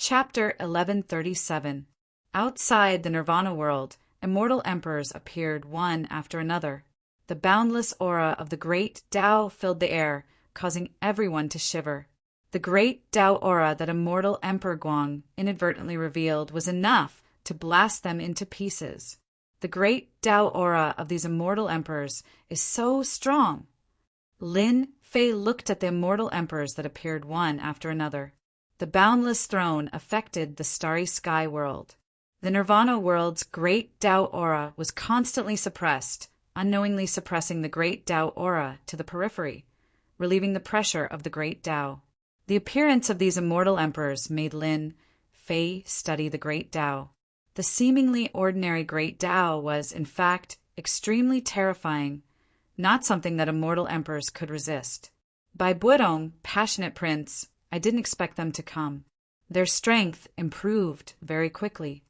Chapter 1137. Outside the Nirvana world, immortal emperors appeared one after another. The boundless aura of the great Tao filled the air, causing everyone to shiver. The great Tao aura that immortal Emperor Guang inadvertently revealed was enough to blast them into pieces. The great Tao aura of these immortal emperors is so strong. Lin Fei looked at the immortal emperors that appeared one after another. The boundless throne affected the starry sky world. The Nirvana world's great Tao aura was constantly suppressed, unknowingly suppressing the great Tao aura to the periphery, relieving the pressure of the great Tao. The appearance of these immortal emperors made Lin Fei study the great Tao. The seemingly ordinary great Tao was, in fact, extremely terrifying, not something that immortal emperors could resist. By Budong, passionate prince, I didn't expect them to come. Their strength improved very quickly.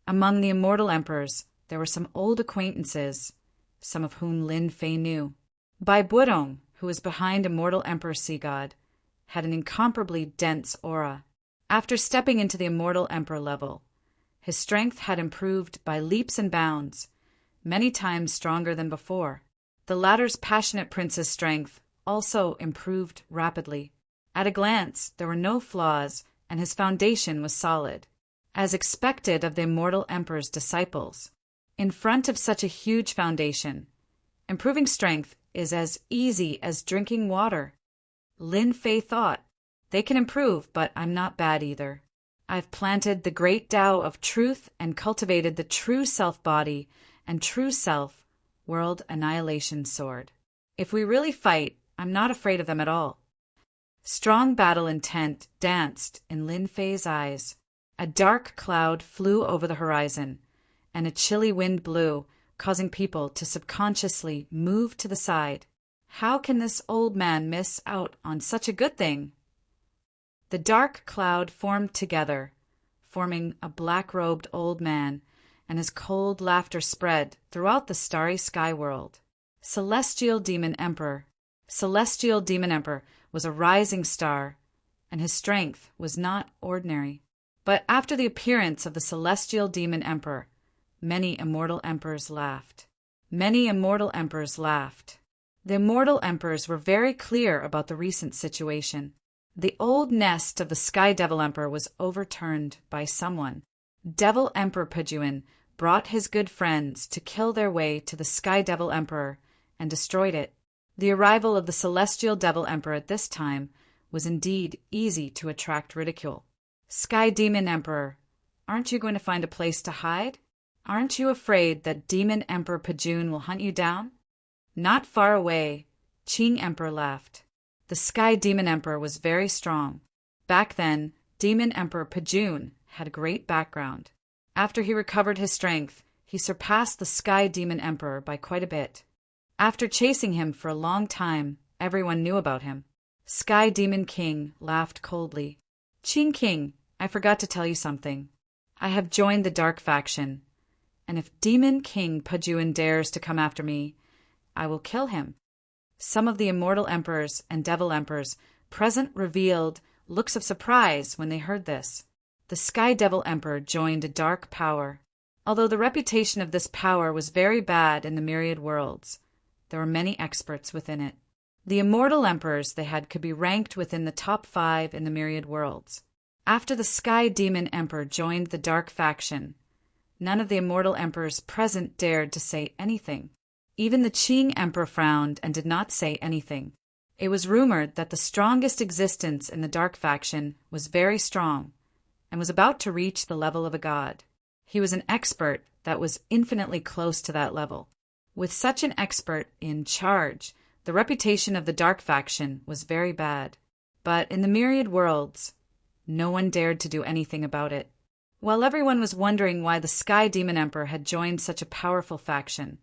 Among the immortal emperors, there were some old acquaintances, some of whom Lin Fei knew. Bai Budong, who was behind immortal Emperor Sea God, had an incomparably dense aura. After stepping into the immortal emperor level, his strength had improved by leaps and bounds, many times stronger than before. The latter's passionate prince's strength also improved rapidly. At a glance, there were no flaws, and his foundation was solid, as expected of the immortal emperor's disciples. In front of such a huge foundation, improving strength is as easy as drinking water. Lin Fei thought, they can improve, but I'm not bad either. I've planted the great Tao of truth and cultivated the true self-body and true self world annihilation sword. If we really fight, I'm not afraid of them at all. Strong battle intent danced in Lin Fei's eyes. A dark cloud flew over the horizon, and a chilly wind blew, causing people to subconsciously move to the side. How can this old man miss out on such a good thing? The dark cloud formed together, forming a black-robed old man, and his cold laughter spread throughout the starry sky world. Celestial Demon Emperor was a rising star, and his strength was not ordinary. But after the appearance of the Celestial Demon Emperor, many immortal emperors laughed. The immortal emperors were very clear about the recent situation. The old nest of the Sky Devil Emperor was overturned by someone. Devil Emperor Pajuan brought his good friends to kill their way to the Sky Devil Emperor and destroyed it. The arrival of the Celestial Devil Emperor at this time was indeed easy to attract ridicule. Sky Demon Emperor, aren't you going to find a place to hide? Aren't you afraid that Demon Emperor Pajuan will hunt you down? Not far away, Qing Emperor laughed. The Sky Demon Emperor was very strong. Back then, Demon Emperor Pajuan had a great background. After he recovered his strength, he surpassed the Sky Demon Emperor by quite a bit. After chasing him for a long time, everyone knew about him. Sky Demon King laughed coldly. Qing King, I forgot to tell you something. I have joined the Dark Faction, and if Demon King Pajuan dares to come after me, I will kill him. Some of the immortal emperors and devil emperors present revealed looks of surprise when they heard this. The Sky Devil Emperor joined a dark power. Although the reputation of this power was very bad in the myriad worlds, there were many experts within it. The immortal emperors they had could be ranked within the top 5 in the myriad worlds. After the Sky Demon Emperor joined the Dark Faction, none of the immortal emperors present dared to say anything. Even the Qing Emperor frowned and did not say anything. It was rumored that the strongest existence in the Dark Faction was very strong and was about to reach the level of a god. He was an expert that was infinitely close to that level. With such an expert in charge, the reputation of the Dark Faction was very bad. But in the myriad worlds, no one dared to do anything about it. While everyone was wondering why the Sky Demon Emperor had joined such a powerful faction,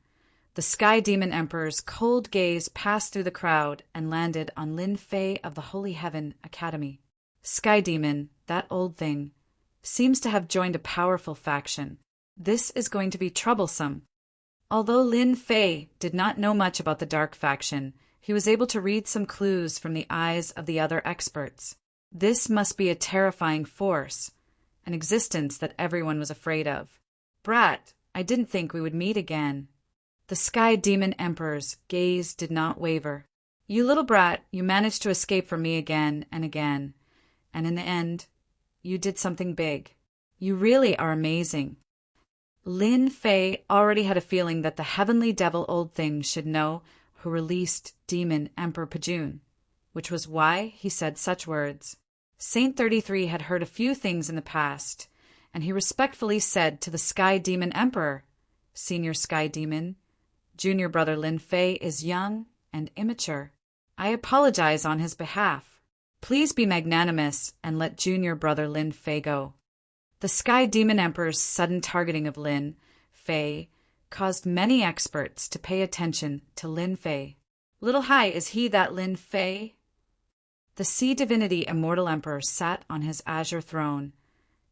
the Sky Demon Emperor's cold gaze passed through the crowd and landed on Lin Fei of the Holy Heaven Academy. Sky Demon, that old thing, seems to have joined a powerful faction. This is going to be troublesome. Although Lin Fei did not know much about the Dark Faction, he was able to read some clues from the eyes of the other experts. This must be a terrifying force, an existence that everyone was afraid of. Brat, I didn't think we would meet again. The Sky Demon Emperor's gaze did not waver. You little brat, you managed to escape from me again and again. And in the end, you did something big. You really are amazing. Lin Fei already had a feeling that the heavenly devil old thing should know who released Demon Emperor Pajun, which was why he said such words. Saint 33 had heard a few things in the past, and he respectfully said to the Sky Demon Emperor, Senior Sky Demon, Junior Brother Lin Fei is young and immature. I apologize on his behalf. Please be magnanimous and let Junior Brother Lin Fei go. The Sky Demon Emperor's sudden targeting of Lin Fei caused many experts to pay attention to Lin Fei. Little Hai, is he that Lin Fei? The Sea Divinity Immortal Emperor sat on his azure throne,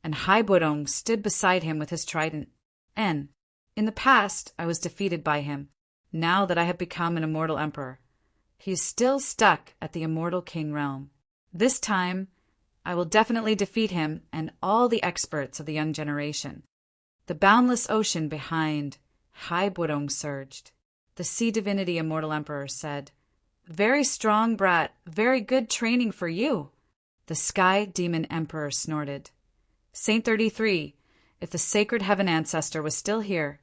and Hai Bodong stood beside him with his trident. In the past, I was defeated by him. Now that I have become an immortal emperor, he is still stuck at the immortal king realm. This time, I will definitely defeat him and all the experts of the young generation. The boundless ocean behind Hai Bodong surged. The Sea Divinity Immortal Emperor said, Very strong, brat. Very good training for you. The Sky Demon Emperor snorted. Saint 33, if the Sacred Heaven Ancestor was still here,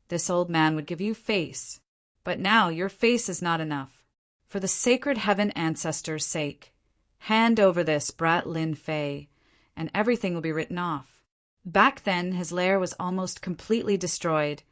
this old man would give you face. But now your face is not enough. For the Sacred Heaven Ancestor's sake, hand over this brat Lin Fei, and everything will be written off. Back then, his lair was almost completely destroyed,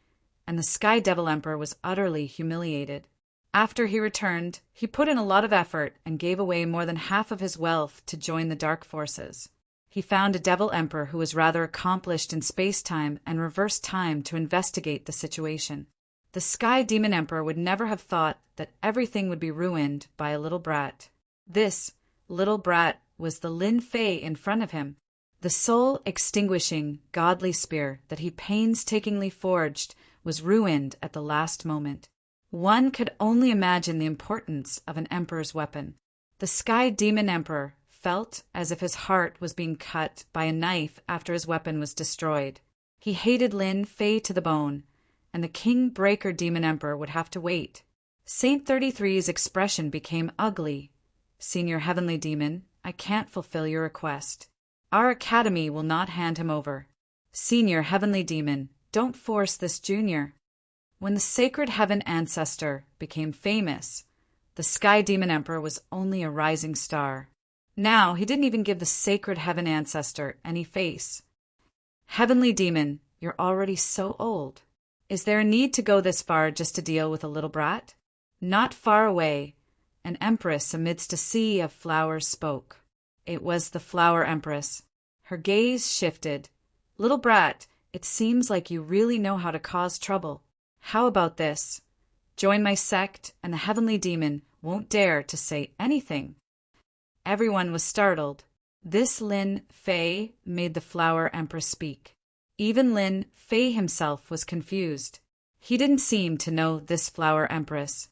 and the Sky Devil Emperor was utterly humiliated. After he returned, he put in a lot of effort and gave away more than half of his wealth to join the Dark Forces. He found a Devil Emperor who was rather accomplished in space-time and reverse time to investigate the situation. The Sky Demon Emperor would never have thought that everything would be ruined by a little brat. This little brat was the Lin Fei in front of him. The soul-extinguishing, godly spear that he painstakingly forged was ruined at the last moment. One could only imagine the importance of an emperor's weapon. The Sky Demon Emperor felt as if his heart was being cut by a knife after his weapon was destroyed. He hated Lin Fei to the bone, and the King Breaker Demon Emperor would have to wait. Saint 33's expression became ugly. Senior Heavenly Demon, I can't fulfill your request. Our academy will not hand him over. Senior Heavenly Demon, don't force this junior. When the Sacred Heaven Ancestor became famous, the Sky Demon Emperor was only a rising star. Now he didn't even give the Sacred Heaven Ancestor any face. Heavenly Demon, you're already so old. Is there a need to go this far just to deal with a little brat? Not far away, an empress amidst a sea of flowers spoke. It was the Flower Empress. Her gaze shifted. Little brat, it seems like you really know how to cause trouble. How about this? Join my sect, and the Heavenly Demon won't dare to say anything. Everyone was startled. This Lin Fei made the Flower Empress speak. Even Lin Fei himself was confused. He didn't seem to know this Flower Empress.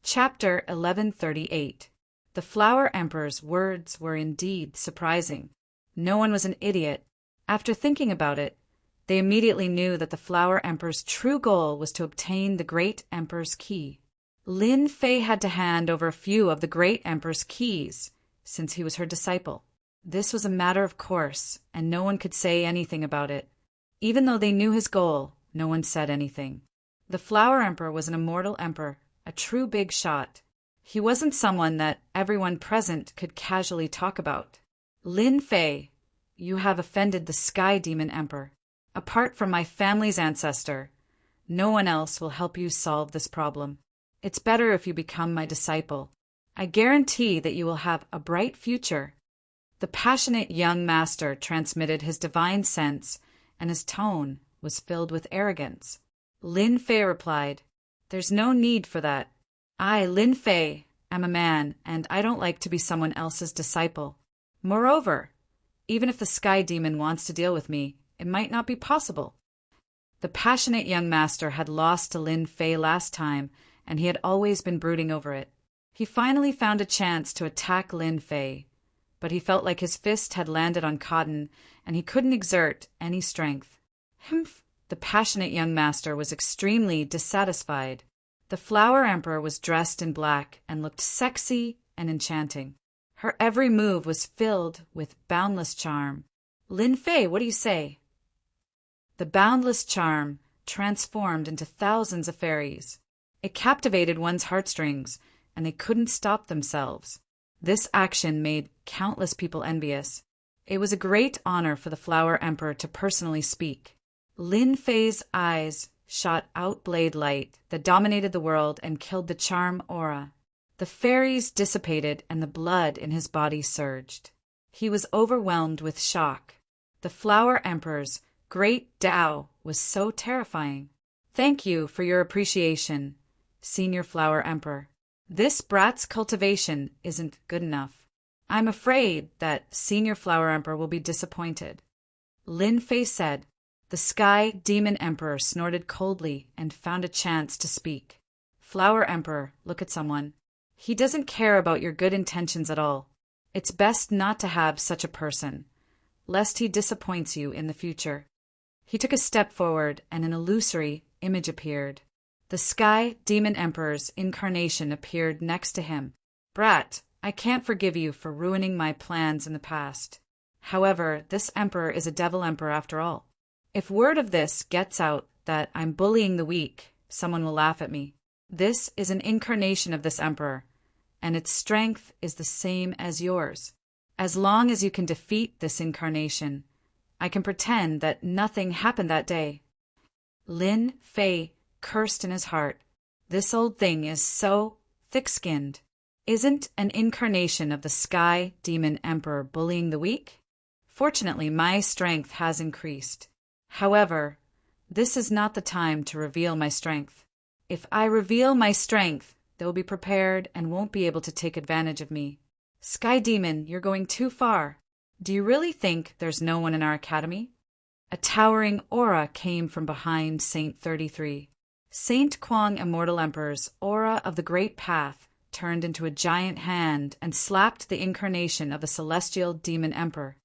Chapter 1138. The Flower Emperor's words were indeed surprising. No one was an idiot. After thinking about it, they immediately knew that the Flower Emperor's true goal was to obtain the Great Emperor's key. Lin Fei had to hand over a few of the Great Emperor's keys, since he was her disciple. This was a matter of course, and no one could say anything about it. Even though they knew his goal, no one said anything. The Flower Emperor was an immortal emperor, a true big shot. He wasn't someone that everyone present could casually talk about. Lin Fei, you have offended the Sky Demon Emperor. Apart from my family's ancestor, no one else will help you solve this problem. It's better if you become my disciple. I guarantee that you will have a bright future. The passionate young master transmitted his divine sense, and his tone was filled with arrogance. Lin Fei replied, There's no need for that. I, Lin Fei, am a man, and I don't like to be someone else's disciple. Moreover, even if the Sky Demon wants to deal with me, it might not be possible. The passionate young master had lost to Lin Fei last time, and he had always been brooding over it. He finally found a chance to attack Lin Fei. but he felt like his fist had landed on cotton, and he couldn't exert any strength. Humph! The passionate young master was extremely dissatisfied. The Flower Emperor was dressed in black and looked sexy and enchanting. Her every move was filled with boundless charm. Lin Fei, what do you say? The boundless charm transformed into thousands of fairies. It captivated one's heartstrings, and they couldn't stop themselves. This action made countless people envious. It was a great honor for the Flower Emperor to personally speak. Lin Fei's eyes shot out blade light that dominated the world and killed the charm aura. The fairies dissipated and the blood in his body surged. He was overwhelmed with shock. The Flower Emperor's great Tao was so terrifying. Thank you for your appreciation, Senior Flower Emperor. This brat's cultivation isn't good enough. I'm afraid that Senior Flower Emperor will be disappointed. Lin Fei said. The Sky Demon Emperor snorted coldly and found a chance to speak. Flower Emperor, look at someone. He doesn't care about your good intentions at all. It's best not to have such a person, lest he disappoints you in the future. He took a step forward and an illusory image appeared. The Sky Demon Emperor's incarnation appeared next to him. Brat, I can't forgive you for ruining my plans in the past. However, this emperor is a devil emperor after all. If word of this gets out that I'm bullying the weak, someone will laugh at me. This is an incarnation of this emperor, and its strength is the same as yours. As long as you can defeat this incarnation, I can pretend that nothing happened that day. Lin Fei cursed in his heart. This old thing is so thick-skinned. Isn't an incarnation of the Sky Demon Emperor bullying the weak? Fortunately, my strength has increased. However, this is not the time to reveal my strength. If I reveal my strength, they'll be prepared and won't be able to take advantage of me. Sky Demon, you're going too far. Do you really think there's no one in our academy? A towering aura came from behind Saint 33. Saint Kuang Immortal Emperor's aura of the Great Path turned into a giant hand and slapped the incarnation of the Celestial Demon Emperor.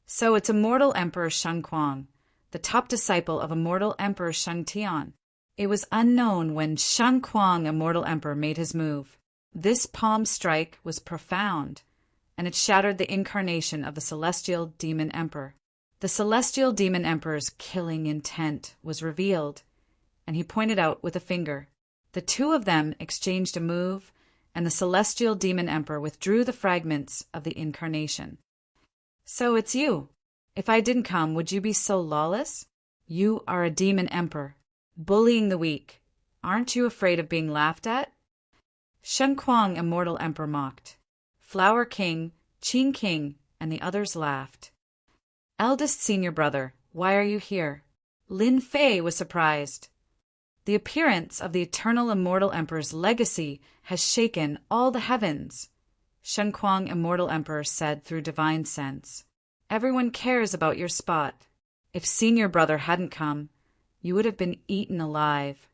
So it's Immortal Emperor Sheng Kuang, the top disciple of Immortal Emperor Sheng Tian. It was unknown when Sheng Kuang Immortal Emperor made his move. This palm strike was profound, and it shattered the incarnation of the Celestial Demon Emperor. The Celestial Demon Emperor's killing intent was revealed, and he pointed out with a finger. The two of them exchanged a move, and the Celestial Demon Emperor withdrew the fragments of the incarnation. So it's you. If I didn't come, would you be so lawless? You are a demon emperor, bullying the weak. Aren't you afraid of being laughed at? Sheng Kuang Immortal Emperor mocked. Flower King, Qing King, and the others laughed. Eldest senior brother, why are you here? Lin Fei was surprised. The appearance of the eternal Immortal Emperor's legacy has shaken all the heavens, Sheng Kuang Immortal Emperor said through divine sense. Everyone cares about your spot. If senior brother hadn't come, you would have been eaten alive.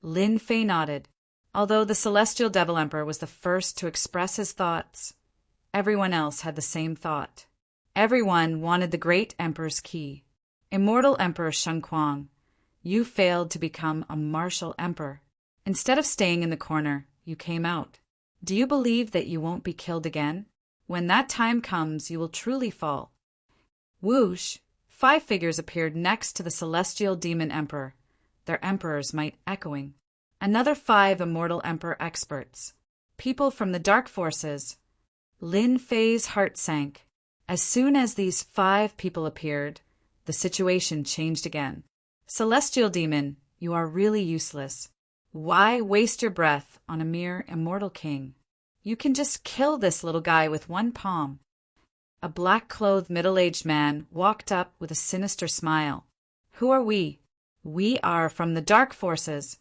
Lin Fei nodded. Although the Celestial Devil Emperor was the first to express his thoughts, everyone else had the same thought. Everyone wanted the great emperor's key. Immortal Emperor Sheng Kuang, you failed to become a martial emperor. Instead of staying in the corner, you came out. Do you believe that you won't be killed again? When that time comes, you will truly fall. Whoosh! 5 figures appeared next to the Celestial Demon Emperor, their emperor's might echoing. Another 5 Immortal Emperor experts. People from the dark forces. Lin Fei's heart sank. As soon as these 5 people appeared, the situation changed again. Celestial Demon, you are really useless. Why waste your breath on a mere immortal king? You can just kill this little guy with one palm. A black-clothed middle-aged man walked up with a sinister smile. Who are we? We are from the dark forces.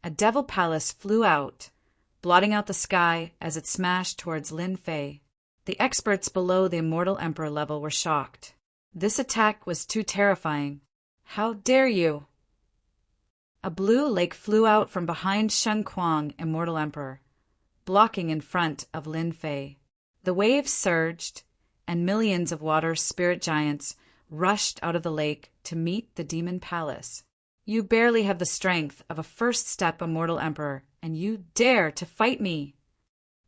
A devil palace flew out, blotting out the sky as it smashed towards Lin Fei. The experts below the Immortal Emperor level were shocked. This attack was too terrifying. How dare you? A blue lake flew out from behind Sheng Kuang Immortal Emperor, blocking in front of Lin Fei. The waves surged, and millions of water spirit giants rushed out of the lake to meet the demon palace. "You barely have the strength of a first-step immortal emperor, and you dare to fight me!"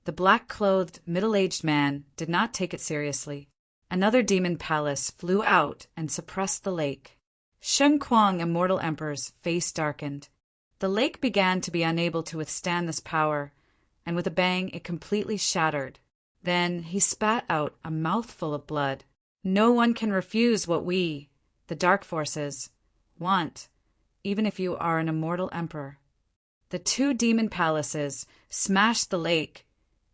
The black-clothed, middle-aged man did not take it seriously. Another demon palace flew out and suppressed the lake. Shun Kuang, immortal emperor's face darkened. The lake began to be unable to withstand this power, and with a bang it completely shattered. Then he spat out a mouthful of blood. "No one can refuse what we, the dark forces, want, even if you are an immortal emperor." The two demon palaces smashed the lake,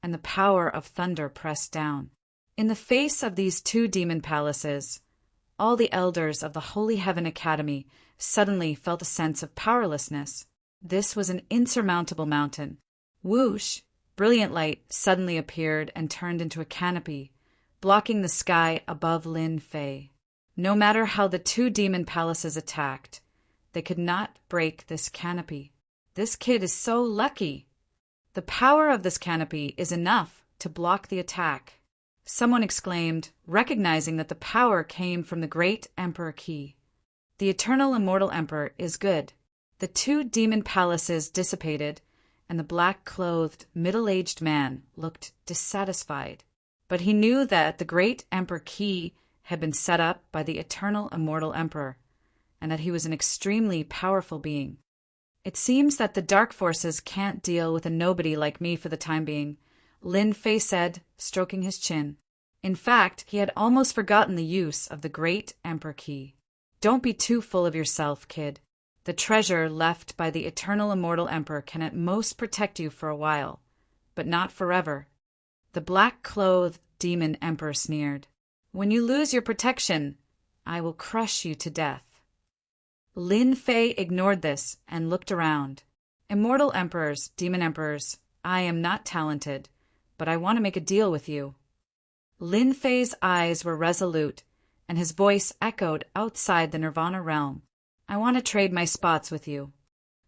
and the power of thunder pressed down. In the face of these two demon palaces, all the elders of the Holy Heaven Academy suddenly felt a sense of powerlessness. This was an insurmountable mountain. Whoosh! Brilliant light suddenly appeared and turned into a canopy, blocking the sky above Lin Fei. No matter how the two demon palaces attacked, they could not break this canopy. "This kid is so lucky. The power of this canopy is enough to block the attack," someone exclaimed, recognizing that the power came from the great Emperor Qi. "The eternal immortal emperor is good." The two demon palaces dissipated, and the black-clothed, middle-aged man looked dissatisfied. But he knew that the great Emperor Qi had been set up by the eternal immortal emperor, and that he was an extremely powerful being. "It seems that the dark forces can't deal with a nobody like me for the time being," Lin Fei said, stroking his chin. In fact, he had almost forgotten the use of the great Emperor Qi. "Don't be too full of yourself, kid. The treasure left by the eternal immortal emperor can at most protect you for a while, but not forever." The black-clothed demon emperor sneered. "When you lose your protection, I will crush you to death." Lin Fei ignored this and looked around. "Immortal emperors, demon emperors, I am not talented, but I want to make a deal with you." Lin Fei's eyes were resolute, and his voice echoed outside the Nirvana realm. "I want to trade my spots with you."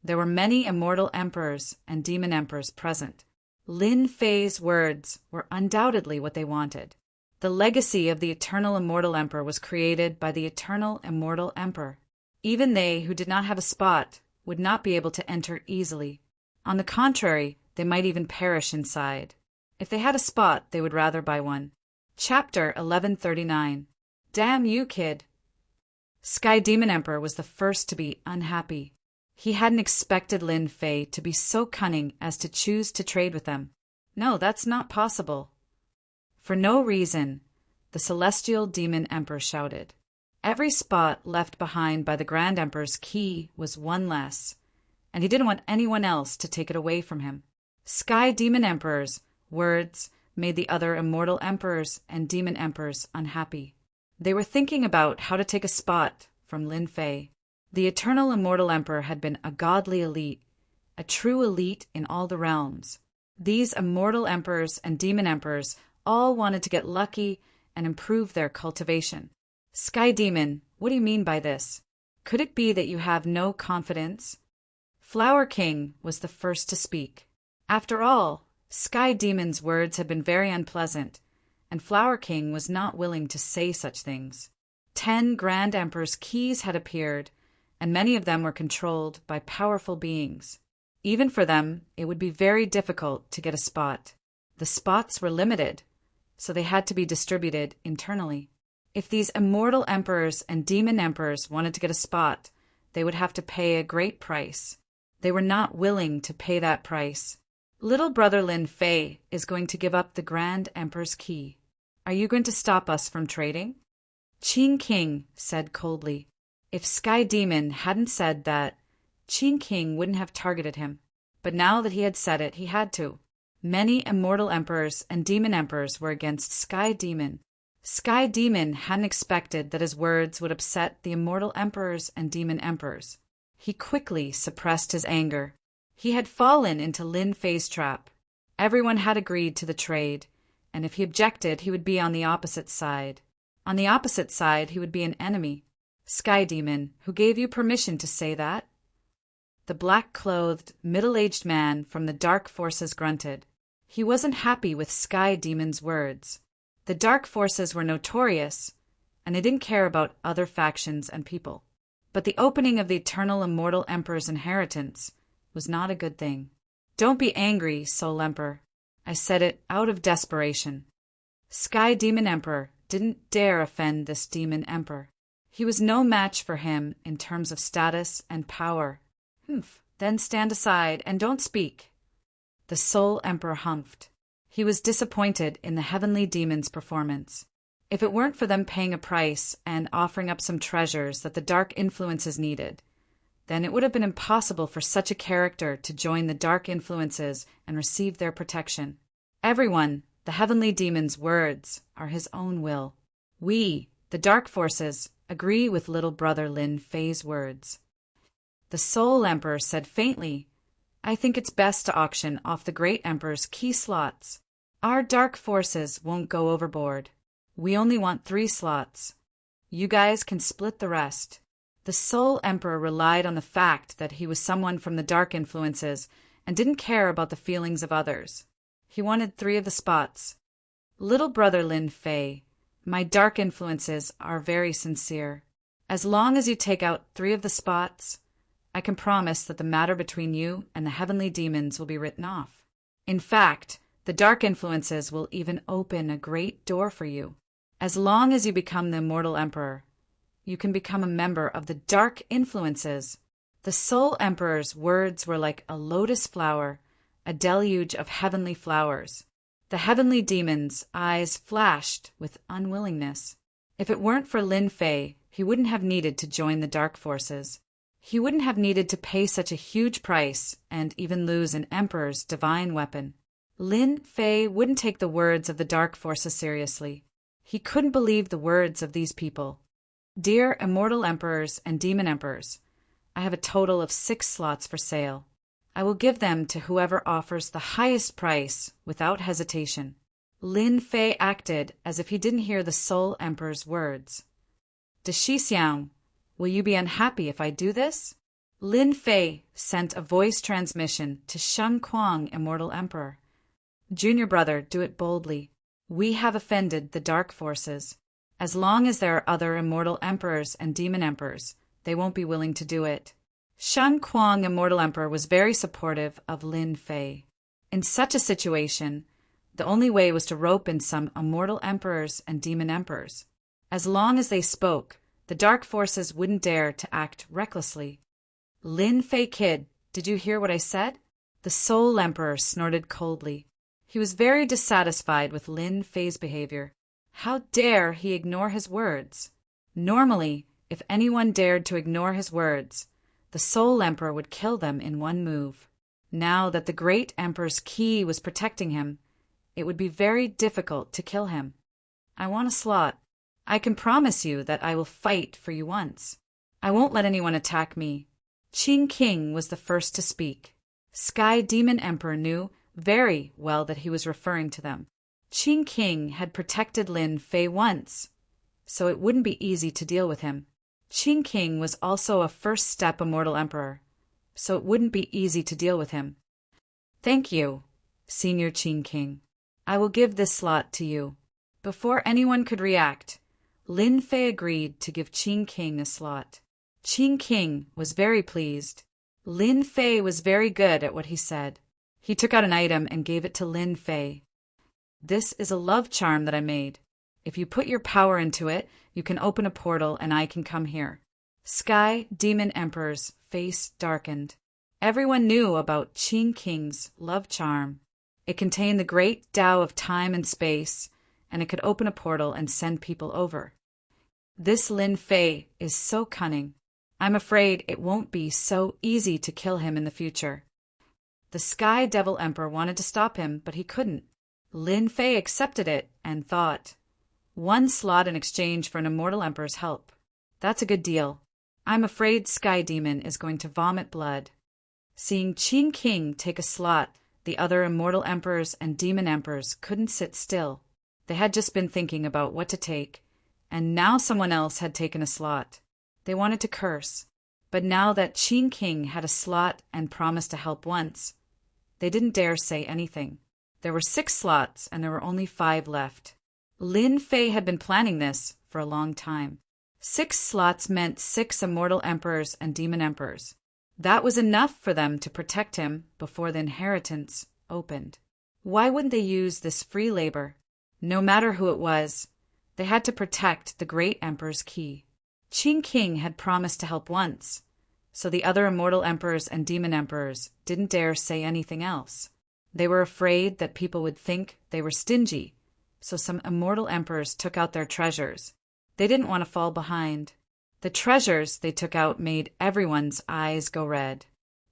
There were many immortal emperors and demon emperors present. Lin Fei's words were undoubtedly what they wanted. The legacy of the eternal immortal emperor was created by the eternal immortal emperor. Even they who did not have a spot would not be able to enter easily. On the contrary, they might even perish inside. If they had a spot, they would rather buy one. Chapter 1139. Damn you, kid. Sky Demon Emperor was the first to be unhappy. He hadn't expected Lin Fei to be so cunning as to choose to trade with them. "No, that's not possible." For no reason, the Celestial Demon Emperor shouted. Every spot left behind by the Grand Emperor's Qi was one less, and he didn't want anyone else to take it away from him. Sky Demon Emperor's words made the other immortal emperors and demon emperors unhappy. They were thinking about how to take a spot from Lin Fei. The eternal immortal emperor had been a godly elite, a true elite in all the realms. These immortal emperors and demon emperors all wanted to get lucky and improve their cultivation. "Sky Demon, what do you mean by this? Could it be that you have no confidence?" Flower King was the first to speak. After all, Sky Demon's words had been very unpleasant, and Flower King was not willing to say such things. 10 Grand Emperor's keys had appeared, and many of them were controlled by powerful beings. Even for them, it would be very difficult to get a spot. The spots were limited, so they had to be distributed internally. If these immortal emperors and demon emperors wanted to get a spot, they would have to pay a great price. They were not willing to pay that price. Little brother Lin Fei is going to give up the Grand Emperor's key. Are you going to stop us from trading? Qin King said coldly. If Sky Demon hadn't said that, Qin King wouldn't have targeted him. But now that he had said it, he had to. Many immortal emperors and demon emperors were against Sky Demon. Sky Demon hadn't expected that his words would upset the immortal emperors and demon emperors. He quickly suppressed his anger. He had fallen into Lin Fei's trap. Everyone had agreed to the trade, and if he objected, he would be on the opposite side. On the opposite side, he would be an enemy. Sky Demon, who gave you permission to say that? The black-clothed, middle-aged man from the dark forces grunted. He wasn't happy with Sky Demon's words. The dark forces were notorious, and they didn't care about other factions and people. But the opening of the eternal immortal Emperor's inheritance was not a good thing. Don't be angry, Soul Emperor. I said it out of desperation. Sky Demon Emperor didn't dare offend this Demon Emperor. He was no match for him in terms of status and power. Humph. Then stand aside and don't speak. The Soul Emperor humphed. He was disappointed in the heavenly demon's performance. If it weren't for them paying a price and offering up some treasures that the dark influences needed, then it would have been impossible for such a character to join the dark influences and receive their protection. Everyone, the heavenly demon's words, are his own will. We, the dark forces, agree with little brother Lin Fei's words. The Soul Emperor said faintly, I think it's best to auction off the Great Emperor's key slots. Our dark forces won't go overboard. We only want 3 slots. You guys can split the rest. The Soul Emperor relied on the fact that he was someone from the dark influences and didn't care about the feelings of others. He wanted 3 of the spots. Little brother Lin Fei, my dark influences are very sincere. As long as you take out 3 of the spots, I can promise that the matter between you and the heavenly demons will be written off. In fact, the dark influences will even open a great door for you. As long as you become the immortal emperor, you can become a member of the dark influences. The Soul Emperor's words were like a lotus flower, a deluge of heavenly flowers. The heavenly demon's eyes flashed with unwillingness. If it weren't for Lin Fei, he wouldn't have needed to join the dark forces. He wouldn't have needed to pay such a huge price and even lose an emperor's divine weapon. Lin Fei wouldn't take the words of the dark forces seriously. He couldn't believe the words of these people. Dear immortal emperors and demon emperors, I have a total of 6 slots for sale. I will give them to whoever offers the highest price without hesitation. Lin Fei acted as if he didn't hear the Soul Emperor's words. De Shixiang, will you be unhappy if I do this? Lin Fei sent a voice transmission to Sheng Kuang, immortal emperor. Junior brother, do it boldly. We have offended the dark forces. As long as there are other immortal emperors and demon emperors, they won't be willing to do it. Sheng Kuang, immortal emperor, was very supportive of Lin Fei. In such a situation, the only way was to rope in some immortal emperors and demon emperors. As long as they spoke, the dark forces wouldn't dare to act recklessly. Lin Fei kid, did you hear what I said? The Soul Emperor snorted coldly. He was very dissatisfied with Lin Fei's behavior. How dare he ignore his words? Normally, if anyone dared to ignore his words, the Soul Emperor would kill them in one move. Now that the Great Emperor's key was protecting him, it would be very difficult to kill him. I want a slot. I can promise you that I will fight for you once. I won't let anyone attack me. Qing King was the first to speak. Sky Demon Emperor knew very well that he was referring to them. Qing King had protected Lin Fei once, so it wouldn't be easy to deal with him. Qing King was also a first-step immortal emperor, so it wouldn't be easy to deal with him. Thank you, Senior Qing King. I will give this slot to you. Before anyone could react, Lin Fei agreed to give Qing King a slot. Qing King was very pleased. Lin Fei was very good at what he said. He took out an item and gave it to Lin Fei. This is a love charm that I made. If you put your power into it, you can open a portal and I can come here. Sky Demon Emperor's face darkened. Everyone knew about Qing King's love charm. It contained the great Tao of time and space, and it could open a portal and send people over. This Lin Fei is so cunning. I'm afraid it won't be so easy to kill him in the future. The Sky Devil Emperor wanted to stop him, but he couldn't. Lin Fei accepted it and thought, 1 slot in exchange for an immortal emperor's help. That's a good deal. I'm afraid Sky Demon is going to vomit blood. Seeing Qing King take a slot, the other immortal emperors and demon emperors couldn't sit still. They had just been thinking about what to take, and now someone else had taken a slot. They wanted to curse, but now that Qing King had a slot and promised to help once, they didn't dare say anything. There were 6 slots, and there were only 5 left. Lin Fei had been planning this for a long time. 6 slots meant 6 immortal emperors and demon emperors. That was enough for them to protect him before the inheritance opened. Why wouldn't they use this free labor? No matter who it was, they had to protect the great emperor's key. Qing King had promised to help once, so the other immortal emperors and demon emperors didn't dare say anything else. They were afraid that people would think they were stingy, so some immortal emperors took out their treasures. They didn't want to fall behind. The treasures they took out made everyone's eyes go red.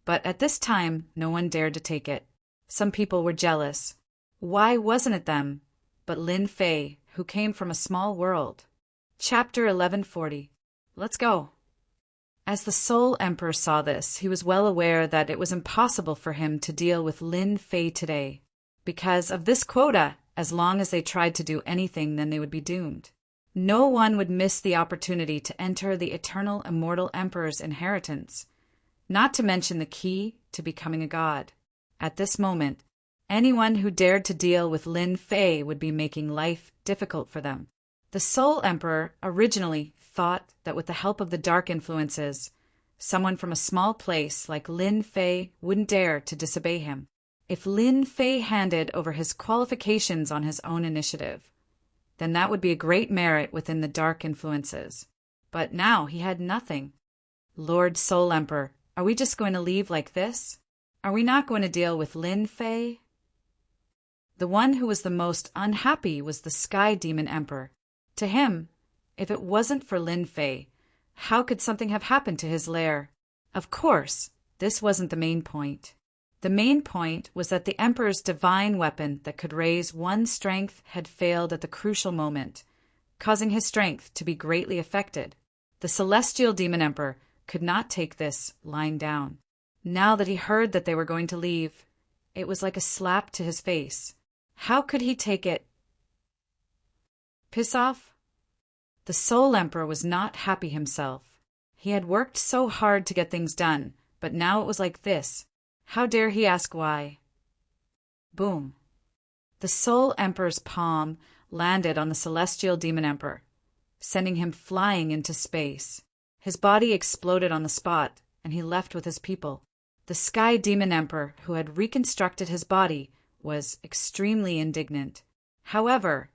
But at this time, no one dared to take it. Some people were jealous. Why wasn't it them, but Lin Fei, who came from a small world? Chapter 1140. Let's go. As the Soul Emperor saw this, he was well aware that it was impossible for him to deal with Lin Fei today. Because of this quota, as long as they tried to do anything, then they would be doomed. No one would miss the opportunity to enter the eternal immortal emperor's inheritance, not to mention the key to becoming a god. At this moment, anyone who dared to deal with Lin Fei would be making life difficult for them. The Soul Emperor originally thought that with the help of the dark influences, someone from a small place like Lin Fei wouldn't dare to disobey him. If Lin Fei handed over his qualifications on his own initiative, then that would be a great merit within the dark influences. But now he had nothing. Lord Soul Emperor, are we just going to leave like this? Are we not going to deal with Lin Fei? The one who was the most unhappy was the Sky Demon Emperor. To him, if it wasn't for Lin Fei, how could something have happened to his lair? Of course, this wasn't the main point. The main point was that the Emperor's divine weapon that could raise one's strength had failed at the crucial moment, causing his strength to be greatly affected. The Celestial Demon Emperor could not take this lying down. Now that he heard that they were going to leave, it was like a slap to his face. How could he take it? Piss off? The Soul Emperor was not happy himself. He had worked so hard to get things done, but now it was like this. How dare he ask why? Boom. The Soul Emperor's palm landed on the Celestial Demon Emperor, sending him flying into space. His body exploded on the spot, and he left with his people. The Sky Demon Emperor, who had reconstructed his body, was extremely indignant. However,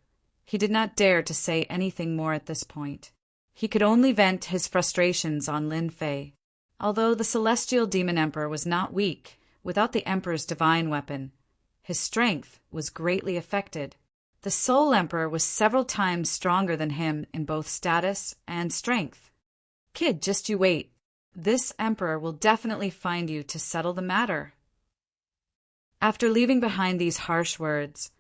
he did not dare to say anything more at this point. He could only vent his frustrations on Lin Fei. Although the Celestial Demon Emperor was not weak, without the Emperor's divine weapon, his strength was greatly affected. The Soul Emperor was several times stronger than him in both status and strength. Kid, just you wait. This Emperor will definitely find you to settle the matter. After leaving behind these harsh words,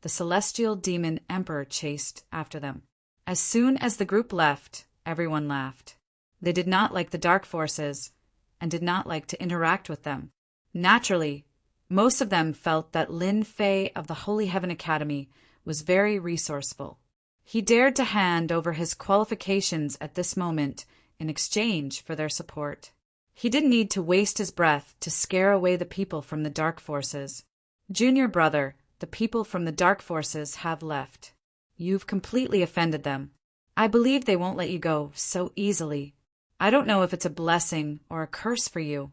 the Celestial Demon Emperor chased after them. As soon as the group left, everyone laughed. They did not like the dark forces and did not like to interact with them. Naturally, most of them felt that Lin Fei of the Holy Heaven Academy was very resourceful. He dared to hand over his qualifications at this moment in exchange for their support. He didn't need to waste his breath to scare away the people from the dark forces. Junior brother, the people from the dark forces have left. You've completely offended them. I believe they won't let you go so easily. I don't know if it's a blessing or a curse for you.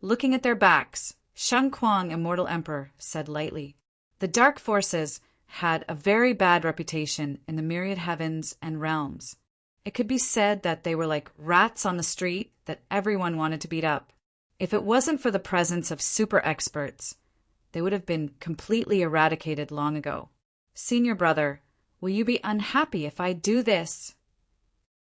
Looking at their backs, Sheng Kuang, Immortal Emperor, said lightly. The dark forces had a very bad reputation in the myriad heavens and realms. It could be said that they were like rats on the street that everyone wanted to beat up. If it wasn't for the presence of super experts, they would have been completely eradicated long ago. Senior brother, will you be unhappy if I do this?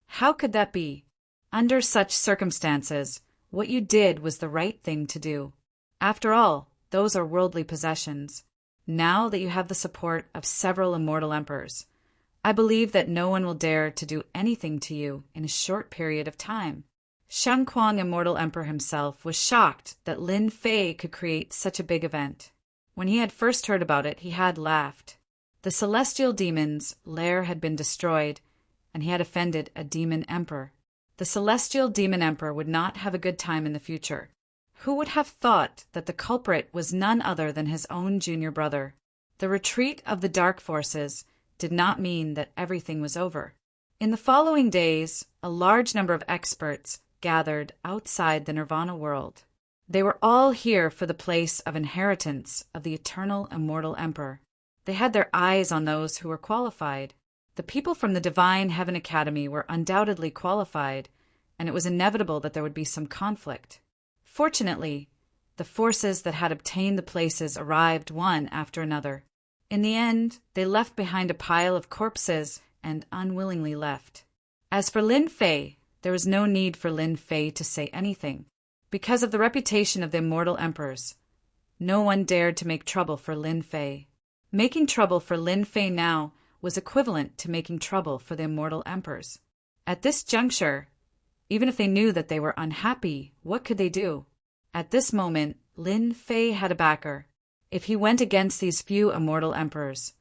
How could that be? Under such circumstances, what you did was the right thing to do. After all, those are worldly possessions. Now that you have the support of several immortal emperors, I believe that no one will dare to do anything to you in a short period of time. Sheng Kuang, Immortal Emperor himself, was shocked that Lin Fei could create such a big event. When he had first heard about it, he had laughed. The celestial demon's lair had been destroyed, and he had offended a demon emperor. The celestial demon emperor would not have a good time in the future. Who would have thought that the culprit was none other than his own junior brother? The retreat of the dark forces did not mean that everything was over. In the following days, a large number of experts gathered outside the Nirvana world. They were all here for the place of inheritance of the eternal immortal Emperor. They had their eyes on those who were qualified. The people from the Divine Heaven Academy were undoubtedly qualified, and it was inevitable that there would be some conflict. Fortunately, the forces that had obtained the places arrived one after another. In the end, they left behind a pile of corpses and unwillingly left. As for Lin Fei, there was no need for Lin Fei to say anything. Because of the reputation of the immortal emperors, no one dared to make trouble for Lin Fei. Making trouble for Lin Fei now was equivalent to making trouble for the immortal emperors. At this juncture, even if they knew that they were unhappy, what could they do? At this moment, Lin Fei had a backer. If he went against these few immortal emperors,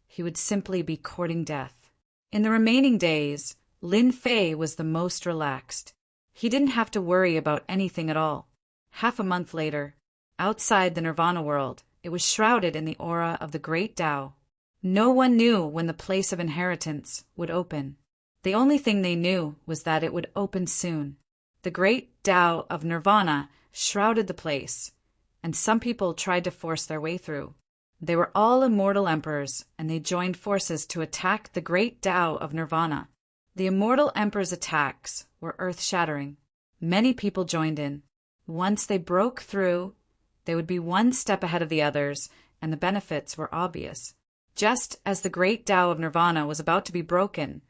he would simply be courting death. In the remaining days, Lin Fei was the most relaxed. He didn't have to worry about anything at all. Half a month later, outside the Nirvana world, it was shrouded in the aura of the great Tao. No one knew when the place of inheritance would open. The only thing they knew was that it would open soon. The great Tao of Nirvana shrouded the place, and some people tried to force their way through. They were all immortal emperors, and they joined forces to attack the great Tao of Nirvana. The immortal emperor's attacks were earth-shattering. Many people joined in. Once they broke through, they would be one step ahead of the others, and the benefits were obvious. Just as the great Tao of Nirvana was about to be broken,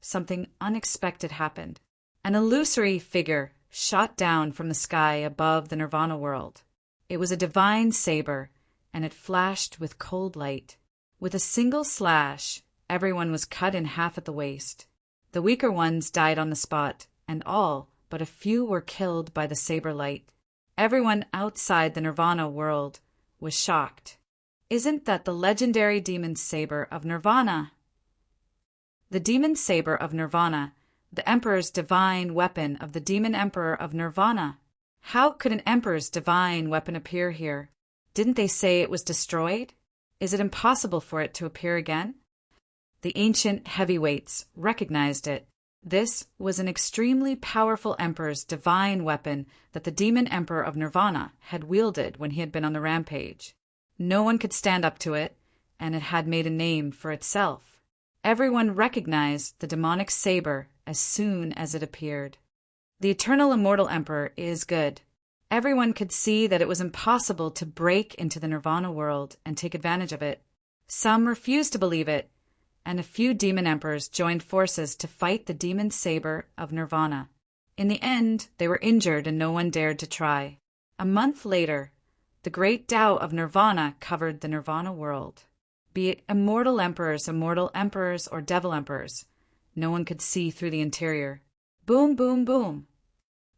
something unexpected happened. An illusory figure shot down from the sky above the Nirvana world. It was a divine saber, and it flashed with cold light. With a single slash, everyone was cut in half at the waist. The weaker ones died on the spot, and all but a few were killed by the saber light. Everyone outside the Nirvana world was shocked. Isn't that the legendary demon saber of Nirvana? The demon saber of Nirvana, the Emperor's divine weapon of the demon emperor of Nirvana. How could an emperor's divine weapon appear here? Didn't they say it was destroyed? Is it impossible for it to appear again? The ancient heavyweights recognized it. This was an extremely powerful emperor's divine weapon that the demon emperor of Nirvana had wielded when he had been on the rampage. No one could stand up to it, and it had made a name for itself. Everyone recognized the demonic saber as soon as it appeared. The eternal immortal emperor is good. Everyone could see that it was impossible to break into the Nirvana world and take advantage of it. Some refused to believe it, and a few demon emperors joined forces to fight the demon saber of Nirvana. In the end, they were injured and no one dared to try. A month later, the great Tao of Nirvana covered the Nirvana world. Be it immortal emperors, or devil emperors, no one could see through the interior. Boom, boom, boom.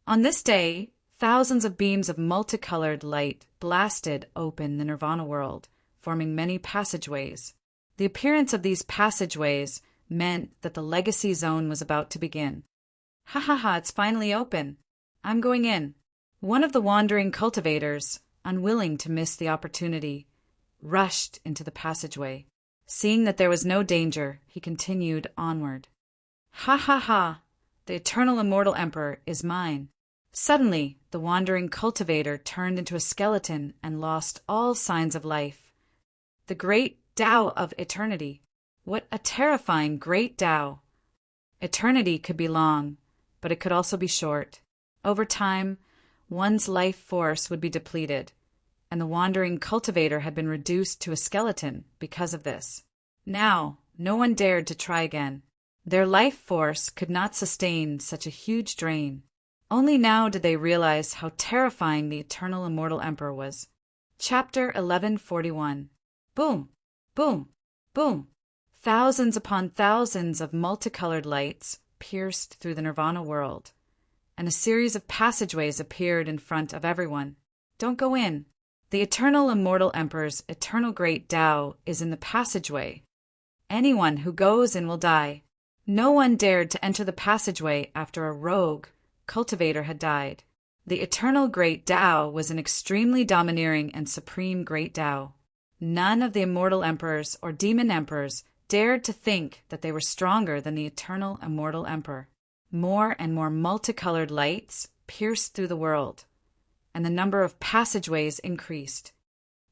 On this day, thousands of beams of multicolored light blasted open the Nirvana world, forming many passageways. The appearance of these passageways meant that the legacy zone was about to begin. Ha ha ha, it's finally open. I'm going in. One of the wandering cultivators, unwilling to miss the opportunity, rushed into the passageway. Seeing that there was no danger, he continued onward. Ha ha ha, the eternal immortal emperor is mine. Suddenly, the wandering cultivator turned into a skeleton and lost all signs of life. The great Tao of eternity. What a terrifying great Tao! Eternity could be long, but it could also be short. Over time, one's life force would be depleted, and the wandering cultivator had been reduced to a skeleton because of this. Now, no one dared to try again. Their life force could not sustain such a huge drain. Only now did they realize how terrifying the eternal immortal emperor was. Chapter 1141. Boom! Boom! Boom! Thousands upon thousands of multicolored lights pierced through the Nirvana world, and a series of passageways appeared in front of everyone. Don't go in. The eternal immortal emperor's eternal great Tao is in the passageway. Anyone who goes in will die. No one dared to enter the passageway after a rogue cultivator had died. The eternal great Tao was an extremely domineering and supreme great Tao. None of the immortal emperors or demon emperors dared to think that they were stronger than the eternal immortal emperor. More and more multicolored lights pierced through the world, and the number of passageways increased.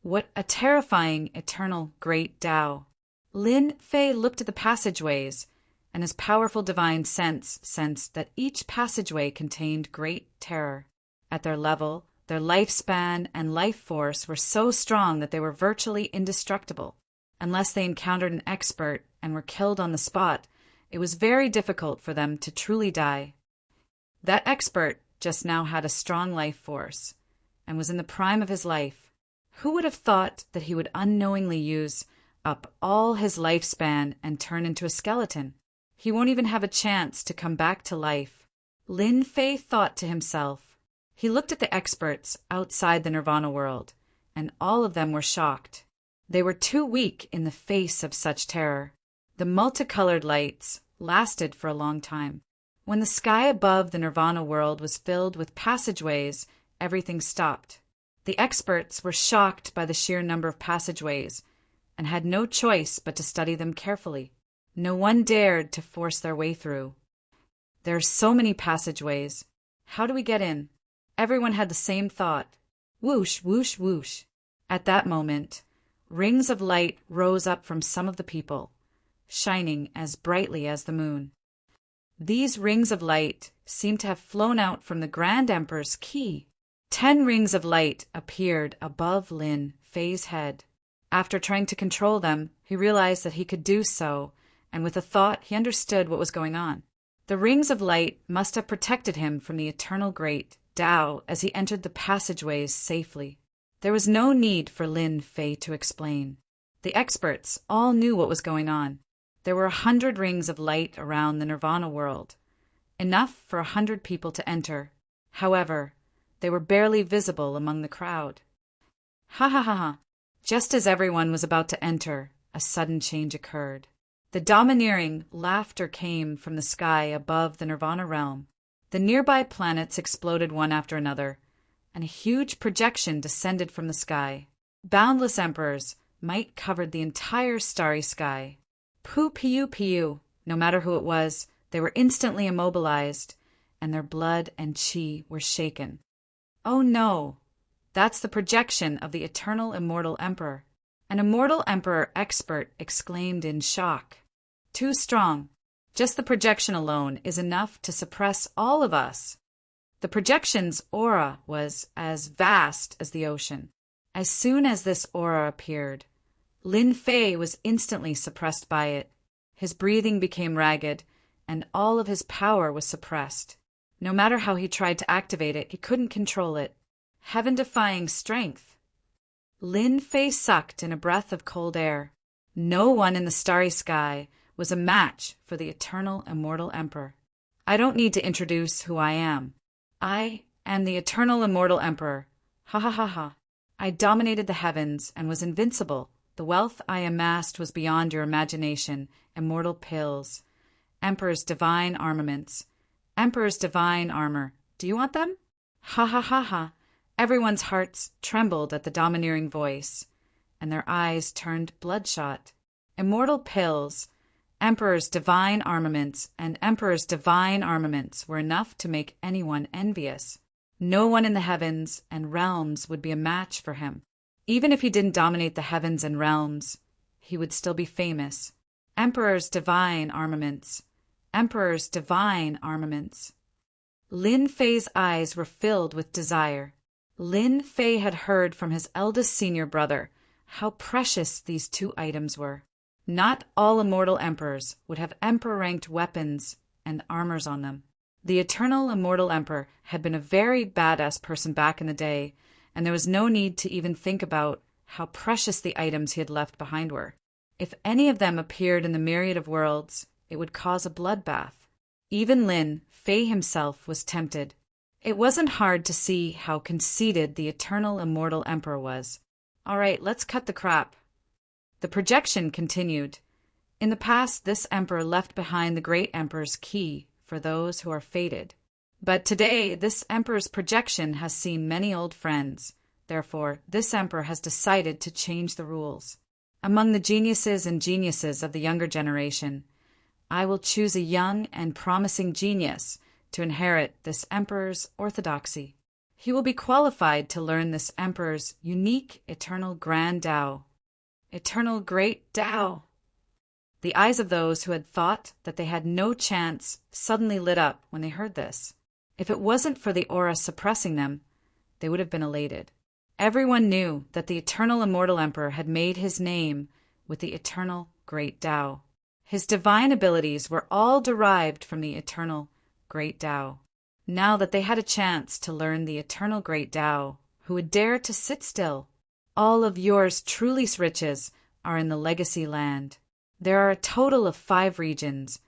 What a terrifying, eternal, great Tao! Lin Fei looked at the passageways, and his powerful divine sense sensed that each passageway contained great terror. At their level, their lifespan and life force were so strong that they were virtually indestructible. Unless they encountered an expert and were killed on the spot, it was very difficult for them to truly die. That expert just now had a strong life force and was in the prime of his life. Who would have thought that he would unknowingly use up all his lifespan and turn into a skeleton? He won't even have a chance to come back to life. Lin Fei thought to himself. He looked at the experts outside the Nirvana world, and all of them were shocked. They were too weak in the face of such terror. The multicolored lights lasted for a long time. When the sky above the Nirvana world was filled with passageways, everything stopped. The experts were shocked by the sheer number of passageways and had no choice but to study them carefully. No one dared to force their way through. There are so many passageways. How do we get in? Everyone had the same thought. Whoosh, whoosh, whoosh. At that moment, rings of light rose up from some of the people, shining as brightly as the moon. These rings of light seemed to have flown out from the Grand Emperor's key. 10 rings of light appeared above Lin Fei's head. After trying to control them, he realized that he could do so, and with a thought he understood what was going on. The rings of light must have protected him from the eternal great Tao as he entered the passageways safely. There was no need for Lin Fei to explain. The experts all knew what was going on. There were 100 rings of light around the Nirvana world, enough for 100 people to enter. However, they were barely visible among the crowd. Ha ha ha ha! Just as everyone was about to enter, a sudden change occurred. The domineering laughter came from the sky above the Nirvana realm. The nearby planets exploded one after another, and a huge projection descended from the sky. Boundless emperors might covered the entire starry sky. Pu piu piu, no matter who it was, they were instantly immobilized, and their blood and chi were shaken. Oh no! That's the projection of the eternal immortal emperor. An immortal emperor expert exclaimed in shock. Too strong. Just the projection alone is enough to suppress all of us. The projection's aura was as vast as the ocean. As soon as this aura appeared, Lin Fei was instantly suppressed by it. His breathing became ragged, and all of his power was suppressed. No matter how he tried to activate it, he couldn't control it. Heaven-defying strength. Lin Fei sucked in a breath of cold air. No one in the starry sky was a match for the eternal immortal emperor. I don't need to introduce who I am. I am the eternal immortal emperor. Ha ha ha ha. I dominated the heavens and was invincible. The wealth I amassed was beyond your imagination. Immortal pills. Emperor's divine armaments. Emperor's divine armor. Do you want them? Ha ha ha ha. Everyone's hearts trembled at the domineering voice, and their eyes turned bloodshot. Immortal pills. Emperor's divine armaments and Emperor's divine armaments were enough to make anyone envious. No one in the heavens and realms would be a match for him. Even if he didn't dominate the heavens and realms, he would still be famous. Emperor's divine armaments. Emperor's divine armaments. Lin Fei's eyes were filled with desire. Lin Fei had heard from his eldest senior brother how precious these 2 items were. Not all immortal emperors would have emperor-ranked weapons and armors on them. The eternal immortal emperor had been a very badass person back in the day, and there was no need to even think about how precious the items he had left behind were. If any of them appeared in the myriad of worlds, it would cause a bloodbath. Even Lin Fei himself was tempted. It wasn't hard to see how conceited the eternal immortal emperor was. All right, let's cut the crap. The projection continued. In the past, this emperor left behind the great emperor's key for those who are fated. But today, this emperor's projection has seen many old friends. Therefore, this emperor has decided to change the rules. Among the geniuses and geniuses of the younger generation, I will choose a young and promising genius to inherit this emperor's orthodoxy. He will be qualified to learn this emperor's unique eternal grand Tao. Eternal great Tao! The eyes of those who had thought that they had no chance suddenly lit up when they heard this. If it wasn't for the aura suppressing them, they would have been elated. Everyone knew that the eternal immortal emperor had made his name with the eternal great Tao. His divine abilities were all derived from the eternal great Tao. Now that they had a chance to learn the eternal great Tao, who would dare to sit still? All of yours truly's riches are in the legacy land. There are a total of 5 regions,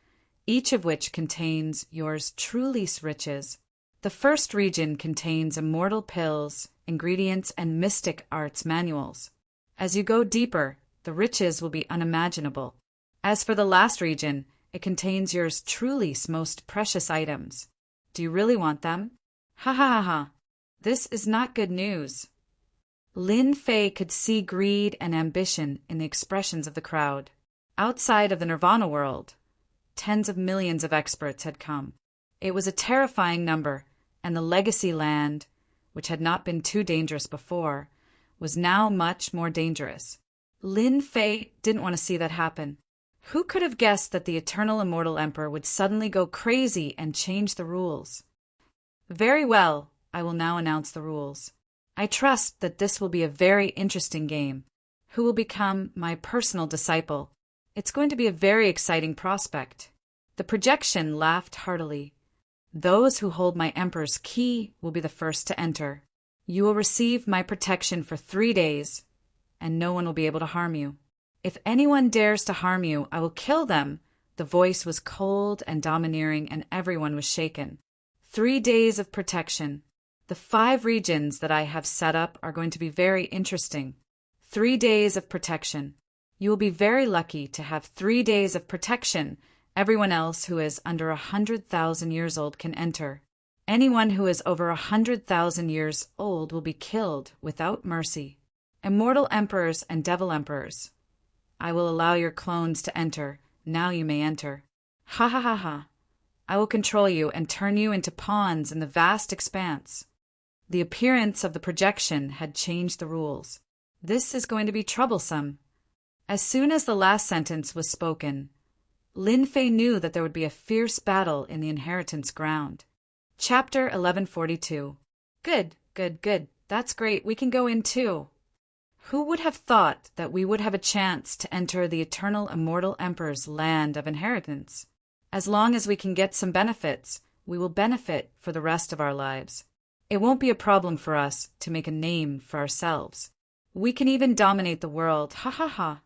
each of which contains yours truly's riches. The first region contains immortal pills, ingredients, and mystic arts manuals. As you go deeper, the riches will be unimaginable. As for the last region, it contains yours truly's most precious items. Do you really want them? Ha ha ha ha. This is not good news. Lin Fei could see greed and ambition in the expressions of the crowd. Outside of the Nirvana world, tens of millions of experts had come. It was a terrifying number, and the legacy land, which had not been too dangerous before, was now much more dangerous. Lin Fei didn't want to see that happen. Who could have guessed that the eternal immortal emperor would suddenly go crazy and change the rules? Very well, I will now announce the rules. I trust that this will be a very interesting game. Who will become my personal disciple? It's going to be a very exciting prospect. The projection laughed heartily. Those who hold my emperor's key will be the first to enter. You will receive my protection for 3 days, and no one will be able to harm you. If anyone dares to harm you, I will kill them. The voice was cold and domineering, and everyone was shaken. 3 days of protection. The 5 regions that I have set up are going to be very interesting. 3 days of protection. You will be very lucky to have 3 days of protection. Everyone else who is under 100,000 years old can enter. Anyone who is over 100,000 years old will be killed without mercy. Immortal emperors and devil emperors, I will allow your clones to enter. Now you may enter. Ha ha ha ha. I will control you and turn you into pawns in the vast expanse. The appearance of the projection had changed the rules. This is going to be troublesome. As soon as the last sentence was spoken, Lin Fei knew that there would be a fierce battle in the inheritance ground. Chapter 1142. Good, good, good. That's great. We can go in too. Who would have thought that we would have a chance to enter the eternal immortal emperor's land of inheritance? As long as we can get some benefits, we will benefit for the rest of our lives. It won't be a problem for us to make a name for ourselves. We can even dominate the world. Ha ha ha.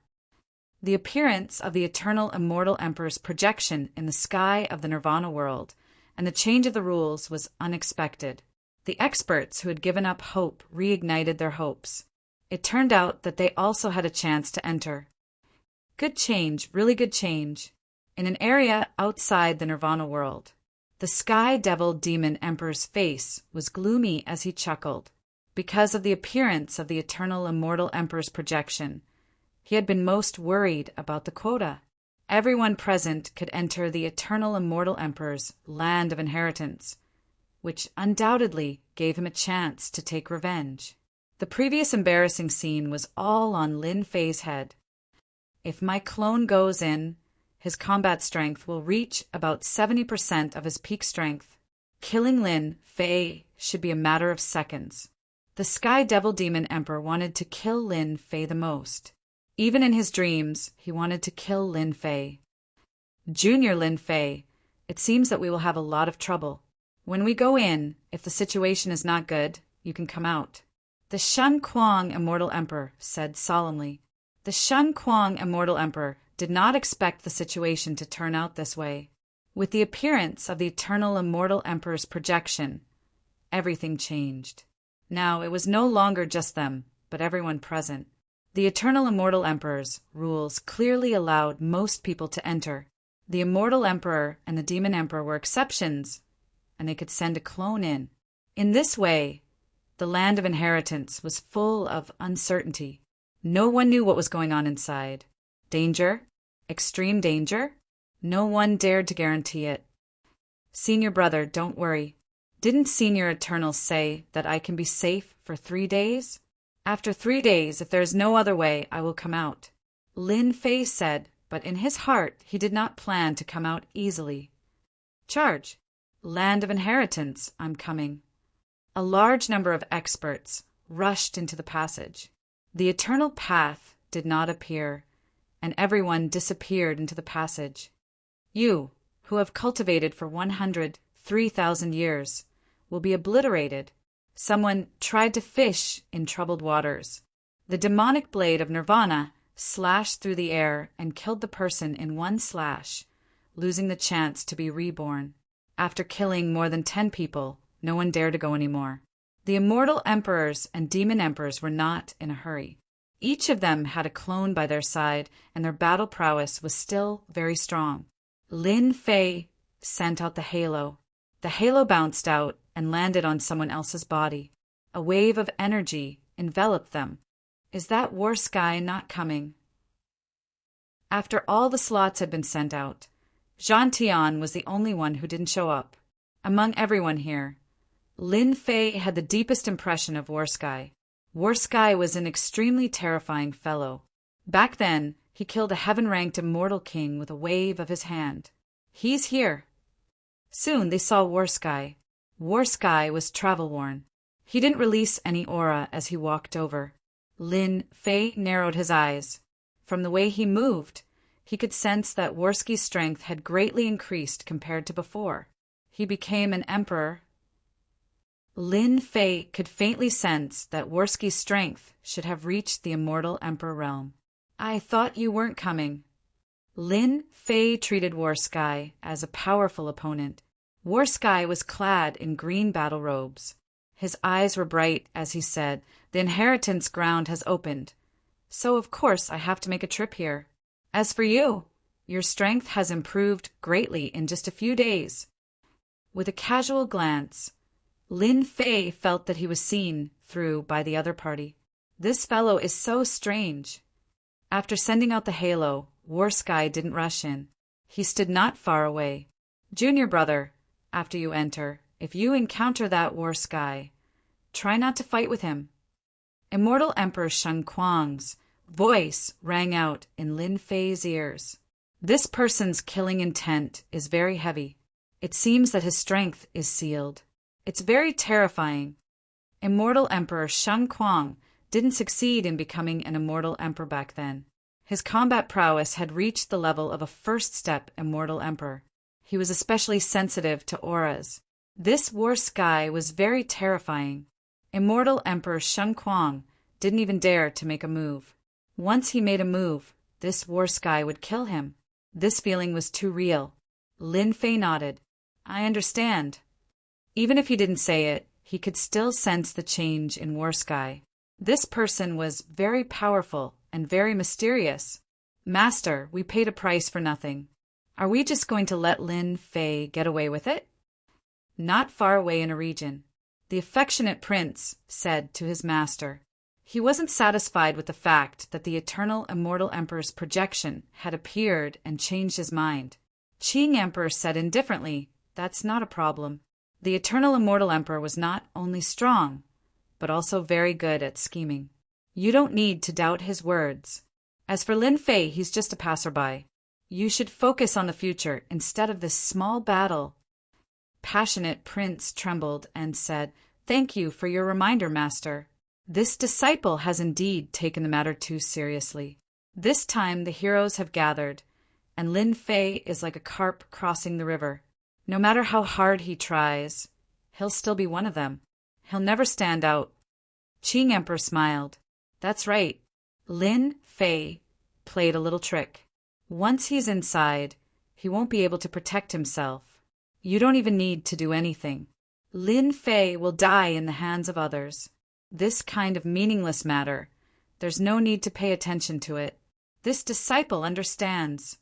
The appearance of the eternal immortal emperor's projection in the sky of the Nirvana world and the change of the rules was unexpected. The experts who had given up hope reignited their hopes. It turned out that they also had a chance to enter. Good change, really good change. In an area outside the Nirvana world, the Sky Devil Demon Emperor's face was gloomy as he chuckled. Because of the appearance of the eternal immortal emperor's projection, he had been most worried about the quota. Everyone present could enter the eternal immortal emperor's land of inheritance, which undoubtedly gave him a chance to take revenge. The previous embarrassing scene was all on Lin Fei's head. If my clone goes in, his combat strength will reach about 70% of his peak strength. Killing Lin Fei should be a matter of seconds. The Sky Devil Demon Emperor wanted to kill Lin Fei the most. Even in his dreams, he wanted to kill Lin Fei. Junior Lin Fei, it seems that we will have a lot of trouble. When we go in, if the situation is not good, you can come out. The Shun Kuang Immortal Emperor said solemnly. The Shun Kuang Immortal Emperor did not expect the situation to turn out this way. With the appearance of the eternal immortal emperor's projection, everything changed. Now it was no longer just them, but everyone present. The eternal immortal emperor's rules clearly allowed most people to enter. The immortal emperor and the demon emperor were exceptions, and they could send a clone in. In this way, The land of inheritance was full of uncertainty. No one knew what was going on inside. Danger? Extreme danger? No one dared to guarantee it. Senior brother, don't worry. Didn't Senior Eternal say that I can be safe for 3 days? After 3 days, if there is no other way, I will come out. Lin Fei said, but in his heart he did not plan to come out easily. Charge. Land of inheritance, I'm coming. A large number of experts rushed into the passage. The eternal path did not appear, and everyone disappeared into the passage. You, who have cultivated for 103,000 years, will be obliterated. Someone tried to fish in troubled waters. The demonic blade of Nirvana slashed through the air and killed the person in one slash, losing the chance to be reborn. After killing more than 10 people, no one dared to go anymore. The immortal emperors and demon emperors were not in a hurry. Each of them had a clone by their side, and their battle prowess was still very strong. Lin Fei sent out the halo. The halo bounced out and landed on someone else's body. A wave of energy enveloped them. Is that war sky not coming? After all the slots had been sent out, Zhan Tian was the only one who didn't show up. Among everyone here, Lin Fei had the deepest impression of War Sky. War Sky was an extremely terrifying fellow. Back then, he killed a heaven-ranked immortal king with a wave of his hand. He's here. Soon they saw War Sky. War Sky was travel-worn. He didn't release any aura as he walked over. Lin Fei narrowed his eyes. From the way he moved, he could sense that Warsky's strength had greatly increased compared to before. He became an emperor. Lin Fei could faintly sense that Warsky's strength should have reached the immortal emperor realm. I thought you weren't coming. Lin Fei treated Warsky as a powerful opponent. Warsky was clad in green battle robes. His eyes were bright as he said, "The inheritance ground has opened. So of course I have to make a trip here. As for you, your strength has improved greatly in just a few days." With a casual glance, Lin Fei felt that he was seen through by the other party. This fellow is so strange. After sending out the halo, Warsky didn't rush in. He stood not far away. Junior brother, after you enter, if you encounter that Warsky, try not to fight with him. Immortal Emperor Shen Kuang's voice rang out in Lin Fei's ears. This person's killing intent is very heavy. It seems that his strength is sealed. It's very terrifying. Immortal Emperor Shen Kuang didn't succeed in becoming an immortal emperor back then. His combat prowess had reached the level of a first-step immortal emperor. He was especially sensitive to auras. This War Sky was very terrifying. Immortal Emperor Shen Kuang didn't even dare to make a move. Once he made a move, this War Sky would kill him. This feeling was too real. Lin Fei nodded. I understand. Even if he didn't say it, he could still sense the change in War Sky. This person was very powerful and very mysterious. Master, we paid a price for nothing. Are we just going to let Lin Fei get away with it? Not far away in a region, the affectionate prince said to his master. He wasn't satisfied with the fact that the eternal immortal emperor's projection had appeared and changed his mind. Qing Emperor said indifferently, "That's not a problem." The eternal immortal emperor was not only strong, but also very good at scheming. You don't need to doubt his words. As for Lin Fei, he's just a passerby. You should focus on the future instead of this small battle. Passionate prince trembled and said, "Thank you for your reminder, master. This disciple has indeed taken the matter too seriously. This time the heroes have gathered, and Lin Fei is like a carp crossing the river. No matter how hard he tries, he'll still be one of them. He'll never stand out." Qing Emperor smiled. That's right. Lin Fei played a little trick. Once he's inside, he won't be able to protect himself. You don't even need to do anything. Lin Fei will die in the hands of others. This kind of meaningless matter, there's no need to pay attention to it. This disciple understands.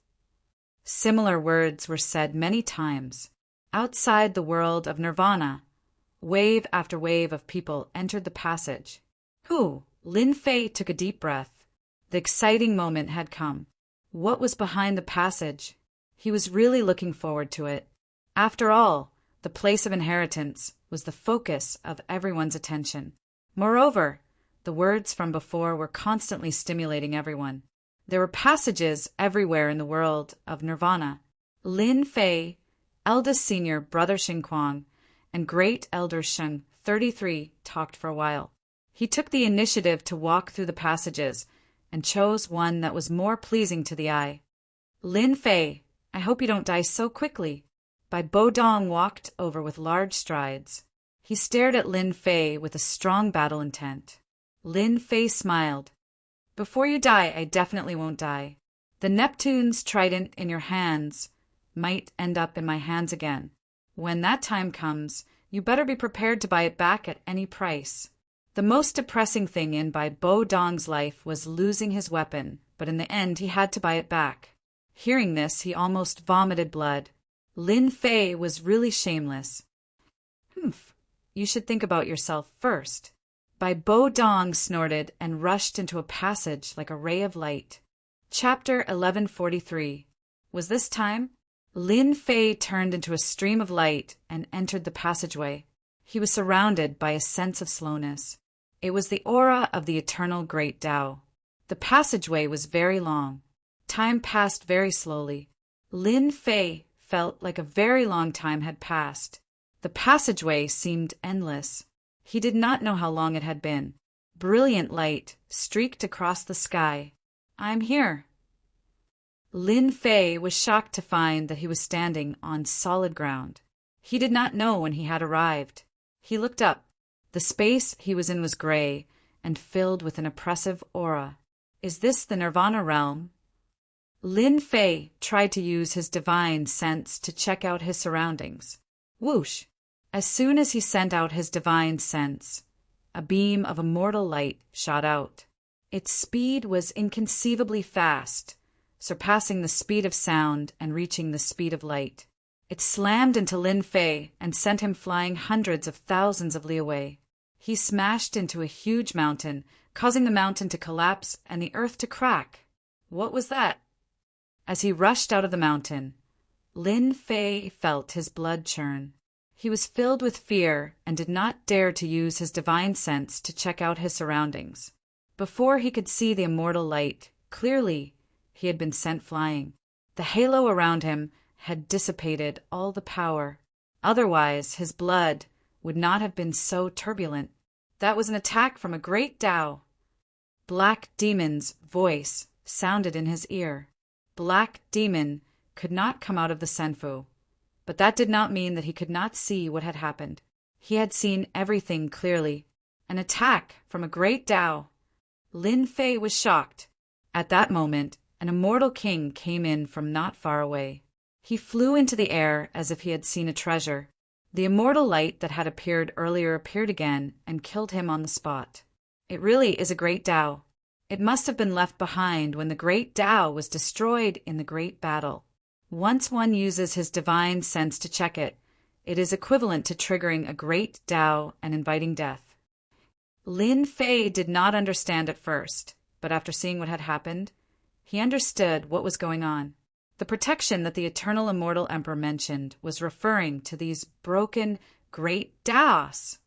Similar words were said many times. Outside the world of Nirvana, Wave after wave of people entered the passage. Lin Fei took a deep breath. The exciting moment had come. What was behind the passage? He was really looking forward to it. After all, the place of inheritance was the focus of everyone's attention. Moreover, the words from before were constantly stimulating everyone. There were passages everywhere in the world of nirvana. Lin Fei, eldest senior brother Xinquang, and great elder Sheng, 33, talked for a while. He took the initiative to walk through the passages and chose one that was more pleasing to the eye. Lin Fei, I hope you don't die so quickly. Bai Bodong walked over with large strides. He stared at Lin Fei with a strong battle intent. Lin Fei smiled. Before you die, I definitely won't die. The Neptune's trident in your hands might end up in my hands again. When that time comes, you better be prepared to buy it back at any price. The most depressing thing in Bai Bodong's life was losing his weapon, but in the end he had to buy it back. Hearing this, he almost vomited blood. Lin Fei was really shameless. You should think about yourself first. Bai Bodong snorted and rushed into a passage like a ray of light. Chapter 1143. Was this time? Lin Fei turned into a stream of light and entered the passageway. He was surrounded by a sense of slowness. It was the aura of the eternal great Tao. The passageway was very long. Time passed very slowly. Lin Fei felt like a very long time had passed. The passageway seemed endless. He did not know how long it had been. Brilliant light streaked across the sky. I'm here. Lin Fei was shocked to find that he was standing on solid ground. He did not know when he had arrived. He looked up. The space he was in was gray and filled with an oppressive aura. Is this the Nirvana realm? Lin Fei tried to use his divine sense to check out his surroundings. Whoosh! As soon as he sent out his divine sense, a beam of immortal light shot out. Its speed was inconceivably fast, surpassing the speed of sound and reaching the speed of light. It slammed into Lin Fei and sent him flying hundreds of thousands of li away. He smashed into a huge mountain, causing the mountain to collapse and the earth to crack. What was that? As he rushed out of the mountain, Lin Fei felt his blood churn. He was filled with fear and did not dare to use his divine sense to check out his surroundings. Before he could see the immortal light clearly, he had been sent flying. The halo around him had dissipated all the power. Otherwise, his blood would not have been so turbulent. That was an attack from a great Tao. Black Demon's voice sounded in his ear. Black Demon could not come out of the Senfu, but that did not mean that he could not see what had happened. He had seen everything clearly. An attack from a great Tao. Lin Fei was shocked. At that moment, an immortal king came in from not far away. He flew into the air as if he had seen a treasure. The immortal light that had appeared earlier appeared again and killed him on the spot. It really is a great Tao. It must have been left behind when the great Tao was destroyed in the great battle. Once one uses his divine sense to check it, it is equivalent to triggering a great Tao and inviting death. Lin Fei did not understand at first, but after seeing what had happened, he understood what was going on. The protection that the eternal immortal emperor mentioned was referring to these broken great Taos.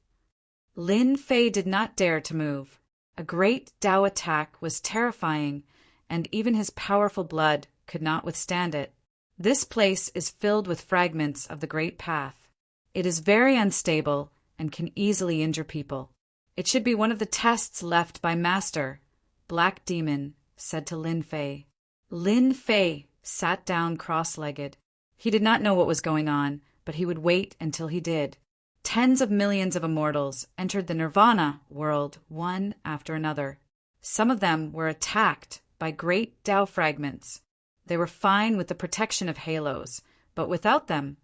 Lin Fei did not dare to move. A great Tao attack was terrifying, and even his powerful blood could not withstand it. This place is filled with fragments of the great path. It is very unstable and can easily injure people. It should be one of the tests left by Master, Black Demon said to Lin Fei. Lin Fei sat down cross-legged. He did not know what was going on, but he would wait until he did. Tens of millions of immortals entered the Nirvana world one after another. Some of them were attacked by great Tao fragments. They were fine with the protection of halos, but without them,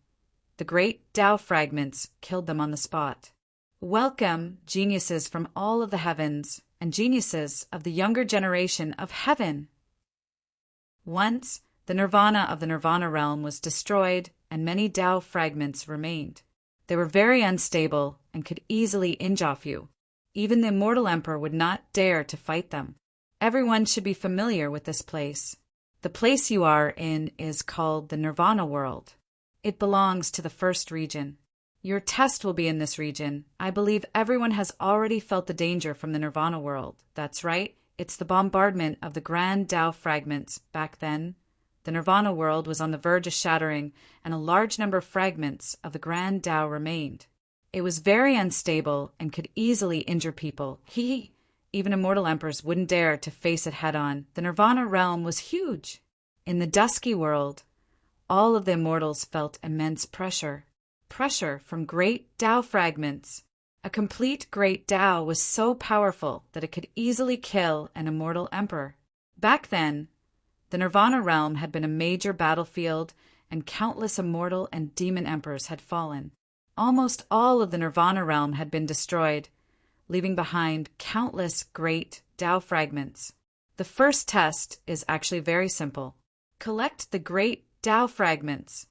the great Tao fragments killed them on the spot. Welcome, geniuses from all of the heavens, and geniuses of the younger generation of heaven. Once, the Nirvana of the Nirvana realm was destroyed, and many Tao fragments remained. They were very unstable and could easily injure you. Even the immortal emperor would not dare to fight them. Everyone should be familiar with this place. The place you are in is called the Nirvana world. It belongs to the first region. Your test will be in this region. I believe everyone has already felt the danger from the Nirvana world. That's right. It's the bombardment of the grand Tao fragments. Back then, the Nirvana world was on the verge of shattering, and a large number of fragments of the grand Tao remained. It was very unstable and could easily injure people. Even immortal emperors wouldn't dare to face it head-on. The Nirvana realm was huge. In the dusky world, all of the immortals felt immense pressure. Pressure from great Tao fragments. A complete great Tao was so powerful that it could easily kill an immortal emperor. Back then, the Nirvana realm had been a major battlefield, and countless immortal and demon emperors had fallen. Almost all of the Nirvana realm had been destroyed, leaving behind countless great Tao fragments. The first test is actually very simple. Collect the great Tao fragments.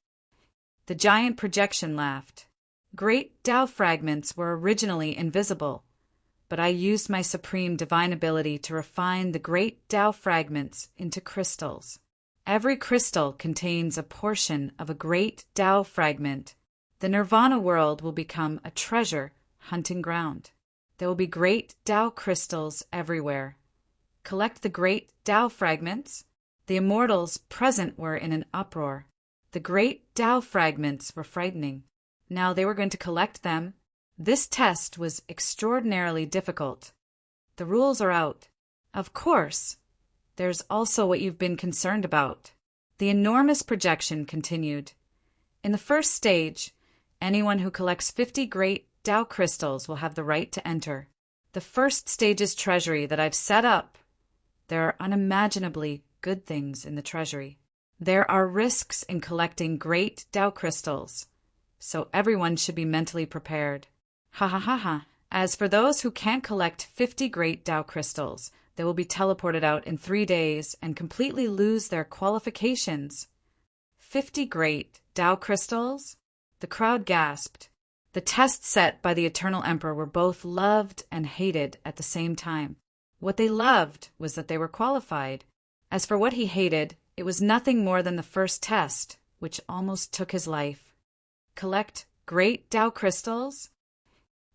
The giant projection laughed. Great Tao fragments were originally invisible, but I used my supreme divine ability to refine the great Tao fragments into crystals. Every crystal contains a portion of a great Tao fragment. The Nirvana world will become a treasure hunting ground. There will be great Tao crystals everywhere. Collect the great Tao fragments. The immortals present were in an uproar. The great Tao fragments were frightening. Now they were going to collect them. This test was extraordinarily difficult. The rules are out. Of course, there's also what you've been concerned about. The enormous projection continued. In the first stage, anyone who collects 50 great Tao crystals will have the right to enter. The first stage's treasury that I've set up. There are unimaginably good things in the treasury. There are risks in collecting great Tao crystals, so everyone should be mentally prepared. Ha ha ha ha. As for those who can't collect 50 great Tao crystals, they will be teleported out in 3 days and completely lose their qualifications. 50 great Tao crystals? The crowd gasped. The tests set by the Eternal Emperor were both loved and hated at the same time. What they loved was that they were qualified. As for what he hated, it was nothing more than the first test, which almost took his life. Collect great Tao crystals?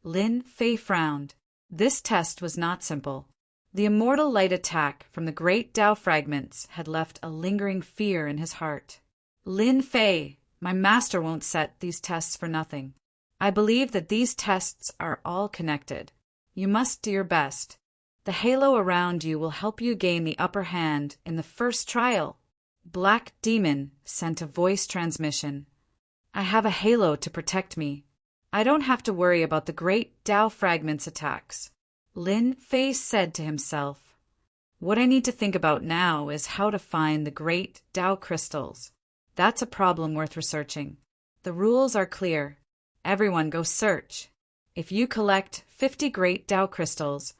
Lin Fei frowned. This test was not simple. The immortal light attack from the great Tao fragments had left a lingering fear in his heart. Lin Fei, my master won't set these tests for nothing. I believe that these tests are all connected. You must do your best. The halo around you will help you gain the upper hand in the first trial. Black Demon sent a voice transmission. I have a halo to protect me. I don't have to worry about the great Tao fragments attacks. Lin Fei said to himself. What I need to think about now is how to find the great Tao crystals. That's a problem worth researching. The rules are clear. Everyone go search. If you collect 50 great Tao crystals,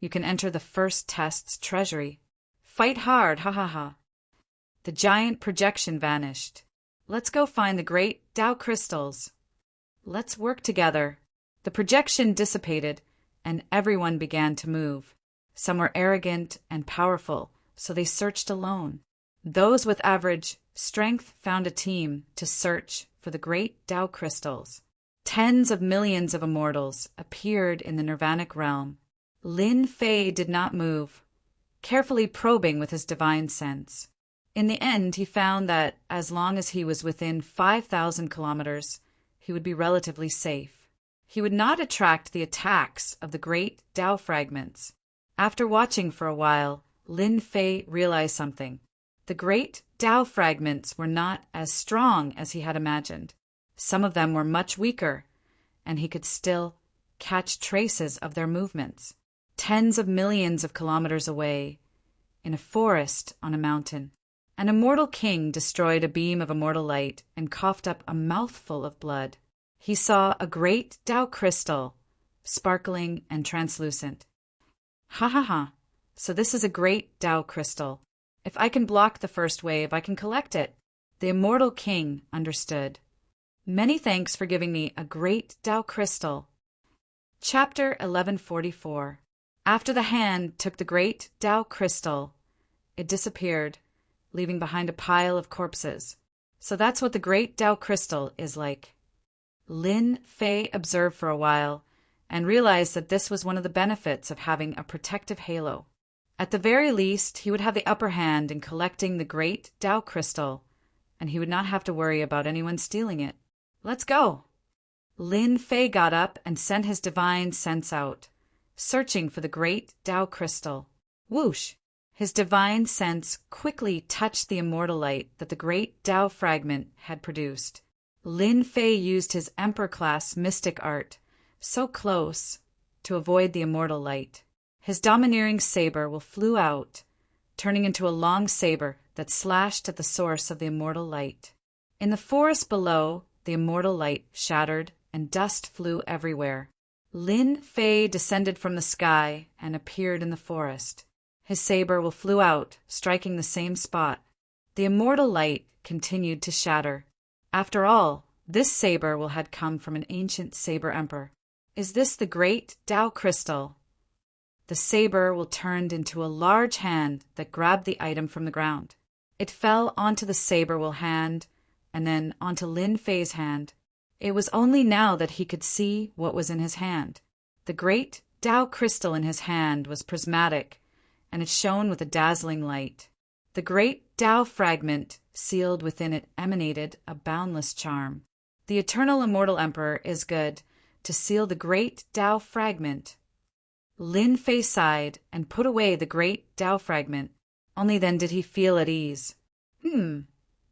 you can enter the first test's treasury. Fight hard, ha ha ha. The giant projection vanished. Let's go find the great Tao crystals. Let's work together. The projection dissipated, and everyone began to move. Some were arrogant and powerful, so they searched alone. Those with average strength found a team to search for the great Tao crystals. Tens of millions of immortals appeared in the nirvanic realm. Lin Fei did not move, carefully probing with his divine sense. In the end, he found that as long as he was within 5,000 kilometers, he would be relatively safe. He would not attract the attacks of the great Tao fragments. After watching for a while, Lin Fei realized something. The great Tao fragments were not as strong as he had imagined. Some of them were much weaker, and he could still catch traces of their movements. Tens of millions of kilometers away, in a forest on a mountain, an immortal king destroyed a beam of immortal light and coughed up a mouthful of blood. He saw a great Tao crystal, sparkling and translucent. Ha ha ha, so this is a great Tao crystal. If I can block the first wave, I can collect it. The immortal king understood. Many thanks for giving me a great Tao crystal. Chapter 1144. After the hand took the great Tao crystal, it disappeared, leaving behind a pile of corpses. So that's what the great Tao crystal is like. Lin Fei observed for a while and realized that this was one of the benefits of having a protective halo. At the very least, he would have the upper hand in collecting the great Tao crystal, and he would not have to worry about anyone stealing it. Let's go! Lin Fei got up and sent his divine sense out, searching for the great Tao crystal. Whoosh! His divine sense quickly touched the immortal light that the great Tao fragment had produced. Lin Fei used his Emperor-class mystic art, so close, to avoid the immortal light. His domineering saber flew out, turning into a long saber that slashed at the source of the immortal light. In the forest below, the immortal light shattered and dust flew everywhere. Lin Fei descended from the sky and appeared in the forest. His saber flew out, striking the same spot. The immortal light continued to shatter. After all, this saber had come from an ancient saber emperor. Is this the great Tao crystal? The saber turned into a large hand that grabbed the item from the ground. It fell onto the saber hand and then onto Lin Fei's hand. It was only now that he could see what was in his hand. The great Tao crystal in his hand was prismatic, and it shone with a dazzling light. The great Tao fragment sealed within it emanated a boundless charm. The eternal immortal emperor is good to seal the great Tao fragment. Lin Fei sighed and put away the great Tao fragment. Only then did he feel at ease.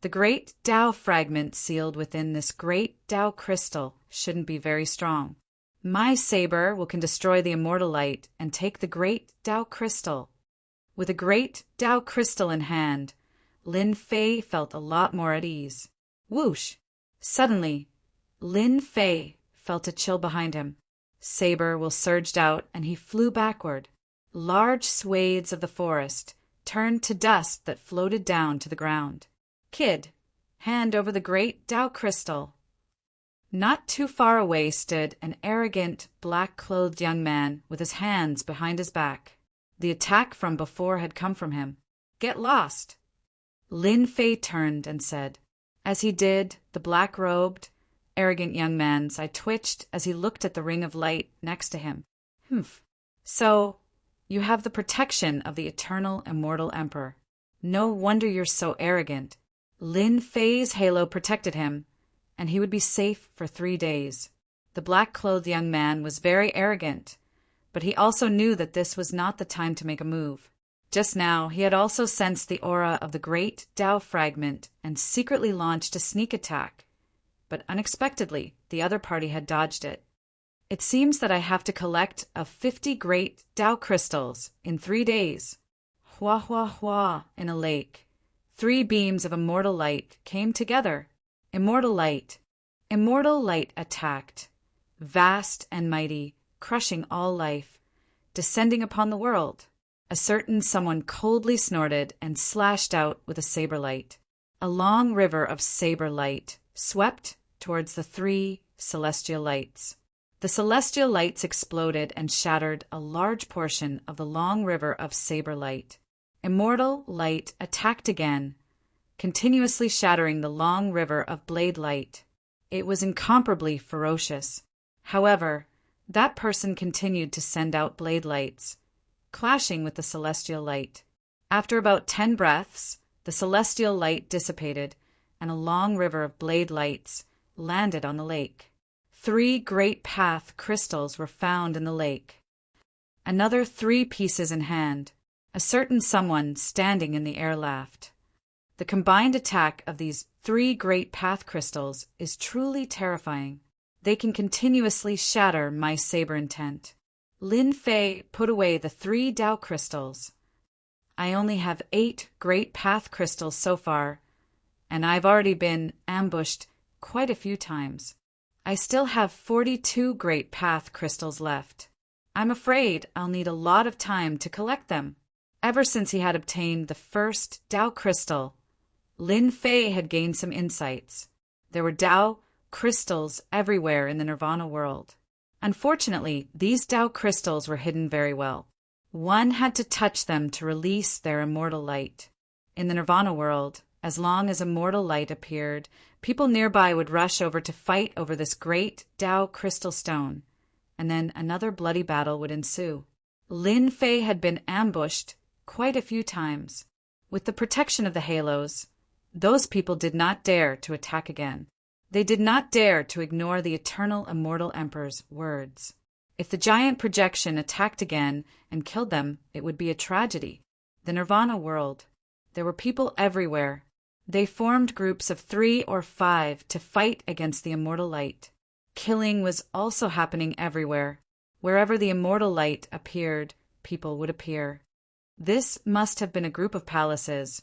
The great Tao fragment sealed within this great Tao crystal shouldn't be very strong. My saber can destroy the immortal light and take the great Tao crystal. With a great Tao crystal in hand, Lin Fei felt a lot more at ease. Whoosh! Suddenly, Lin Fei felt a chill behind him. Saber surged out and he flew backward. Large swathes of the forest turned to dust that floated down to the ground. Kid, hand over the great Tao crystal. Not too far away stood an arrogant, black-clothed young man with his hands behind his back. The attack from before had come from him. Get lost! Lin Fei turned and said. As he did, the black-robed, arrogant young man's eye twitched as he looked at the ring of light next to him. So, you have the protection of the eternal immortal emperor. No wonder you're so arrogant. Lin Fei's halo protected him, and he would be safe for 3 days. The black-clothed young man was very arrogant, but he also knew that this was not the time to make a move. Just now, he had also sensed the aura of the great Tao fragment and secretly launched a sneak attack. But unexpectedly, the other party had dodged it. It seems that I have to collect 50 great Tao crystals in 3 days. Hua hua hua in a lake. 3 beams of immortal light came together. Immortal light attacked, vast and mighty, crushing all life, descending upon the world. A certain someone coldly snorted and slashed out with a saber light. A long river of saber light swept towards the 3 celestial lights. The celestial lights exploded and shattered a large portion of the long river of saber light. Immortal light attacked again, continuously shattering the long river of blade light. It was incomparably ferocious. However, that person continued to send out blade lights, clashing with the celestial light. After about 10 breaths, the celestial light dissipated, and a long river of blade lights landed on the lake. 3 great path crystals were found in the lake. Another 3 pieces in hand. A certain someone standing in the air laughed. The combined attack of these 3 great path crystals is truly terrifying. They can continuously shatter my saber intent. Lin Fei put away the 3 Tao crystals. I only have 8 great path crystals so far, and I've already been ambushed quite a few times. I still have 42 great path crystals left. I'm afraid I'll need a lot of time to collect them. Ever since he had obtained the first Tao crystal, Lin Fei had gained some insights. There were Tao crystals everywhere in the Nirvana world. Unfortunately, these Tao crystals were hidden very well. One had to touch them to release their immortal light. In the Nirvana world, as long as immortal light appeared, people nearby would rush over to fight over this great Tao crystal stone, and then another bloody battle would ensue. Lin Fei had been ambushed quite a few times. With the protection of the halos, those people did not dare to attack again. They did not dare to ignore the eternal immortal emperor's words. If the giant projection attacked again and killed them, it would be a tragedy. The Nirvana world. There were people everywhere. They formed groups of 3 or 5 to fight against the immortal light. Killing was also happening everywhere. Wherever the immortal light appeared, people would appear. This must have been a group of palaces,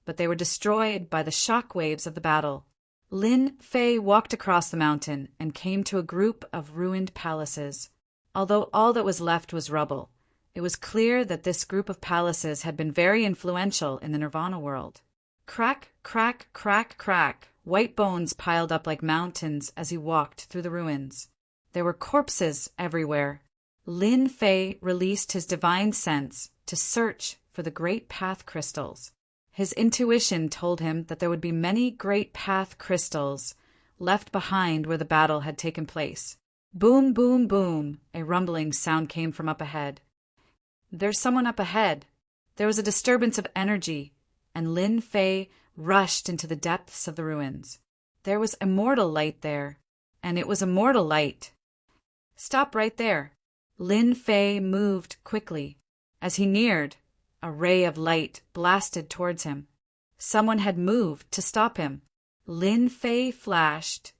but they were destroyed by the shock waves of the battle. Lin Fei walked across the mountain and came to a group of ruined palaces. Although all that was left was rubble, it was clear that this group of palaces had been very influential in the Nirvana world. Crack, crack, crack, crack, white bones piled up like mountains as he walked through the ruins. There were corpses everywhere. Lin Fei released his divine sense to search for the great path crystals. His intuition told him that there would be many great path crystals left behind where the battle had taken place. Boom, boom, boom, a rumbling sound came from up ahead. There's someone up ahead. There was a disturbance of energy, and Lin Fei rushed into the depths of the ruins. There was immortal light there, and it was immortal light. Stop right there. Lin Fei moved quickly. As he neared, a ray of light blasted towards him. Someone had moved to stop him. Lin Fei flashed,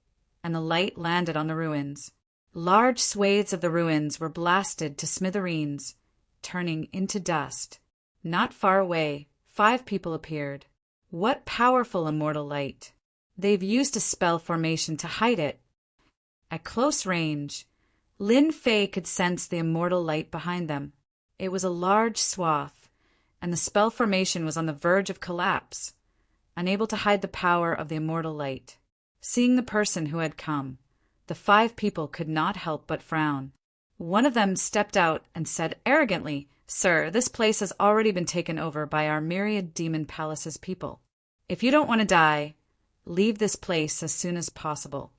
and the light landed on the ruins. Large swathes of the ruins were blasted to smithereens, turning into dust. Not far away, 5 people appeared. What powerful immortal light! They've used a spell formation to hide it. At close range, Lin Fei could sense the immortal light behind them. It was a large swath, and the spell formation was on the verge of collapse, unable to hide the power of the immortal light. Seeing the person who had come, the 5 people could not help but frown. One of them stepped out and said arrogantly, "Sir, this place has already been taken over by our Myriad Demon Palace's people. If you don't want to die, leave this place as soon as possible."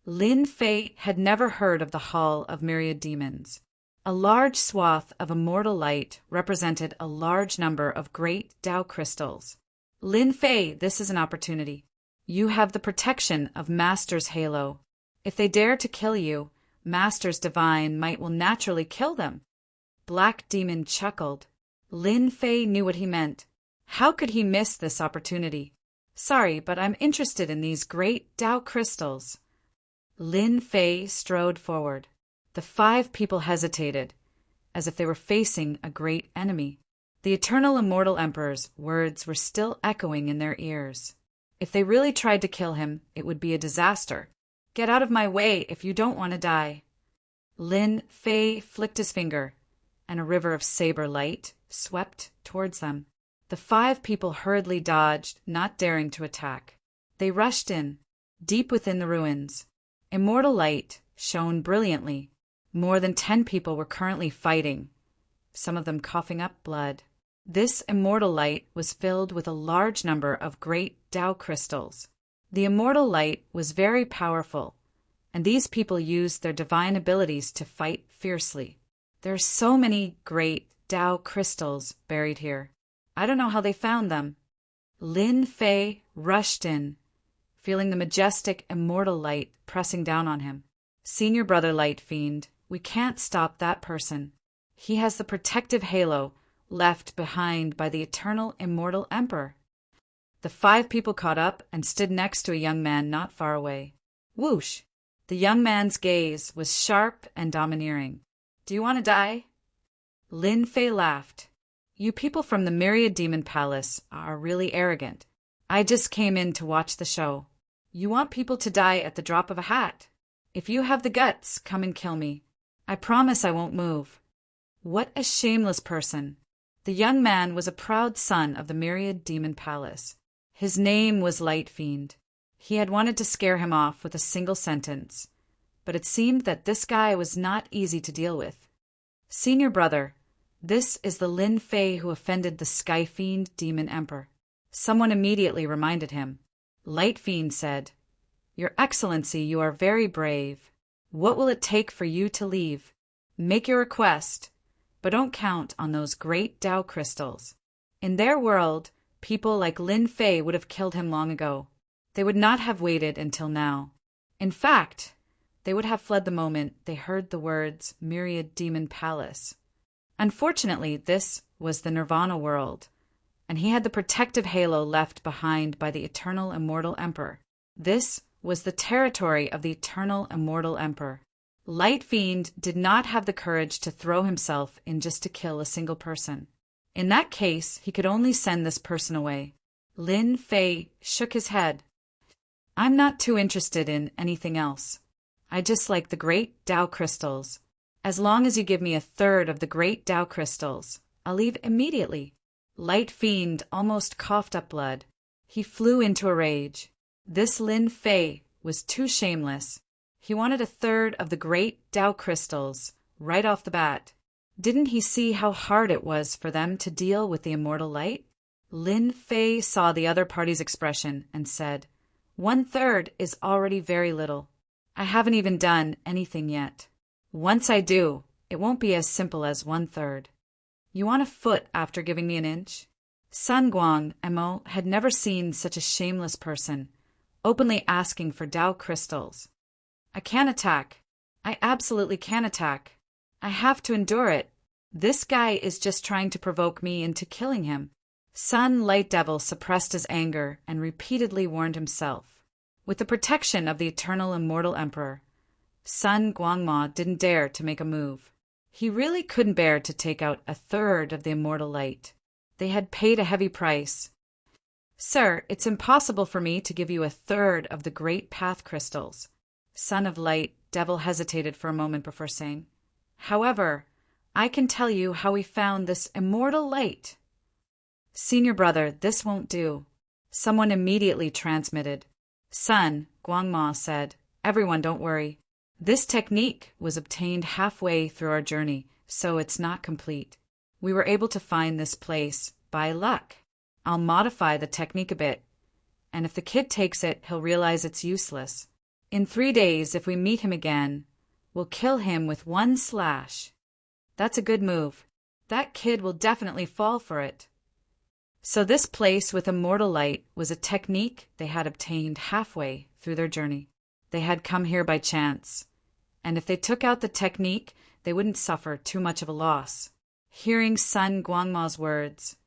Lin Fei had never heard of the Hall of Myriad Demons. A large swath of immortal light represented a large number of great Tao crystals. Lin Fei, this is an opportunity. You have the protection of Master's halo. If they dare to kill you, Master's divine might will naturally kill them. Black Demon chuckled. Lin Fei knew what he meant. How could he miss this opportunity? Sorry, but I'm interested in these great Tao crystals. Lin Fei strode forward. The 5 people hesitated, as if they were facing a great enemy. The eternal immortal emperor's words were still echoing in their ears. If they really tried to kill him, it would be a disaster. Get out of my way if you don't want to die. Lin Fei flicked his finger, and a river of saber light swept towards them. The 5 people hurriedly dodged, not daring to attack. They rushed in, deep within the ruins. Immortal light shone brilliantly. More than 10 people were currently fighting, some of them coughing up blood. This immortal light was filled with a large number of great Tao crystals. The immortal light was very powerful, and these people used their divine abilities to fight fiercely. There are so many great Tao crystals buried here. I don't know how they found them. Lin Fei rushed in, feeling the majestic immortal light pressing down on him. Senior brother Light Fiend, we can't stop that person. He has the protective halo left behind by the eternal immortal emperor. The 5 people caught up and stood next to a young man not far away. Whoosh! The young man's gaze was sharp and domineering. Do you want to die? Lin Fei laughed. You people from the Myriad Demon Palace are really arrogant. I just came in to watch the show. You want people to die at the drop of a hat. If you have the guts, come and kill me. I promise I won't move. What a shameless person. The young man was a proud son of the Myriad Demon Palace. His name was Light Fiend. He had wanted to scare him off with a single sentence, but it seemed that this guy was not easy to deal with. Senior brother, this is the Lin Fei who offended the Sky Fiend Demon Emperor. Someone immediately reminded him. Light Fiend said, Your Excellency, you are very brave. What will it take for you to leave? Make your request, but don't count on those great Tao crystals. In their world, people like Lin Fei would have killed him long ago. They would not have waited until now. In fact, they would have fled the moment they heard the words Myriad Demon Palace. Unfortunately, this was the Nirvana world, and he had the protective halo left behind by the Eternal Immortal Emperor. This was the territory of the Eternal Immortal Emperor. Light Fiend did not have the courage to throw himself in just to kill a single person. In that case, he could only send this person away. Lin Fei shook his head. I'm not too interested in anything else. I just like the great Tao crystals. As long as you give me a third of the great Tao crystals, I'll leave immediately. Light Fiend almost coughed up blood. He flew into a rage. This Lin Fei was too shameless. He wanted a third of the great Tao crystals right off the bat. Didn't he see how hard it was for them to deal with the immortal light? Lin Fei saw the other party's expression and said, 1/3 is already very little. I haven't even done anything yet. Once I do, it won't be as simple as 1/3. You want a foot after giving me an inch? Sun Guang Mo had never seen such a shameless person, openly asking for Tao crystals. I can attack. I absolutely can attack. I have to endure it. This guy is just trying to provoke me into killing him. Sun Light Devil suppressed his anger and repeatedly warned himself. With the protection of the Eternal Immortal Emperor, Sun Guangma didn't dare to make a move. He really couldn't bear to take out a third of the immortal light. They had paid a heavy price. Sir, it's impossible for me to give you a third of the great path crystals. Son of Light Devil hesitated for a moment before saying, However, I can tell you how we found this immortal light. Senior brother, this won't do. Someone immediately transmitted. Son, Guangma said, Everyone don't worry. This technique was obtained halfway through our journey, so it's not complete. We were able to find this place by luck. I'll modify the technique a bit, and if the kid takes it, he'll realize it's useless. In 3 days, if we meet him again, we'll kill him with 1 slash. That's a good move. That kid will definitely fall for it. So this place with immortal light was a technique they had obtained halfway through their journey. They had come here by chance, and if they took out the technique, they wouldn't suffer too much of a loss. Hearing Sun Guangma's words,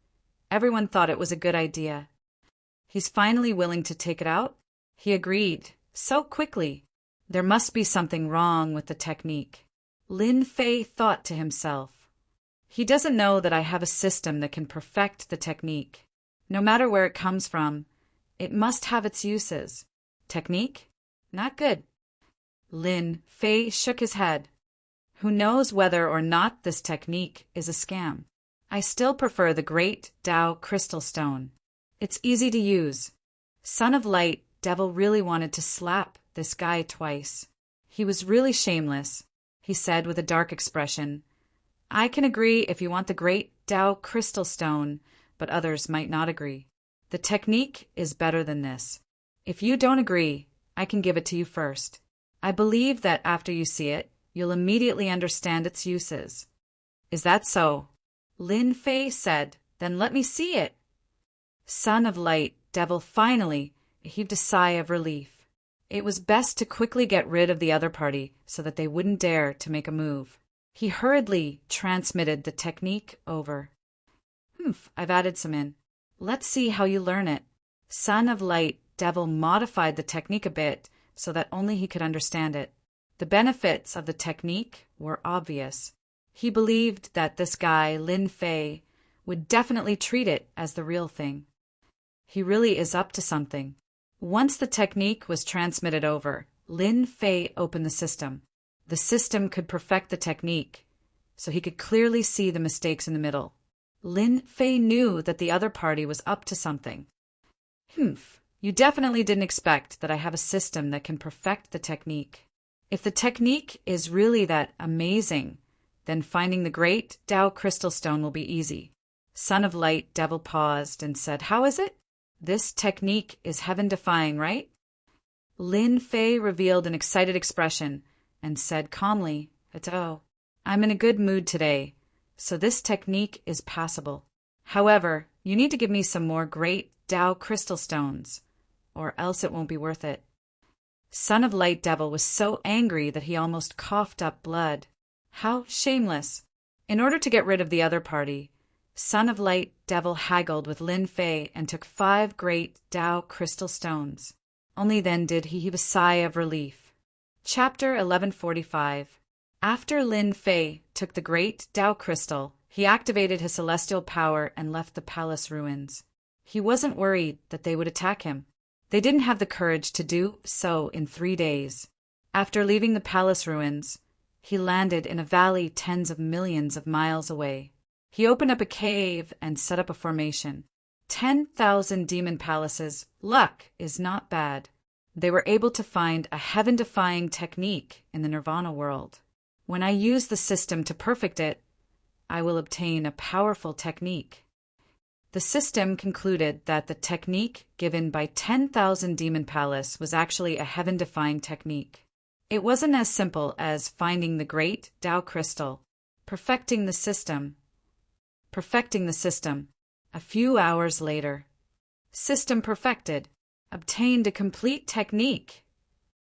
everyone thought it was a good idea. He's finally willing to take it out? He agreed, so quickly. There must be something wrong with the technique. Lin Fei thought to himself. He doesn't know that I have a system that can perfect the technique. No matter where it comes from, it must have its uses. Technique? Not good. Lin Fei shook his head. Who knows whether or not this technique is a scam? I still prefer the great Tao crystal stone. It's easy to use. Son of Light Devil really wanted to slap this guy twice. He was really shameless, he said with a dark expression. I can agree if you want the great Tao crystal stone, but others might not agree. The technique is better than this. If you don't agree, I can give it to you first. I believe that after you see it, you'll immediately understand its uses. Is that so? Lin Fei said, Then let me see it. Son of Light Devil finally heaved a sigh of relief. It was best to quickly get rid of the other party so that they wouldn't dare to make a move. He hurriedly transmitted the technique over. I've added some in. Let's see how you learn it. Son of Light Devil modified the technique a bit so that only he could understand it. The benefits of the technique were obvious. He believed that this guy, Lin Fei, would definitely treat it as the real thing. He really is up to something. Once the technique was transmitted over, Lin Fei opened the system. The system could perfect the technique, so he could clearly see the mistakes in the middle. Lin Fei knew that the other party was up to something. You definitely didn't expect that I have a system that can perfect the technique. If the technique is really that amazing, then finding the great Tao crystal stone will be easy. Son of Light Devil paused and said, "How is it? This technique is heaven-defying, right?" Lin Fei revealed an excited expression and said calmly, "Oh, I'm in a good mood today, so this technique is passable. However, you need to give me some more great Tao crystal stones, or else it won't be worth it." Son of Light Devil was so angry that he almost coughed up blood. How shameless! In order to get rid of the other party, Son of Light Devil haggled with Lin Fei and took 5 great Tao crystal stones. Only then did he heave a sigh of relief. Chapter 1145. After Lin Fei took the great Tao crystal, he activated his celestial power and left the palace ruins. He wasn't worried that they would attack him. They didn't have the courage to do so in 3 days. After leaving the palace ruins, he landed in a valley tens of millions of miles away. He opened up a cave and set up a formation. 10,000 demon palaces. Luck is not bad. They were able to find a heaven-defying technique in the Nirvana world. When I use the system to perfect it, I will obtain a powerful technique. The system concluded that the technique given by 10,000 Demon Palace was actually a heaven-defying technique. It wasn't as simple as finding the great Tao crystal, perfecting the system. A few hours later. System perfected. Obtained a complete technique.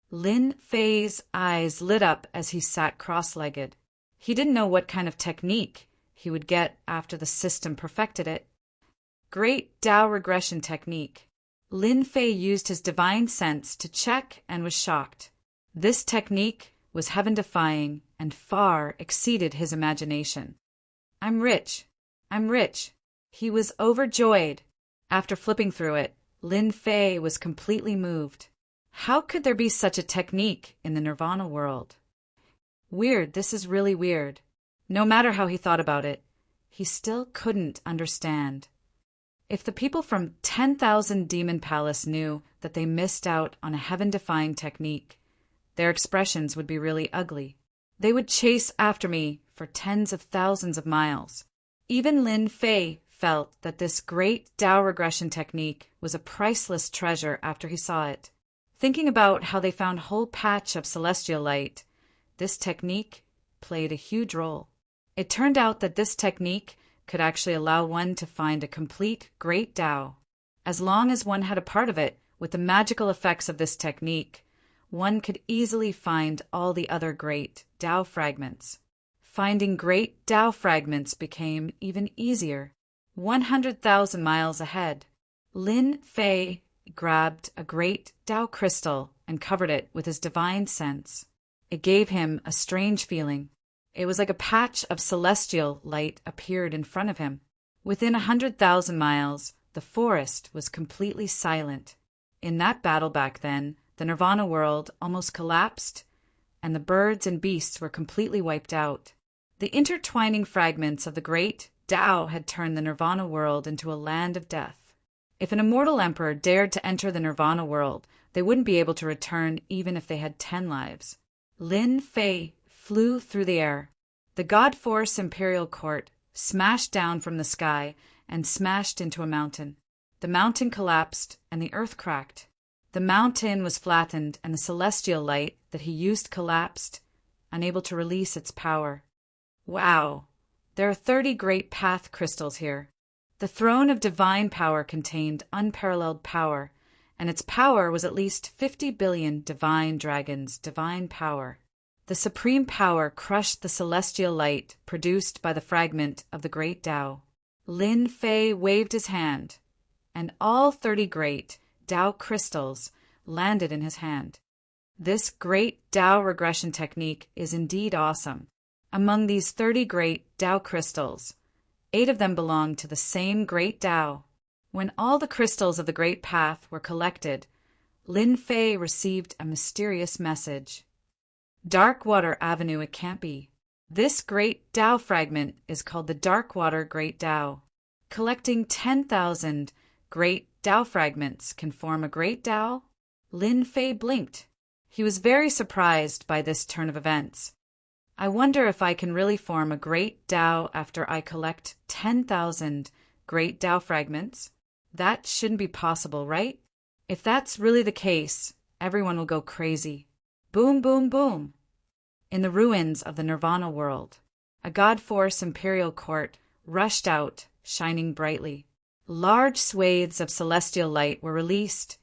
Lin Fei's eyes lit up as he sat cross-legged. He didn't know what kind of technique he would get after the system perfected it. Great Tao regression technique. Lin Fei used his divine sense to check and was shocked. This technique was heaven-defying and far exceeded his imagination. I'm rich. He was overjoyed. After flipping through it, Lin Fei was completely moved. How could there be such a technique in the Nirvana world? Weird, this is really weird. No matter how he thought about it, he still couldn't understand. If the people from 10,000 Demon Palace knew that they missed out on a heaven-defying technique, their expressions would be really ugly. They would chase after me for tens of thousands of miles. Even Lin Fei felt that this great Tao regression technique was a priceless treasure after he saw it. Thinking about how they found a whole patch of celestial light, this technique played a huge role. It turned out that this technique could actually allow one to find a complete great Tao. As long as one had a part of it, with the magical effects of this technique, one could easily find all the other great Tao fragments. Finding great Tao fragments became even easier. 100,000 miles ahead, Lin Fei grabbed a great Tao crystal and covered it with his divine sense. It gave him a strange feeling. It was like a patch of celestial light appeared in front of him. Within 100,000 miles, the forest was completely silent. In that battle back then, the Nirvana world almost collapsed, and the birds and beasts were completely wiped out. The intertwining fragments of the great Tao had turned the Nirvana world into a land of death. If an immortal emperor dared to enter the Nirvana world, they wouldn't be able to return even if they had 10 lives. Lin Fei flew through the air. The God Force Imperial Court smashed down from the sky and smashed into a mountain. The mountain collapsed and the earth cracked. The mountain was flattened and the celestial light that he used collapsed, unable to release its power. Wow! There are 30 great path crystals here. The throne of divine power contained unparalleled power, and its power was at least 50 billion divine dragons' divine power. The supreme power crushed the celestial light produced by the fragment of the great Tao. Lin Fei waved his hand, and all 30 great Tao crystals landed in his hand. This great Tao regression technique is indeed awesome. Among these 30 great Tao crystals, 8 of them belong to the same great Tao. When all the crystals of the Great Path were collected, Lin Fei received a mysterious message. Darkwater Avenue it can't be. This great Tao fragment is called the Darkwater Great Tao. Collecting 10,000 great Tao fragments can form a great Tao? Lin Fei blinked. He was very surprised by this turn of events. I wonder if I can really form a great Tao after I collect 10,000 great Tao fragments. That shouldn't be possible, right? If that's really the case, everyone will go crazy. Boom, boom, boom. In the ruins of the Nirvana world, a God Force Imperial Court rushed out, shining brightly. Large swathes of celestial light were released,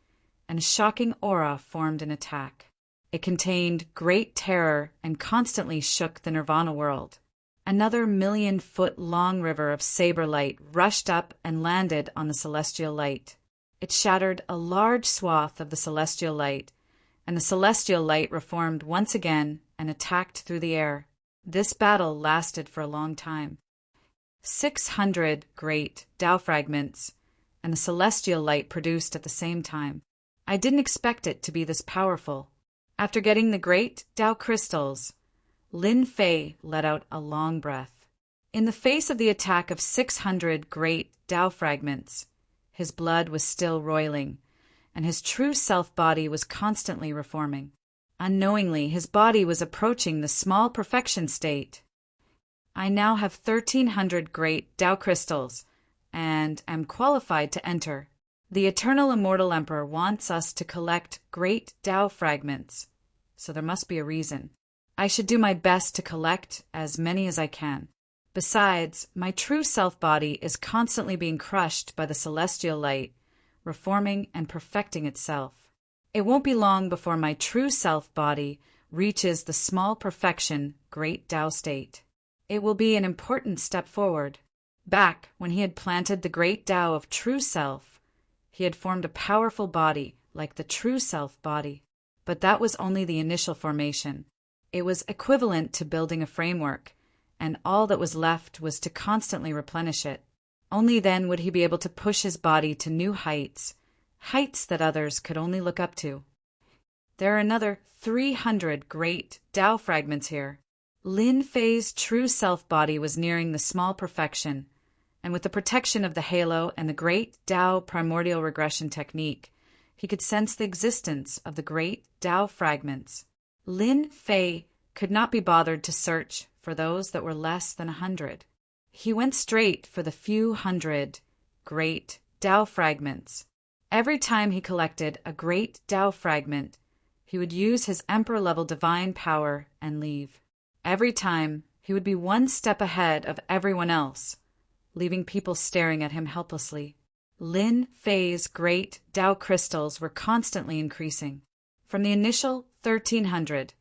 and a shocking aura formed an attack. It contained great terror and constantly shook the Nirvana world. Another 1,000,000-foot-long river of saber light rushed up and landed on the celestial light. It shattered a large swath of the celestial light, and the celestial light reformed once again and attacked through the air. This battle lasted for a long time. 600 great Tao fragments, and the celestial light produced at the same time. I didn't expect it to be this powerful. After getting the great Tao crystals, Lin Fei let out a long breath. In the face of the attack of 600 great Tao fragments, his blood was still roiling, and his true self-body was constantly reforming. Unknowingly, his body was approaching the small perfection state. I now have 1,300 great Tao crystals, and am qualified to enter. The Eternal Immortal Emperor wants us to collect great Tao fragments, so there must be a reason. I should do my best to collect as many as I can. Besides, my true self-body is constantly being crushed by the celestial light, reforming and perfecting itself. It won't be long before my true self-body reaches the small perfection great Tao state. It will be an important step forward. Back when he had planted the great Tao of true self, he had formed a powerful body like the true self-body. But that was only the initial formation. It was equivalent to building a framework, and all that was left was to constantly replenish it. Only then would he be able to push his body to new heights, heights that others could only look up to. There are another 300 great Tao fragments here. Lin Fei's true self-body was nearing the small perfection, and with the protection of the halo and the great Tao primordial regression technique, he could sense the existence of the great Tao fragments. Lin Fei could not be bothered to search for those that were less than 100. He went straight for the few hundred great Tao fragments. Every time he collected a great Tao fragment, he would use his emperor-level divine power and leave. Every time, he would be one step ahead of everyone else, leaving people staring at him helplessly. Lin Fei's great Tao crystals were constantly increasing. From the initial 1,300,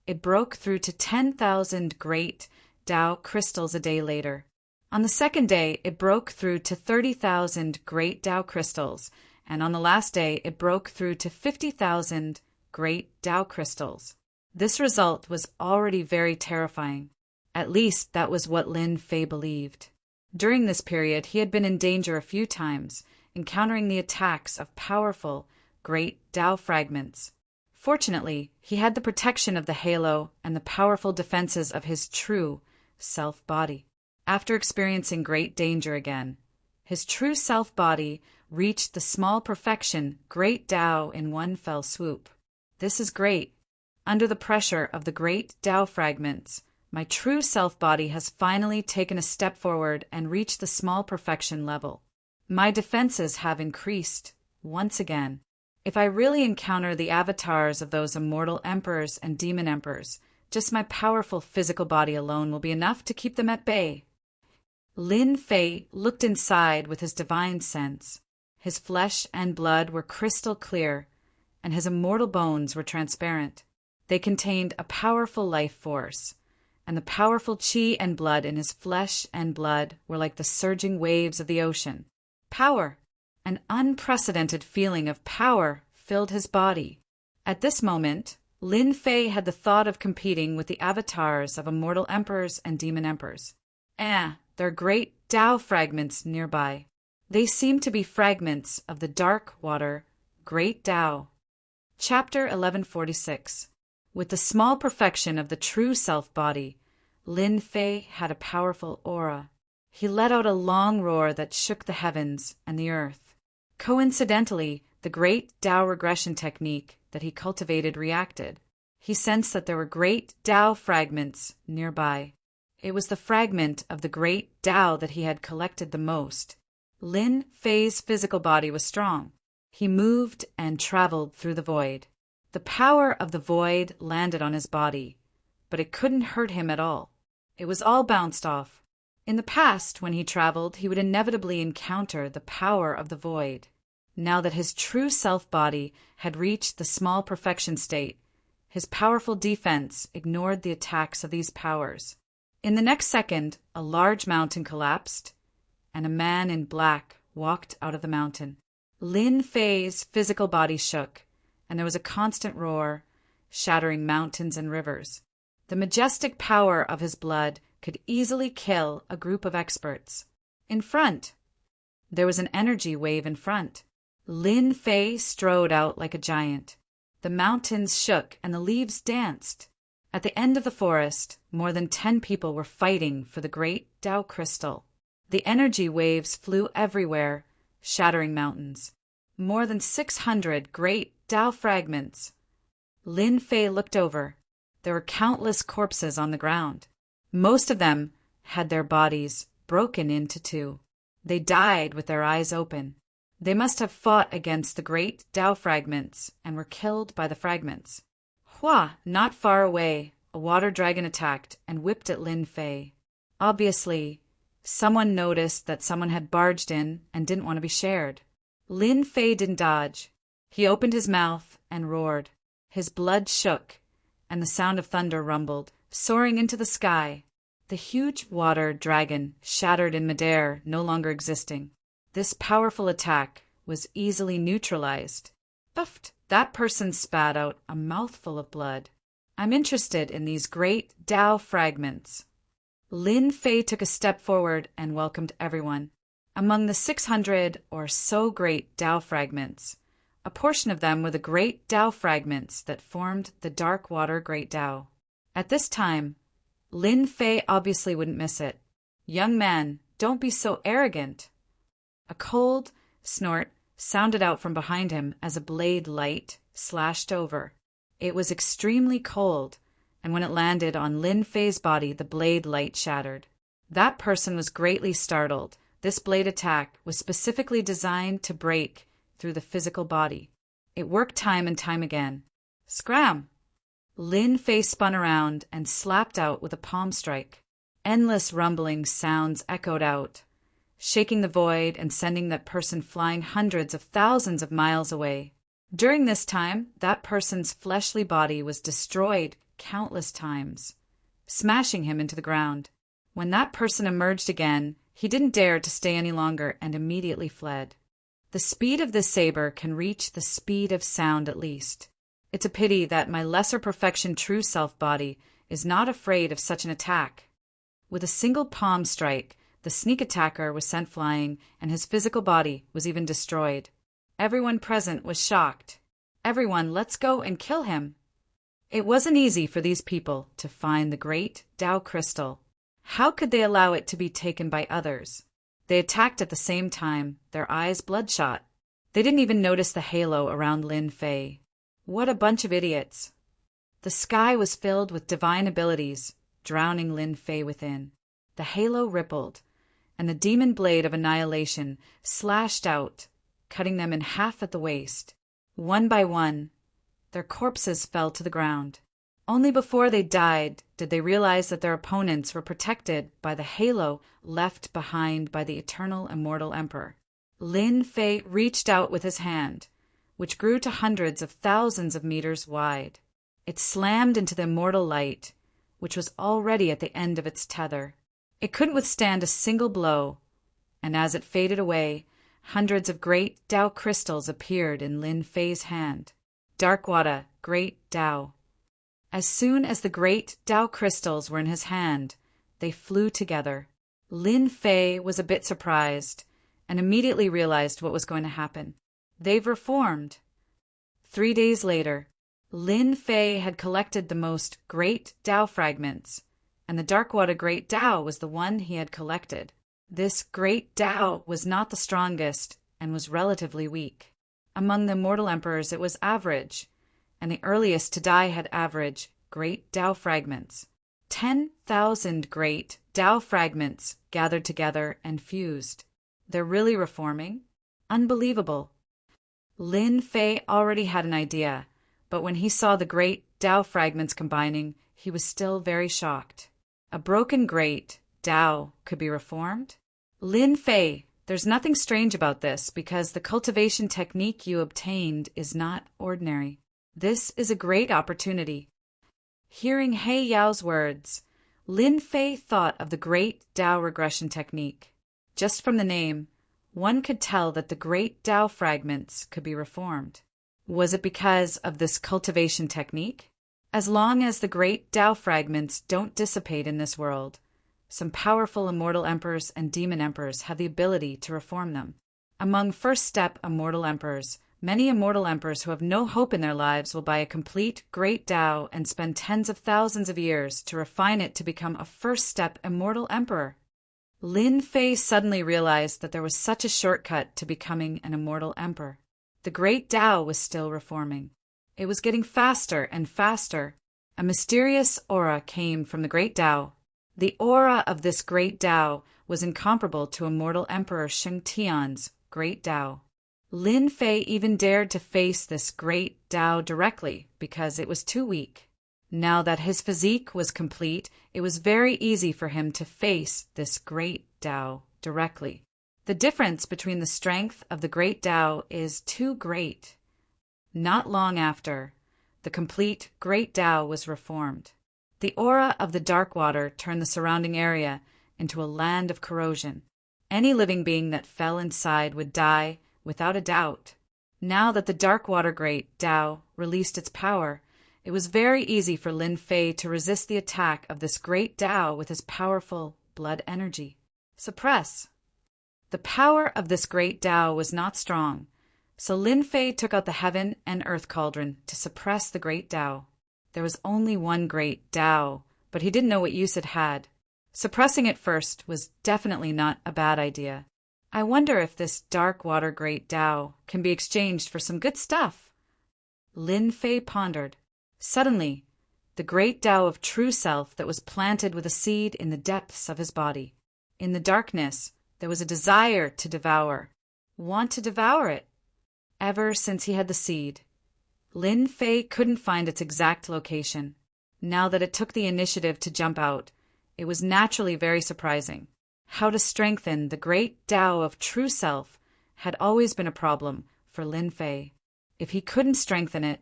it broke through to 10,000 great Tao crystals a day later. On the second day, it broke through to 30,000 great Tao crystals, and on the last day, it broke through to 50,000 great Tao crystals. This result was already very terrifying. At least that was what Lin Fei believed. During this period, he had been in danger a few times, encountering the attacks of powerful, great Tao fragments. Fortunately, he had the protection of the halo and the powerful defenses of his true self-body. After experiencing great danger again, his true self-body reached the small perfection great Tao in one fell swoop. This is great. Under the pressure of the great Tao fragments, my true self-body has finally taken a step forward and reached the small perfection level. My defenses have increased, once again. If I really encounter the avatars of those immortal emperors and demon emperors, just my powerful physical body alone will be enough to keep them at bay. Lin Fei looked inside with his divine sense. His flesh and blood were crystal clear, and his immortal bones were transparent. They contained a powerful life force, and the powerful qi and blood in his flesh and blood were like the surging waves of the ocean. Power! An unprecedented feeling of power filled his body. At this moment, Lin Fei had the thought of competing with the avatars of immortal emperors and demon emperors. There are great Tao fragments nearby. They seem to be fragments of the dark water, great Tao. Chapter 1146. With the small perfection of the true self-body, Lin Fei had a powerful aura. He let out a long roar that shook the heavens and the earth. Coincidentally, The great Tao regression technique that he cultivated reacted. He sensed that there were great Tao fragments nearby. It was the fragment of the great Tao that he had collected the most. Lin Fei's physical body was strong. He moved and traveled through the void. The power of the void landed on his body, but it couldn't hurt him at all. It was all bounced off. In the past, when he traveled, he would inevitably encounter the power of the void. Now that his true self-body had reached the small perfection state, his powerful defense ignored the attacks of these powers. In the next second, a large mountain collapsed, and a man in black walked out of the mountain. Lin Fei's physical body shook, and there was a constant roar, shattering mountains and rivers. The majestic power of his blood could easily kill a group of experts. In front, there was an energy wave in front. Lin Fei strode out like a giant. The mountains shook and the leaves danced. At the end of the forest, more than 10 people were fighting for the great Tao crystal. The energy waves flew everywhere, shattering mountains. More than 600 great Tao fragments. Lin Fei looked over. There were countless corpses on the ground. Most of them had their bodies broken into two. They died with their eyes open. They must have fought against the great Tao fragments and were killed by the fragments. Hua, not far away, a water dragon attacked and whipped at Lin Fei. Obviously, someone noticed that someone had barged in and didn't want to be shared. Lin Fei didn't dodge. He opened his mouth and roared. His blood shook, and the sound of thunder rumbled, soaring into the sky. The huge water dragon shattered in midair, no longer existing. This powerful attack was easily neutralized. Buffed, that person spat out a mouthful of blood. I'm interested in these great Tao fragments. Lin Fei took a step forward and welcomed everyone. Among the 600 or so great Tao fragments, a portion of them were the great Tao fragments that formed the dark water great Tao. At this time, Lin Fei obviously wouldn't miss it. Young man, don't be so arrogant. A cold snort sounded out from behind him as a blade light slashed over. It was extremely cold, and when it landed on Lin Fei's body, the blade light shattered. That person was greatly startled. This blade attack was specifically designed to break through the physical body. It worked time and time again. Scram! Lin Fei spun around and slapped out with a palm strike. Endless rumbling sounds echoed out, shaking the void and sending that person flying hundreds of thousands of miles away. During this time, that person's fleshly body was destroyed countless times, smashing him into the ground. When that person emerged again, he didn't dare to stay any longer and immediately fled. The speed of this saber can reach the speed of sound at least. It's a pity that my lesser perfection true self body is not afraid of such an attack. With a single palm strike, the sneak attacker was sent flying, and his physical body was even destroyed. Everyone present was shocked. Everyone, let's go and kill him. It wasn't easy for these people to find the great Tao crystal. How could they allow it to be taken by others? They attacked at the same time, their eyes bloodshot. They didn't even notice the halo around Lin Fei. What a bunch of idiots. The sky was filled with divine abilities, drowning Lin Fei within. The halo rippled, and the demon blade of annihilation slashed out, cutting them in half at the waist. One by one, their corpses fell to the ground. Only before they died did they realize that their opponents were protected by the halo left behind by the eternal immortal emperor. Lin Fei reached out with his hand, which grew to hundreds of thousands of meters wide. It slammed into the immortal light, which was already at the end of its tether. It couldn't withstand a single blow, and as it faded away, hundreds of great Tao crystals appeared in Lin Fei's hand. Darkwada, great Tao. As soon as the great Tao crystals were in his hand, they flew together. Lin Fei was a bit surprised and immediately realized what was going to happen. They've reformed. 3 days later, Lin Fei had collected the most great Tao fragments, and the Darkwada great Tao was the one he had collected. This great Tao was not the strongest and was relatively weak. Among the immortal emperors, it was average, and the earliest to die had average great Tao fragments. 10,000 great Tao fragments gathered together and fused. They're really reforming? Unbelievable. Lin Fei already had an idea, but when he saw the great Tao fragments combining, he was still very shocked. A broken great Tao could be reformed? Lin Fei, there's nothing strange about this because the cultivation technique you obtained is not ordinary. This is a great opportunity. Hearing He Yao's words, Lin Fei thought of the great Tao regression technique. Just from the name, one could tell that the great Tao fragments could be reformed. Was it because of this cultivation technique? As long as the great Tao fragments don't dissipate in this world, some powerful immortal emperors and demon emperors have the ability to reform them. Among first-step immortal emperors, many immortal emperors who have no hope in their lives will buy a complete great Tao and spend tens of thousands of years to refine it to become a first-step immortal emperor. Lin Fei suddenly realized that there was such a shortcut to becoming an immortal emperor. The great Tao was still reforming. It was getting faster and faster. A mysterious aura came from the great Tao. The aura of this great Tao was incomparable to immortal Emperor Sheng Tian's great Tao. Lin Fei even dared to face this great Tao directly because it was too weak. Now that his physique was complete, it was very easy for him to face this great Tao directly. The difference between the strength of the great Tao is too great. Not long after, the complete great Tao was reformed. The aura of the dark water turned the surrounding area into a land of corrosion. Any living being that fell inside would die without a doubt. Now that the dark water great Tao released its power, it was very easy for Lin Fei to resist the attack of this great Tao with his powerful blood energy. Suppress. The power of this great Tao was not strong, so Lin Fei took out the heaven and earth cauldron to suppress the great Tao. There was only one great Tao, but he didn't know what use it had. Suppressing it first was definitely not a bad idea. I wonder if this dark water great Tao can be exchanged for some good stuff. Lin Fei pondered. Suddenly, the great Tao of true self that was planted with a seed in the depths of his body. In the darkness, there was a desire to devour. Want to devour it. Ever since he had the seed, Lin Fei couldn't find its exact location. Now that it took the initiative to jump out, it was naturally very surprising. How to strengthen the great Tao of true self had always been a problem for Lin Fei. If he couldn't strengthen it,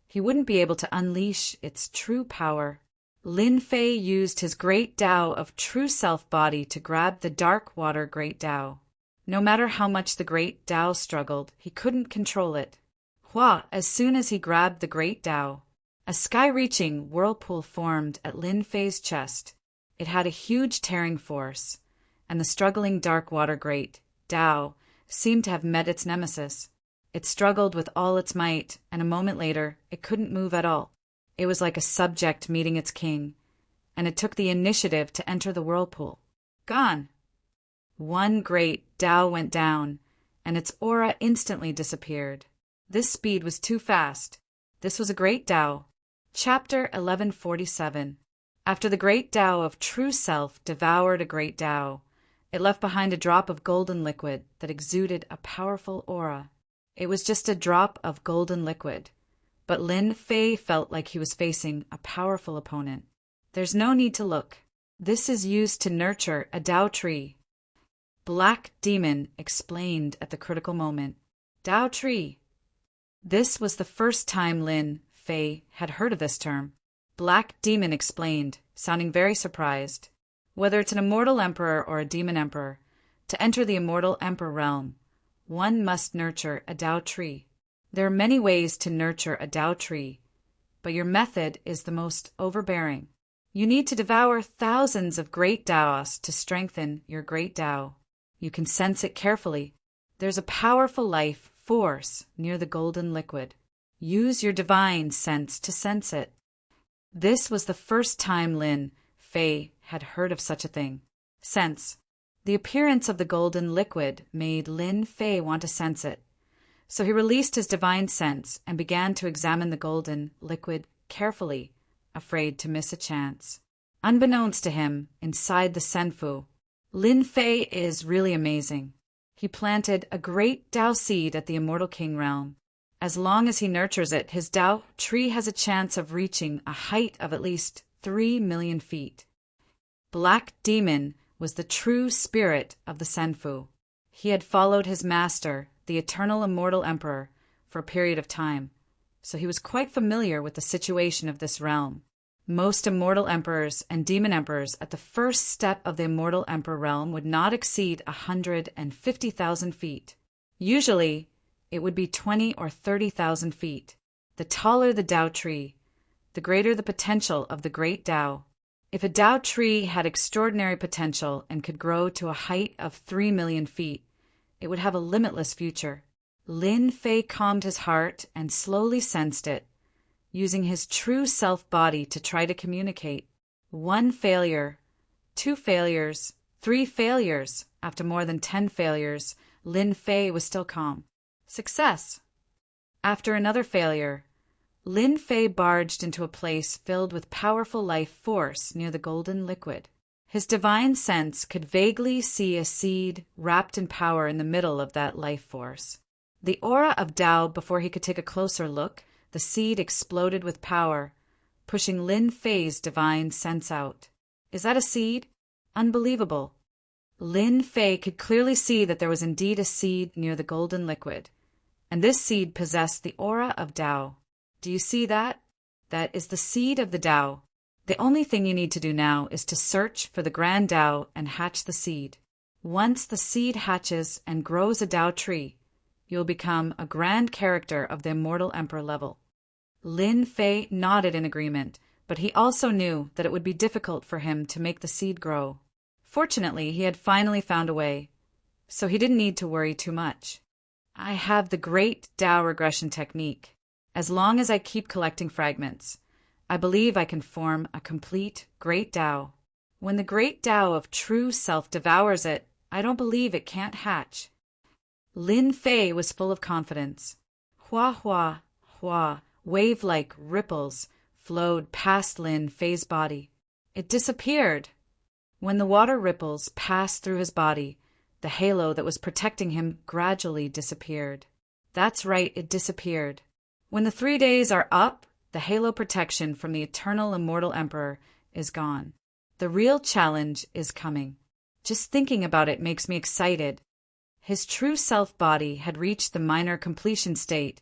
he wouldn't be able to unleash its true power. Lin Fei used his great Tao of true self body to grab the dark water great Tao. No matter how much the great Tao struggled, he couldn't control it. As soon as he grabbed the great Tao, a sky-reaching whirlpool formed at Lin Fei's chest. It had a huge tearing force, and the struggling dark water great Tao seemed to have met its nemesis. It struggled with all its might, and a moment later, it couldn't move at all. It was like a subject meeting its king, and it took the initiative to enter the whirlpool. Gone. One great Tao went down, and its aura instantly disappeared. This speed was too fast. This was a great Tao. Chapter 1147. After the great Tao of true self devoured a great Tao, it left behind a drop of golden liquid that exuded a powerful aura. It was just a drop of golden liquid, but Lin Fei felt like he was facing a powerful opponent. There's no need to look. This is used to nurture a Tao tree. Black Demon explained at the critical moment. Tao tree. This was the first time Lin Fei had heard of this term. Black Demon explained, sounding very surprised. Whether it's an immortal emperor or a demon emperor, to enter the immortal emperor realm, one must nurture a Tao tree. There are many ways to nurture a Tao tree, but your method is the most overbearing. You need to devour thousands of great Taos to strengthen your great Tao. You can sense it carefully. There's a powerful life force near the golden liquid. Use your divine sense to sense it. This was the first time Lin Fei had heard of such a thing. Sense. The appearance of the golden liquid made Lin Fei want to sense it. So he released his divine sense and began to examine the golden liquid carefully, afraid to miss a chance. Unbeknownst to him, inside the Senfu, Lin Fei is really amazing. He planted a great Tao seed at the Immortal King realm. As long as he nurtures it, his Tao tree has a chance of reaching a height of at least 3 million feet. Black Demon was the true spirit of the Senfu. He had followed his master, the eternal immortal emperor, for a period of time, so he was quite familiar with the situation of this realm. Most immortal emperors and demon emperors at the first step of the immortal emperor realm would not exceed 150,000 feet. Usually, it would be 20 or 30,000 feet. The taller the Tao tree, the greater the potential of the great Tao. If a Tao tree had extraordinary potential and could grow to a height of 3 million feet, it would have a limitless future. Lin Fei calmed his heart and slowly sensed it, using his true self-body to try to communicate. 1 failure, 2 failures, 3 failures. After more than 10 failures, Lin Fei was still calm. Success. After another failure, Lin Fei barged into a place filled with powerful life force near the golden liquid. His divine sense could vaguely see a seed wrapped in power in the middle of that life force. The aura of Tao, before he could take a closer look, the seed exploded with power, pushing Lin Fei's divine sense out. Is that a seed? Unbelievable. Lin Fei could clearly see that there was indeed a seed near the golden liquid, and this seed possessed the aura of Tao. Do you see that? That is the seed of the Tao. The only thing you need to do now is to search for the grand Tao and hatch the seed. Once the seed hatches and grows a Tao tree, you'll become a grand character of the immortal emperor level. Lin Fei nodded in agreement, but he also knew that it would be difficult for him to make the seed grow. Fortunately, he had finally found a way, so he didn't need to worry too much. I have the great Tao regression technique. As long as I keep collecting fragments, I believe I can form a complete great Tao. When the great Tao of true self devours it, I don't believe it can't hatch. Lin Fei was full of confidence. Hua hua hua, wave-like ripples flowed past Lin Fei's body. It disappeared. When the water ripples passed through his body, the halo that was protecting him gradually disappeared. That's right, it disappeared. When the 3 days are up, the halo protection from the eternal immortal emperor is gone. The real challenge is coming. Just thinking about it makes me excited. His true self-body had reached the minor completion state,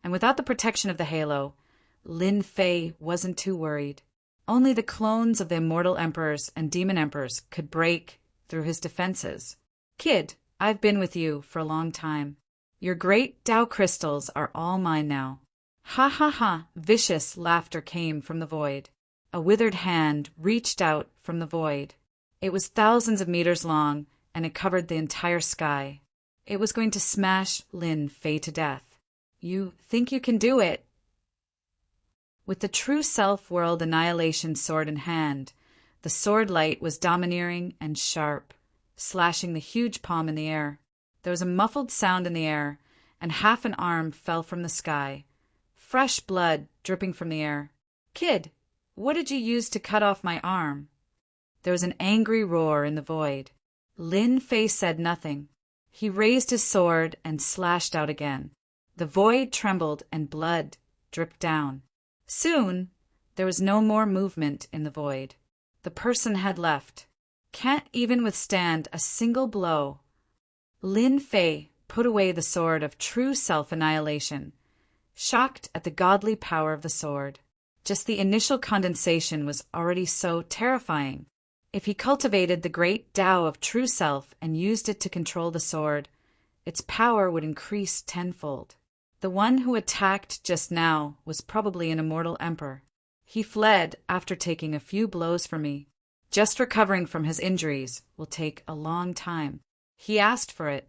and without the protection of the halo, Lin Fei wasn't too worried. Only the clones of the immortal emperors and demon emperors could break through his defenses. Kid, I've been with you for a long time. Your great Tao crystals are all mine now. Ha ha ha! Vicious laughter came from the void. A withered hand reached out from the void. It was thousands of meters long, and it covered the entire sky. It was going to smash Lin Fei to death. You think you can do it? With the true self-world annihilation sword in hand, the sword light was domineering and sharp, slashing the huge palm in the air. There was a muffled sound in the air, and half an arm fell from the sky. Fresh blood dripping from the air. Kid, what did you use to cut off my arm? There was an angry roar in the void. Lin Fei said nothing. He raised his sword and slashed out again. The void trembled and blood dripped down. Soon, there was no more movement in the void. The person had left. Can't even withstand a single blow. Lin Fei put away the sword of true self-annihilation, shocked at the godly power of the sword. Just the initial condensation was already so terrifying. If he cultivated the great Tao of true self and used it to control the sword, its power would increase tenfold. The one who attacked just now was probably an immortal emperor. He fled after taking a few blows from me. Just recovering from his injuries will take a long time. He asked for it.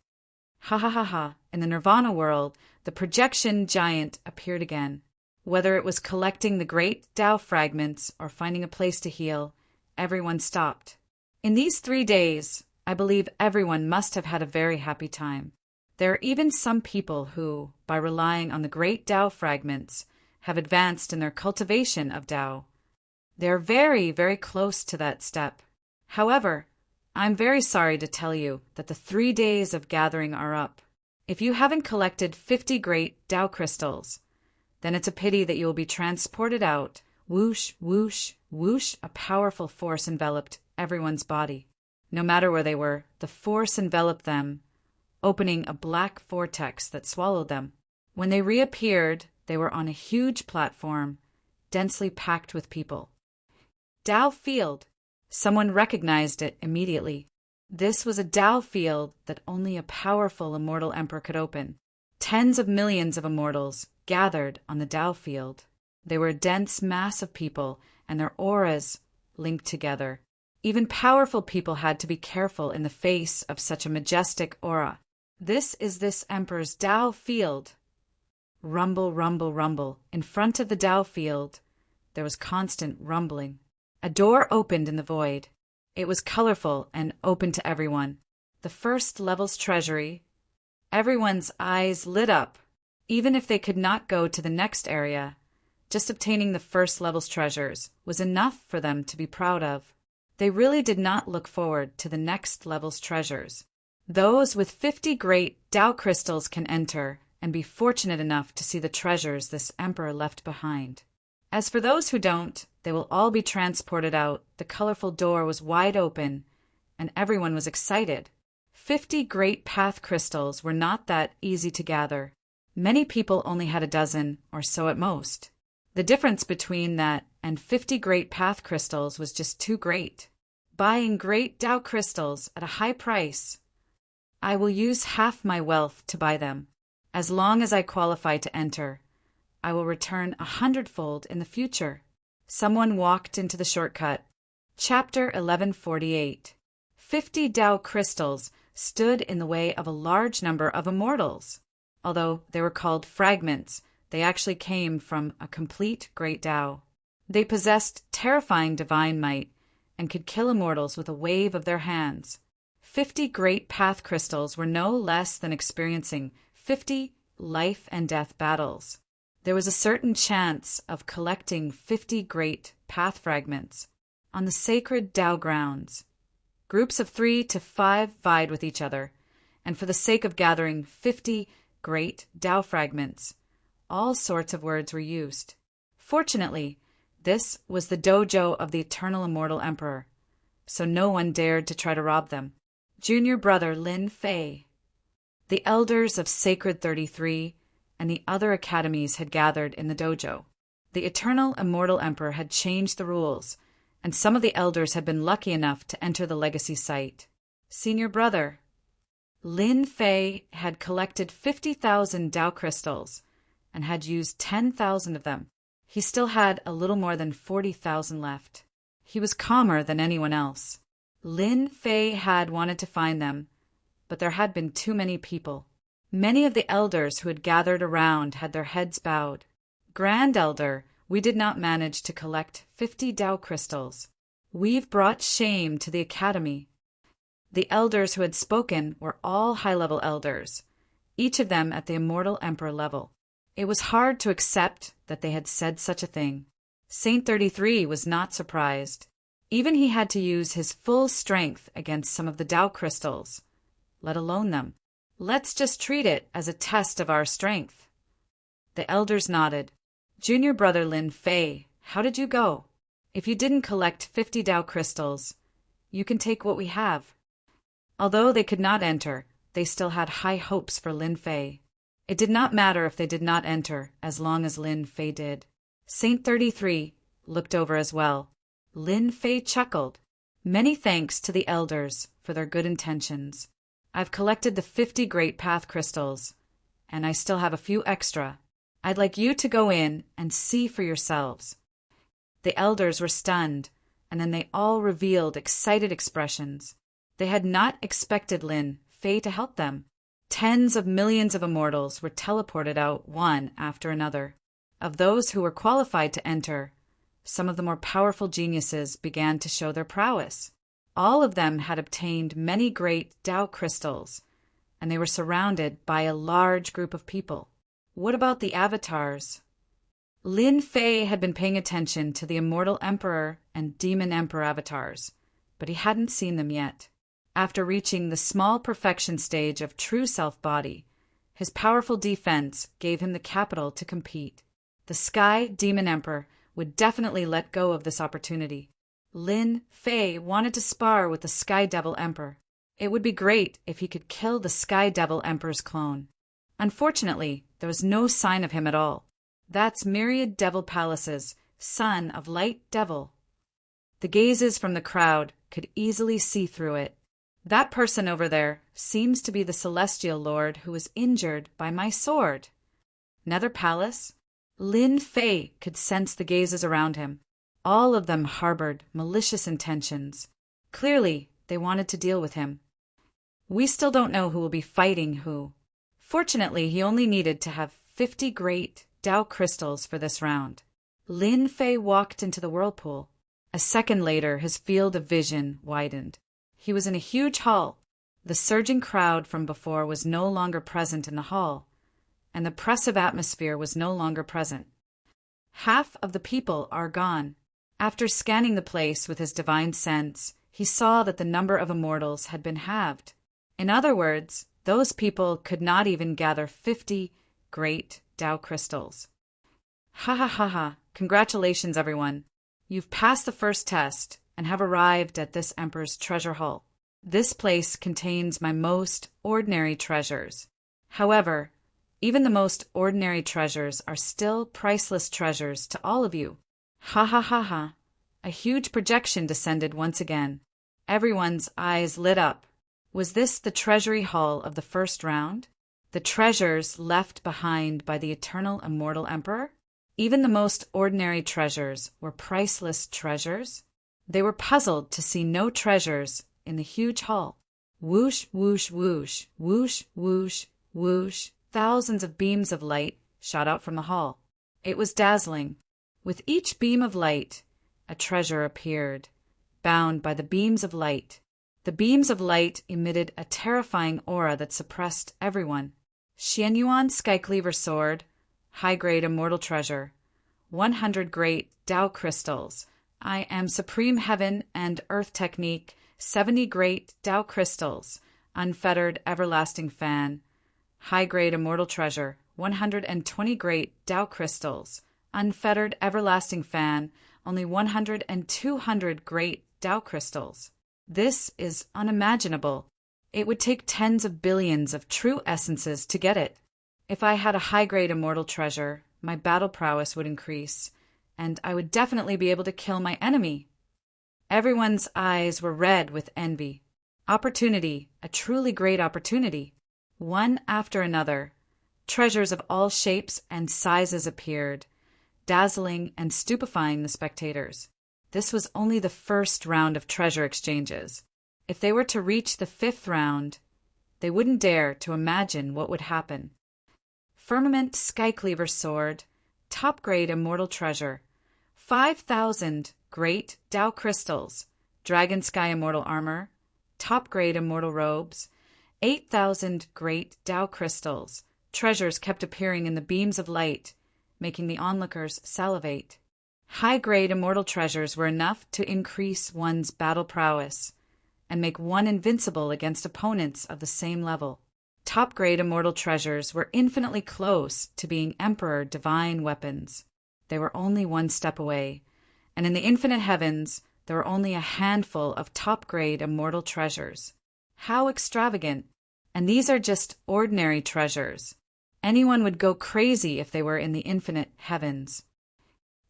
Ha ha ha ha. In the Nirvana world, the projection giant appeared again. Whether it was collecting the great Tao fragments or finding a place to heal, everyone stopped. In these 3 days, I believe everyone must have had a very happy time. There are even some people who, by relying on the great Tao fragments, have advanced in their cultivation of Tao. They are very, very close to that step. However, I'm very sorry to tell you that the 3 days of gathering are up. If you haven't collected 50 great Tao crystals, then it's a pity that you will be transported out. Whoosh, whoosh, whoosh, a powerful force enveloped everyone's body. No matter where they were, the force enveloped them, opening a black vortex that swallowed them. When they reappeared, they were on a huge platform, densely packed with people. Tao field. Someone recognized it immediately. This was a Tao field that only a powerful immortal emperor could open. Tens of millions of immortals gathered on the Tao field. They were a dense mass of people, and their auras linked together. Even powerful people had to be careful in the face of such a majestic aura. This is this emperor's Tao field. Rumble, rumble, rumble. In front of the Tao field, there was constant rumbling. A door opened in the void. It was colorful and open to everyone. The first level's treasury. Everyone's eyes lit up. Even if they could not go to the next area, just obtaining the first level's treasures was enough for them to be proud of. They really did not look forward to the next level's treasures. Those with 50 great Tao crystals can enter and be fortunate enough to see the treasures this emperor left behind. As for those who don't, they will all be transported out. The colorful door was wide open, and everyone was excited. 50 great path crystals were not that easy to gather. Many people only had a dozen or so at most. The difference between that and 50 great path crystals was just too great. Buying great Tao crystals at a high price. I will use half my wealth to buy them. As long as I qualify to enter, I will return 100-fold in the future. Someone walked into the shortcut. Chapter 1148. 50 Tao crystals stood in the way of a large number of immortals. Although they were called fragments, they actually came from a complete great Tao. They possessed terrifying divine might and could kill immortals with a wave of their hands. 50 great path crystals were no less than experiencing 50 life and death battles. There was a certain chance of collecting 50 great path fragments on the sacred Tao grounds. Groups of 3 to 5 vied with each other, and for the sake of gathering 50 great Tao fragments, all sorts of words were used. Fortunately, this was the dojo of the eternal immortal emperor, so no one dared to try to rob them. Junior brother Lin Fei. The elders of Sacred 33 and the other academies had gathered in the dojo. The eternal immortal emperor had changed the rules, and some of the elders had been lucky enough to enter the legacy site. Senior brother Lin Fei had collected 50,000 Tao crystals and had used 10,000 of them. He still had a little more than 40,000 left. He was calmer than anyone else. Lin Fei had wanted to find them, but there had been too many people. Many of the elders who had gathered around had their heads bowed. Grand Elder, we did not manage to collect 50 Tao crystals. We've brought shame to the academy. The elders who had spoken were all high-level elders, each of them at the immortal emperor level. It was hard to accept that they had said such a thing. Saint 33 was not surprised. Even he had to use his full strength against some of the Tao crystals, let alone them. Let's just treat it as a test of our strength. The elders nodded. Junior brother Lin Fei, how did you go? If you didn't collect 50 Tao crystals, you can take what we have. Although they could not enter, they still had high hopes for Lin Fei. It did not matter if they did not enter, as long as Lin Fei did. Saint 33 looked over as well. Lin Fei chuckled. Many thanks to the elders for their good intentions. I've collected the 50 great path crystals, and I still have a few extra. I'd like you to go in and see for yourselves. The elders were stunned, and then they all revealed excited expressions. They had not expected Lin Fei to help them. Tens of millions of immortals were teleported out one after another. Of those who were qualified to enter, some of the more powerful geniuses began to show their prowess. All of them had obtained many great Tao crystals, and they were surrounded by a large group of people. What about the avatars? Lin Fei had been paying attention to the Immortal Emperor and Demon Emperor avatars, but he hadn't seen them yet. After reaching the small perfection stage of true self-body, his powerful defense gave him the capital to compete. The Sky Demon Emperor would definitely let go of this opportunity. Lin Fei wanted to spar with the Sky Devil Emperor. It would be great if he could kill the Sky Devil Emperor's clone. Unfortunately, there was no sign of him at all. That's Myriad Devil Palace's son of Light Devil. The gazes from the crowd could easily see through it. That person over there seems to be the Celestial Lord who was injured by my sword. Nether Palace? Lin Fei could sense the gazes around him. All of them harbored malicious intentions. Clearly, they wanted to deal with him. We still don't know who will be fighting who. Fortunately, he only needed to have 50 great Dao crystals for this round. Lin Fei walked into the whirlpool. A second later, his field of vision widened. He was in a huge hall. The surging crowd from before was no longer present in the hall, and the oppressive atmosphere was no longer present. Half of the people are gone. After scanning the place with his divine sense, he saw that the number of immortals had been halved. In other words, those people could not even gather 50 great Dao crystals. Ha ha ha ha! Congratulations, everyone! You've passed the first test and have arrived at this Emperor's treasure hall. This place contains my most ordinary treasures. However, even the most ordinary treasures are still priceless treasures to all of you. Ha ha ha ha! A huge projection descended once again. Everyone's eyes lit up. Was this the treasury hall of the first round? The treasures left behind by the eternal immortal emperor? Even the most ordinary treasures were priceless treasures? They were puzzled to see no treasures in the huge hall. Whoosh, whoosh, whoosh, whoosh, whoosh, whoosh. Thousands of beams of light shot out from the hall. It was dazzling. With each beam of light, a treasure appeared, bound by the beams of light. The beams of light emitted a terrifying aura that suppressed everyone. Xianyuan Skycleaver Sword, high-grade immortal treasure. 100 great Dao crystals. I am Supreme Heaven and Earth Technique. 70 great Dao crystals. Unfettered everlasting fan. High-grade immortal treasure. 120 great Dao crystals. Unfettered everlasting fan. Only 100 and 200 great Dao crystals. This is unimaginable. It would take tens of billions of true essences to get it. If I had a high-grade immortal treasure, my battle prowess would increase, and I would definitely be able to kill my enemy. Everyone's eyes were red with envy. Opportunity, a truly great opportunity. One after another, treasures of all shapes and sizes appeared, dazzling and stupefying the spectators. This was only the first round of treasure exchanges. If they were to reach the 5th round, they wouldn't dare to imagine what would happen. Firmament Skycleaver Sword, top-grade immortal treasure, 5,000 great Dao crystals, Dragon Sky immortal armor, top-grade immortal robes, 8,000 great Dao crystals. Treasures kept appearing in the beams of light, making the onlookers salivate. High-grade immortal treasures were enough to increase one's battle prowess and make one invincible against opponents of the same level. Top-grade immortal treasures were infinitely close to being Emperor divine weapons. They were only one step away, and in the infinite heavens there were only a handful of top-grade immortal treasures. How extravagant! And these are just ordinary treasures. Anyone would go crazy if they were in the infinite heavens.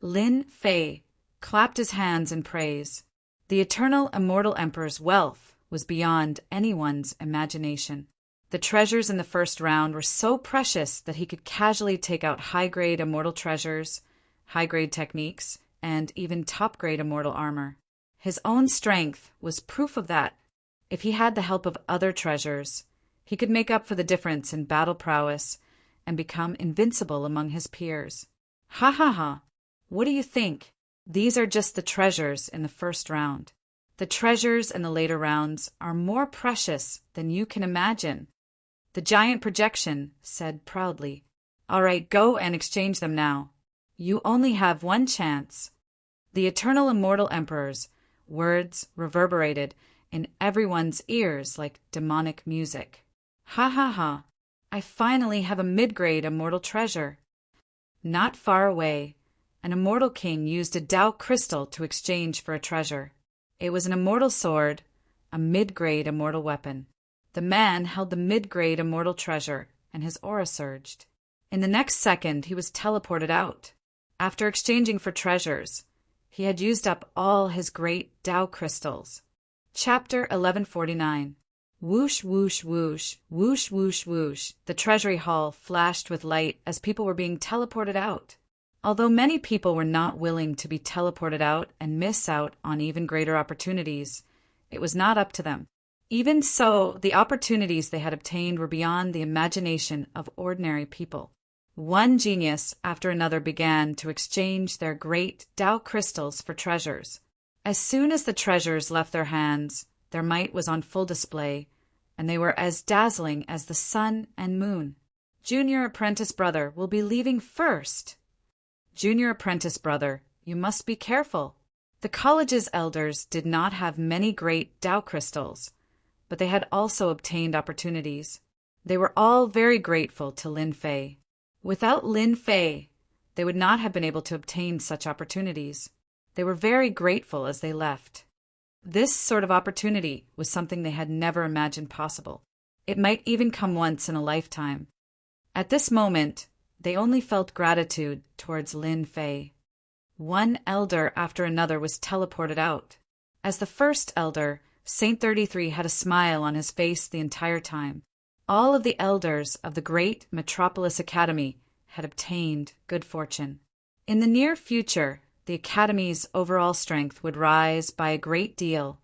Lin Fei clapped his hands in praise. The eternal immortal emperor's wealth was beyond anyone's imagination. The treasures in the first round were so precious that he could casually take out high-grade immortal treasures, high-grade techniques, and even top-grade immortal armor. His own strength was proof of that. If he had the help of other treasures, he could make up for the difference in battle prowess and become invincible among his peers. Ha ha ha! What do you think? These are just the treasures in the first round. The treasures in the later rounds are more precious than you can imagine. The giant projection said proudly, "All right, go and exchange them now. You only have one chance." The eternal immortal emperor's words reverberated in everyone's ears like demonic music. "Ha ha ha! I finally have a mid-grade immortal treasure." Not far away, an immortal king used a Tao crystal to exchange for a treasure. It was an immortal sword, a mid-grade immortal weapon. The man held the mid-grade immortal treasure, and his aura surged. In the next second, he was teleported out. After exchanging for treasures, he had used up all his great Tao crystals. Chapter 1149. Whoosh, whoosh, whoosh, whoosh, whoosh, whoosh. The treasury hall flashed with light as people were being teleported out. Although many people were not willing to be teleported out and miss out on even greater opportunities, it was not up to them. Even so, the opportunities they had obtained were beyond the imagination of ordinary people. One genius after another began to exchange their great Tao crystals for treasures. As soon as the treasures left their hands, their might was on full display, and they were as dazzling as the sun and moon. "Junior apprentice brother will be leaving first." "Junior apprentice brother, you must be careful." The college's elders did not have many great Tao crystals, but they had also obtained opportunities. They were all very grateful to Lin Fei. Without Lin Fei, they would not have been able to obtain such opportunities. They were very grateful as they left. This sort of opportunity was something they had never imagined possible. It might even come once in a lifetime. At this moment, they only felt gratitude towards Lin Fei. One elder after another was teleported out. As the first elder, Saint 33 had a smile on his face the entire time. All of the elders of the great Metropolis Academy had obtained good fortune. In the near future, the Academy's overall strength would rise by a great deal,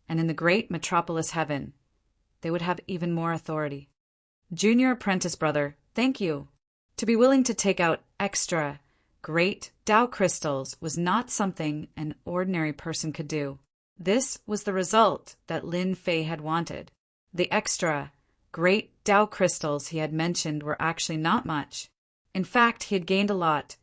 and in the great Metropolis Heaven, they would have even more authority. "Junior apprentice brother, thank you." To be willing to take out extra great Tao crystals was not something an ordinary person could do. This was the result that Lin Fei had wanted. The extra great Tao crystals he had mentioned were actually not much. In fact, he had gained a lot,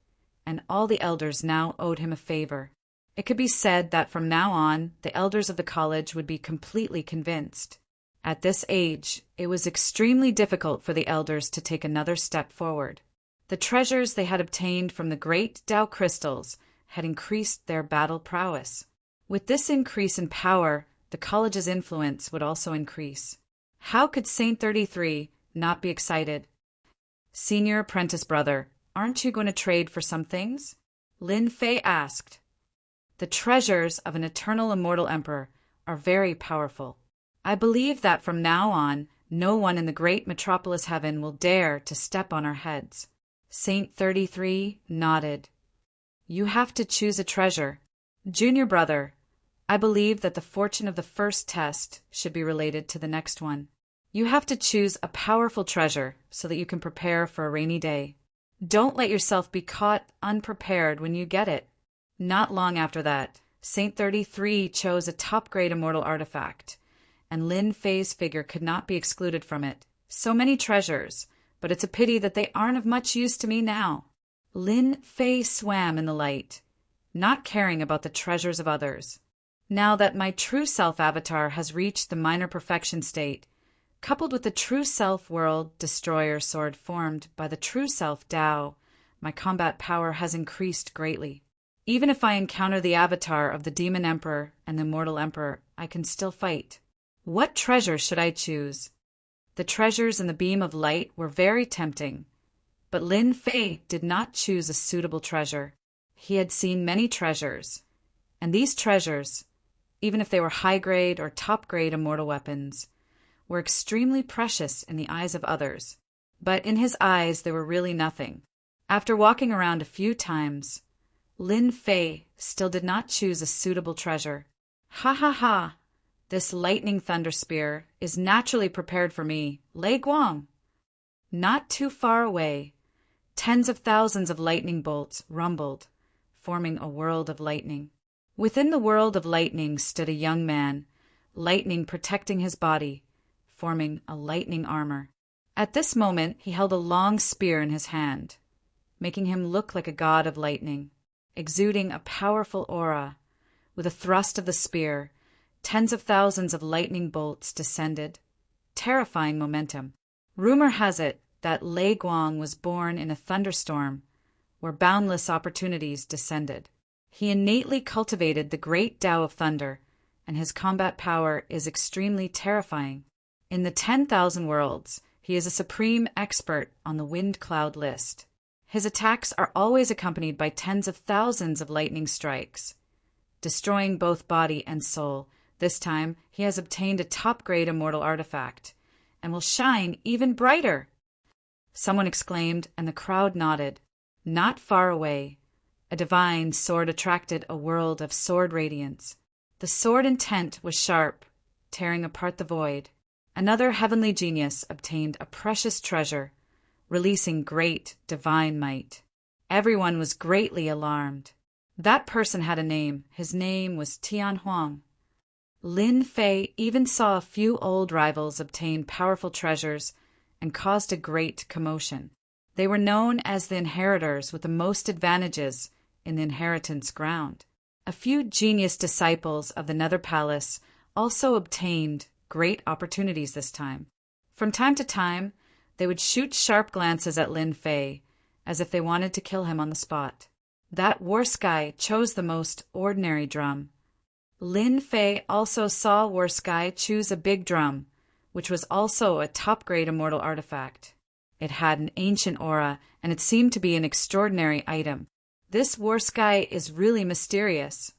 and all the elders now owed him a favor. It could be said that from now on, the elders of the college would be completely convinced. At this age, it was extremely difficult for the elders to take another step forward. The treasures they had obtained from the great Tao crystals had increased their battle prowess. With this increase in power, the college's influence would also increase. How could Saint 33 not be excited? "Senior apprentice brother, aren't you going to trade for some things?" Lin Fei asked. "The treasures of an eternal immortal emperor are very powerful. I believe that from now on, no one in the great Metropolis Heaven will dare to step on our heads." Saint 33 nodded. "You have to choose a treasure. Junior brother, I believe that the fortune of the first test should be related to the next one. You have to choose a powerful treasure so that you can prepare for a rainy day. Don't let yourself be caught unprepared when you get it." Not long after that, Saint 33 chose a top-grade immortal artifact, and Lin Fei's figure could not be excluded from it. "So many treasures, but it's a pity that they aren't of much use to me now." Lin Fei swam in the light, not caring about the treasures of others. "Now that my true self avatar has reached the minor perfection state, coupled with the true self world destroyer sword formed by the true self Tao, my combat power has increased greatly. Even if I encounter the avatar of the demon emperor and the immortal emperor, I can still fight. What treasure should I choose?" The treasures in the beam of light were very tempting, but Lin Fei did not choose a suitable treasure. He had seen many treasures, and these treasures, even if they were high-grade or top-grade immortal weapons, were extremely precious in the eyes of others. But in his eyes they were really nothing. After walking around a few times, Lin Fei still did not choose a suitable treasure. "Ha ha ha! This lightning thunder spear is naturally prepared for me, Lei Guang." Not too far away, tens of thousands of lightning bolts rumbled, forming a world of lightning. Within the world of lightning stood a young man, lightning protecting his body, forming a lightning armor. At this moment, he held a long spear in his hand, making him look like a god of lightning, exuding a powerful aura. With a thrust of the spear, tens of thousands of lightning bolts descended, terrifying momentum. Rumor has it that Lei Guang was born in a thunderstorm where boundless opportunities descended. He innately cultivated the great Tao of thunder, and his combat power is extremely terrifying. In the 10,000 worlds, he is a supreme expert on the wind cloud list. His attacks are always accompanied by tens of thousands of lightning strikes, destroying both body and soul. This time, he has obtained a top-grade immortal artifact, and will shine even brighter. Someone exclaimed, and the crowd nodded. Not far away, a divine sword attracted a world of sword radiance. The sword intent was sharp, tearing apart the void. Another heavenly genius obtained a precious treasure, releasing great divine might. Everyone was greatly alarmed. That person had a name. His name was Tian Huang. Lin Fei even saw a few old rivals obtain powerful treasures and caused a great commotion. They were known as the inheritors with the most advantages in the inheritance ground. A few genius disciples of the Nether Palace also obtained great opportunities this time. From time to time, they would shoot sharp glances at Lin Fei, as if they wanted to kill him on the spot. That War Sky chose the most ordinary drum. Lin Fei also saw War Sky choose a big drum, which was also a top-grade immortal artifact. It had an ancient aura, and it seemed to be an extraordinary item. This War Sky is really mysterious.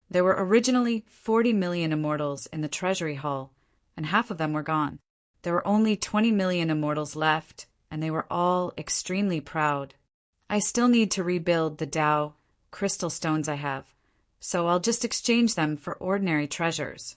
There were originally 40 million immortals in the treasury hall, and half of them were gone. There were only 20 million immortals left, and they were all extremely proud. I still need to rebuild the Tao crystal stones I have, so I'll just exchange them for ordinary treasures.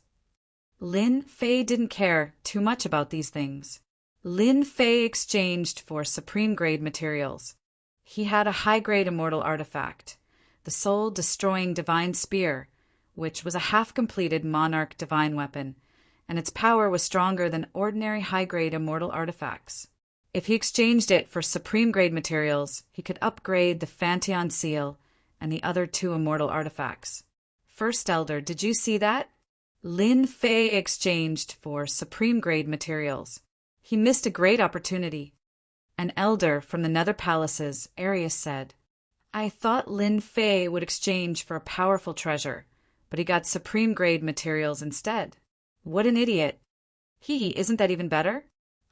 Lin Fei didn't care too much about these things. Lin Fei exchanged for supreme-grade materials. He had a high-grade immortal artifact, the soul-destroying divine spear, which was a half-completed monarch divine weapon, and its power was stronger than ordinary high-grade immortal artifacts. If he exchanged it for supreme-grade materials, he could upgrade the Fanteon seal and the other two immortal artifacts. First Elder, did you see that? Lin Fei exchanged for supreme-grade materials. He missed a great opportunity. An elder from the Nether Palaces, Arius, said, I thought Lin Fei would exchange for a powerful treasure, but he got supreme-grade materials instead. What an idiot. Isn't that even better?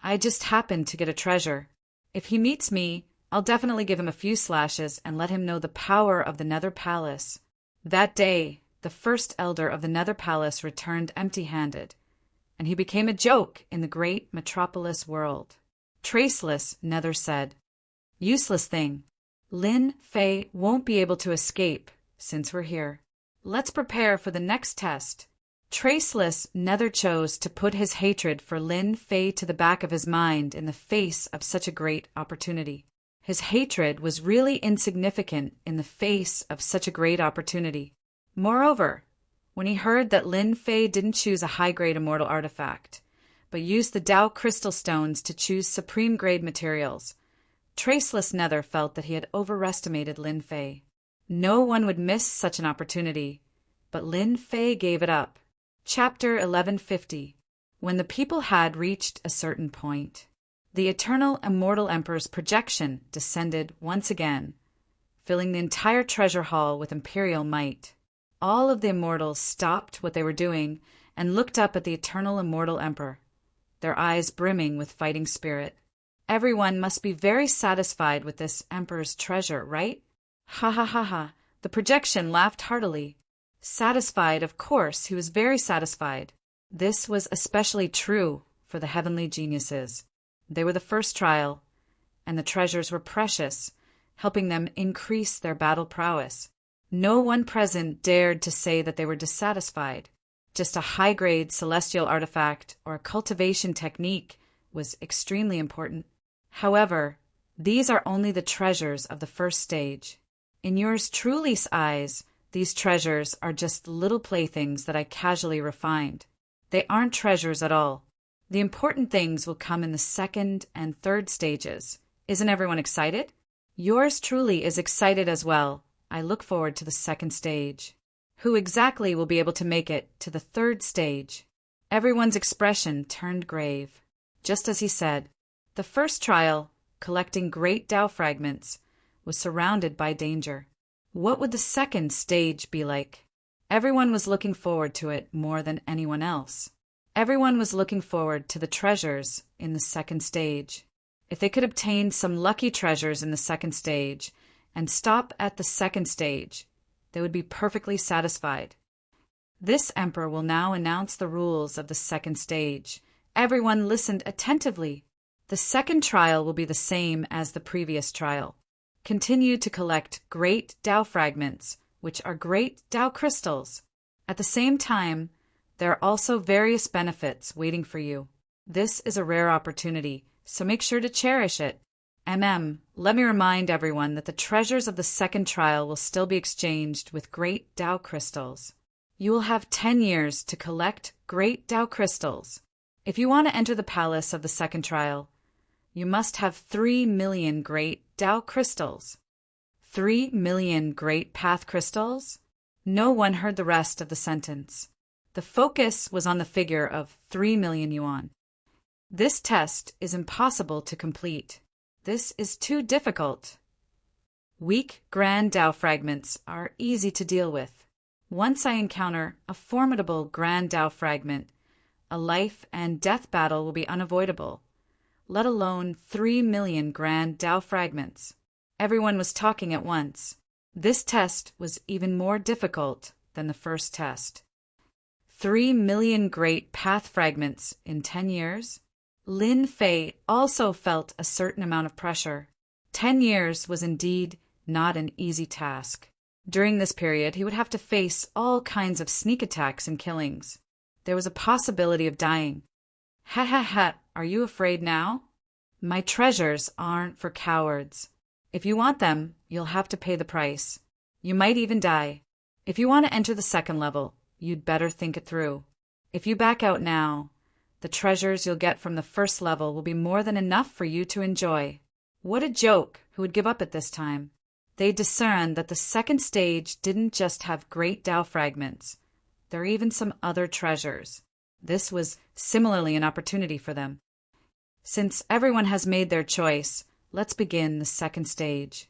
I just happened to get a treasure. If he meets me, I'll definitely give him a few slashes and let him know the power of the Nether Palace. That day, the first elder of the Nether Palace returned empty-handed, and he became a joke in the great metropolis world. Traceless, Nether said. Useless thing. Lin Fei won't be able to escape since we're here. Let's prepare for the next test. Traceless, Nether chose to put his hatred for Lin Fei to the back of his mind in the face of such a great opportunity. His hatred was really insignificant in the face of such a great opportunity. Moreover, when he heard that Lin Fei didn't choose a high-grade immortal artifact, but used the Tao crystal stones to choose supreme-grade materials, Traceless Nether felt that he had overestimated Lin Fei. No one would miss such an opportunity, but Lin Fei gave it up. Chapter 1150. When the people had reached a certain point, the eternal immortal emperor's projection descended once again, filling the entire treasure hall with imperial might. All of the immortals stopped what they were doing and looked up at the eternal immortal emperor, their eyes brimming with fighting spirit. Everyone must be very satisfied with this emperor's treasure, right? Ha ha ha ha. The projection laughed heartily. Satisfied, of course, he was very satisfied. This was especially true for the heavenly geniuses. They were the first trial, and the treasures were precious, helping them increase their battle prowess. No one present dared to say that they were dissatisfied. Just a high-grade celestial artifact or a cultivation technique was extremely important. However, these are only the treasures of the first stage. In yours truly's eyes, these treasures are just little playthings that I casually refined. They aren't treasures at all. The important things will come in the second and third stages. Isn't everyone excited? Yours truly is excited as well. I look forward to the second stage. Who exactly will be able to make it to the third stage? Everyone's expression turned grave. Just as he said, the first trial, collecting great Tao fragments, was surrounded by danger. What would the second stage be like? Everyone was looking forward to it more than anyone else. Everyone was looking forward to the treasures in the second stage. If they could obtain some lucky treasures in the second stage and stop at the second stage, they would be perfectly satisfied. This emperor will now announce the rules of the second stage. Everyone listened attentively. The second trial will be the same as the previous trial. Continue to collect great Tao fragments, which are great Tao crystals. At the same time, there are also various benefits waiting for you. This is a rare opportunity, so make sure to cherish it. Let me remind everyone that the treasures of the second trial will still be exchanged with great Tao crystals. You will have 10 years to collect great Tao crystals. If you want to enter the palace of the second trial, you must have 3 million great Tao crystals. 3 million great path crystals? No one heard the rest of the sentence. The focus was on the figure of 3 million yuan. This test is impossible to complete. This is too difficult. Weak grand Tao fragments are easy to deal with. Once I encounter a formidable grand Tao fragment, a life and death battle will be unavoidable, let alone 3 million grand Tao fragments. Everyone was talking at once. This test was even more difficult than the first test. 3 million great path fragments in 10 years? Lin Fei also felt a certain amount of pressure. 10 years was indeed not an easy task. During this period, he would have to face all kinds of sneak attacks and killings. There was a possibility of dying. Are you afraid now? My treasures aren't for cowards. If you want them, you'll have to pay the price. You might even die. If you want to enter the second level, you'd better think it through. If you back out now, the treasures you'll get from the first level will be more than enough for you to enjoy. What a joke! Who would give up at this time? They discerned that the second stage didn't just have great Tao fragments. There are even some other treasures. This was similarly an opportunity for them. Since everyone has made their choice, let's begin the second stage.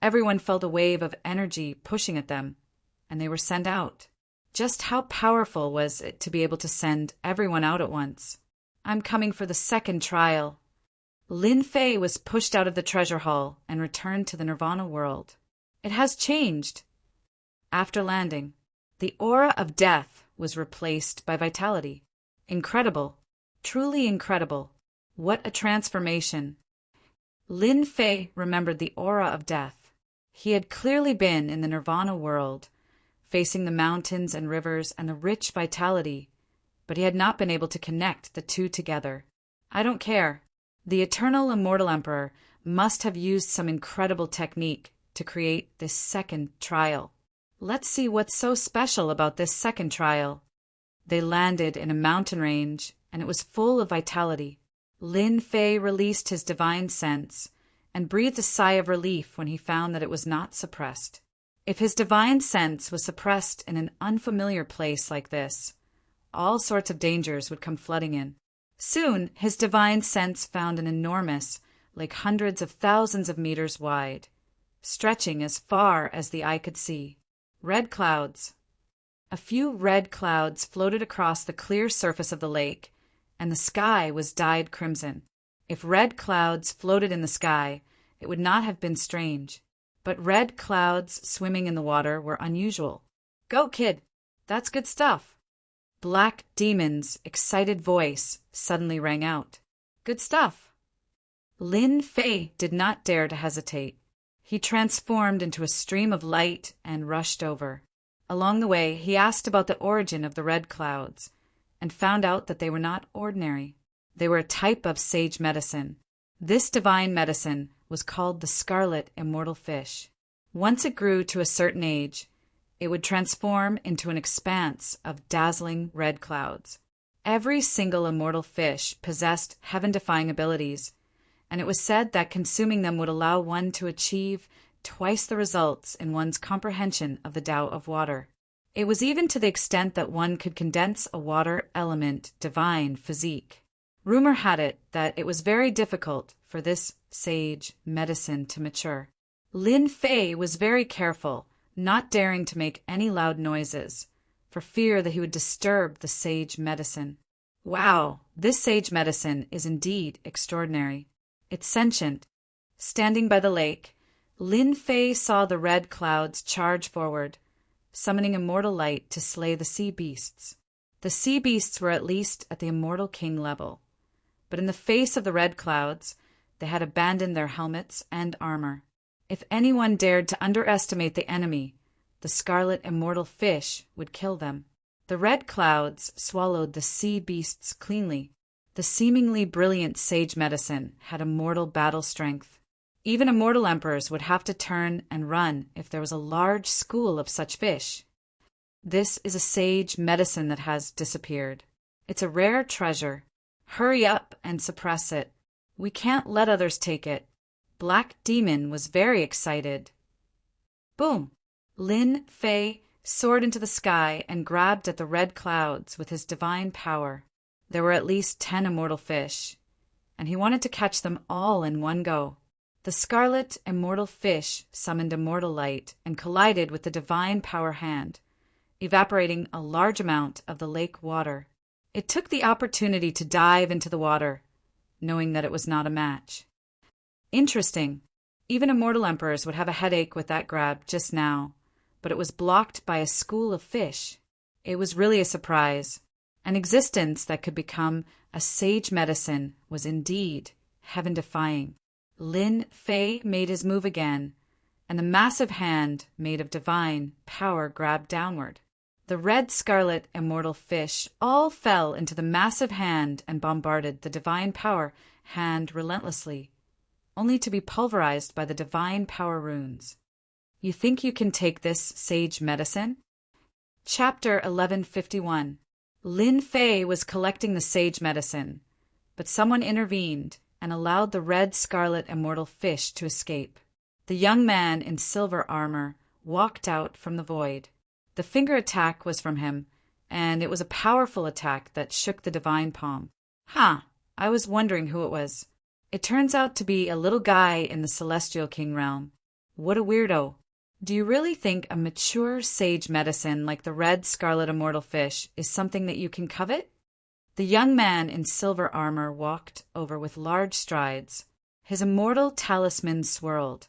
Everyone felt a wave of energy pushing at them, and they were sent out. Just how powerful was it to be able to send everyone out at once? I'm coming for the second trial. Lin Fei was pushed out of the treasure hall and returned to the Nirvana world. It has changed. After landing, the aura of death was replaced by vitality. Incredible. Truly incredible. What a transformation. Lin Fei remembered the aura of death. He had clearly been in the Nirvana world, facing the mountains and rivers and the rich vitality, but he had not been able to connect the two together. I don't care. The eternal immortal emperor must have used some incredible technique to create this second trial. Let's see what's so special about this second trial. They landed in a mountain range, and it was full of vitality. Lin Fei released his divine sense and breathed a sigh of relief when he found that it was not suppressed. If his divine sense was suppressed in an unfamiliar place like this, all sorts of dangers would come flooding in. Soon, his divine sense found an enormous lake hundreds of thousands of meters wide, stretching as far as the eye could see. Red clouds. A few red clouds floated across the clear surface of the lake, and the sky was dyed crimson. If red clouds floated in the sky, it would not have been strange. But red clouds swimming in the water were unusual. Go, kid! That's good stuff! Black Demon's excited voice suddenly rang out. Good stuff! Lin Fei did not dare to hesitate. He transformed into a stream of light and rushed over. Along the way, he asked about the origin of the red clouds, and found out that they were not ordinary. They were a type of sage medicine. This divine medicine was called the scarlet immortal fish. Once it grew to a certain age, it would transform into an expanse of dazzling red clouds. Every single immortal fish possessed heaven-defying abilities, and it was said that consuming them would allow one to achieve twice the results in one's comprehension of the Tao of water. It was even to the extent that one could condense a water element divine physique. Rumor had it that it was very difficult for this sage medicine to mature. Lin Fei was very careful, not daring to make any loud noises, for fear that he would disturb the sage medicine. Wow, this sage medicine is indeed extraordinary. It's sentient. Standing by the lake, Lin Fei saw the red clouds charge forward, summoning immortal light to slay the sea beasts. The sea beasts were at least at the immortal king level, but in the face of the red clouds, they had abandoned their helmets and armor. If anyone dared to underestimate the enemy, the scarlet immortal fish would kill them. The red clouds swallowed the sea beasts cleanly. The seemingly brilliant sage medicine had immortal battle strength. Even immortal emperors would have to turn and run if there was a large school of such fish. This is a sage medicine that has disappeared. It's a rare treasure. Hurry up and suppress it. We can't let others take it. Black Demon was very excited. Boom! Lin Fei soared into the sky and grabbed at the red clouds with his divine power. There were at least 10 immortal fish, and he wanted to catch them all in one go. The scarlet immortal fish summoned immortal light and collided with the divine power hand, evaporating a large amount of the lake water. It took the opportunity to dive into the water, knowing that it was not a match. Interesting. Even immortal emperors would have a headache with that grab just now, but it was blocked by a school of fish. It was really a surprise. An existence that could become a sage medicine was indeed heaven-defying. Lin Fei made his move again, and the massive hand made of divine power grabbed downward. The red scarlet immortal fish all fell into the massive hand and bombarded the divine power hand relentlessly, only to be pulverized by the divine power runes. You think you can take this sage medicine? Chapter 1151. Lin Fei was collecting the sage medicine, but someone intervened and allowed the red scarlet immortal fish to escape. The young man in silver armor walked out from the void. The finger attack was from him, and it was a powerful attack that shook the divine palm. I was wondering who it was. It turns out to be a little guy in the Celestial King realm. What a weirdo. Do you really think a mature sage medicine like the red scarlet immortal fish is something that you can covet? The young man in silver armor walked over with large strides. His immortal talisman swirled,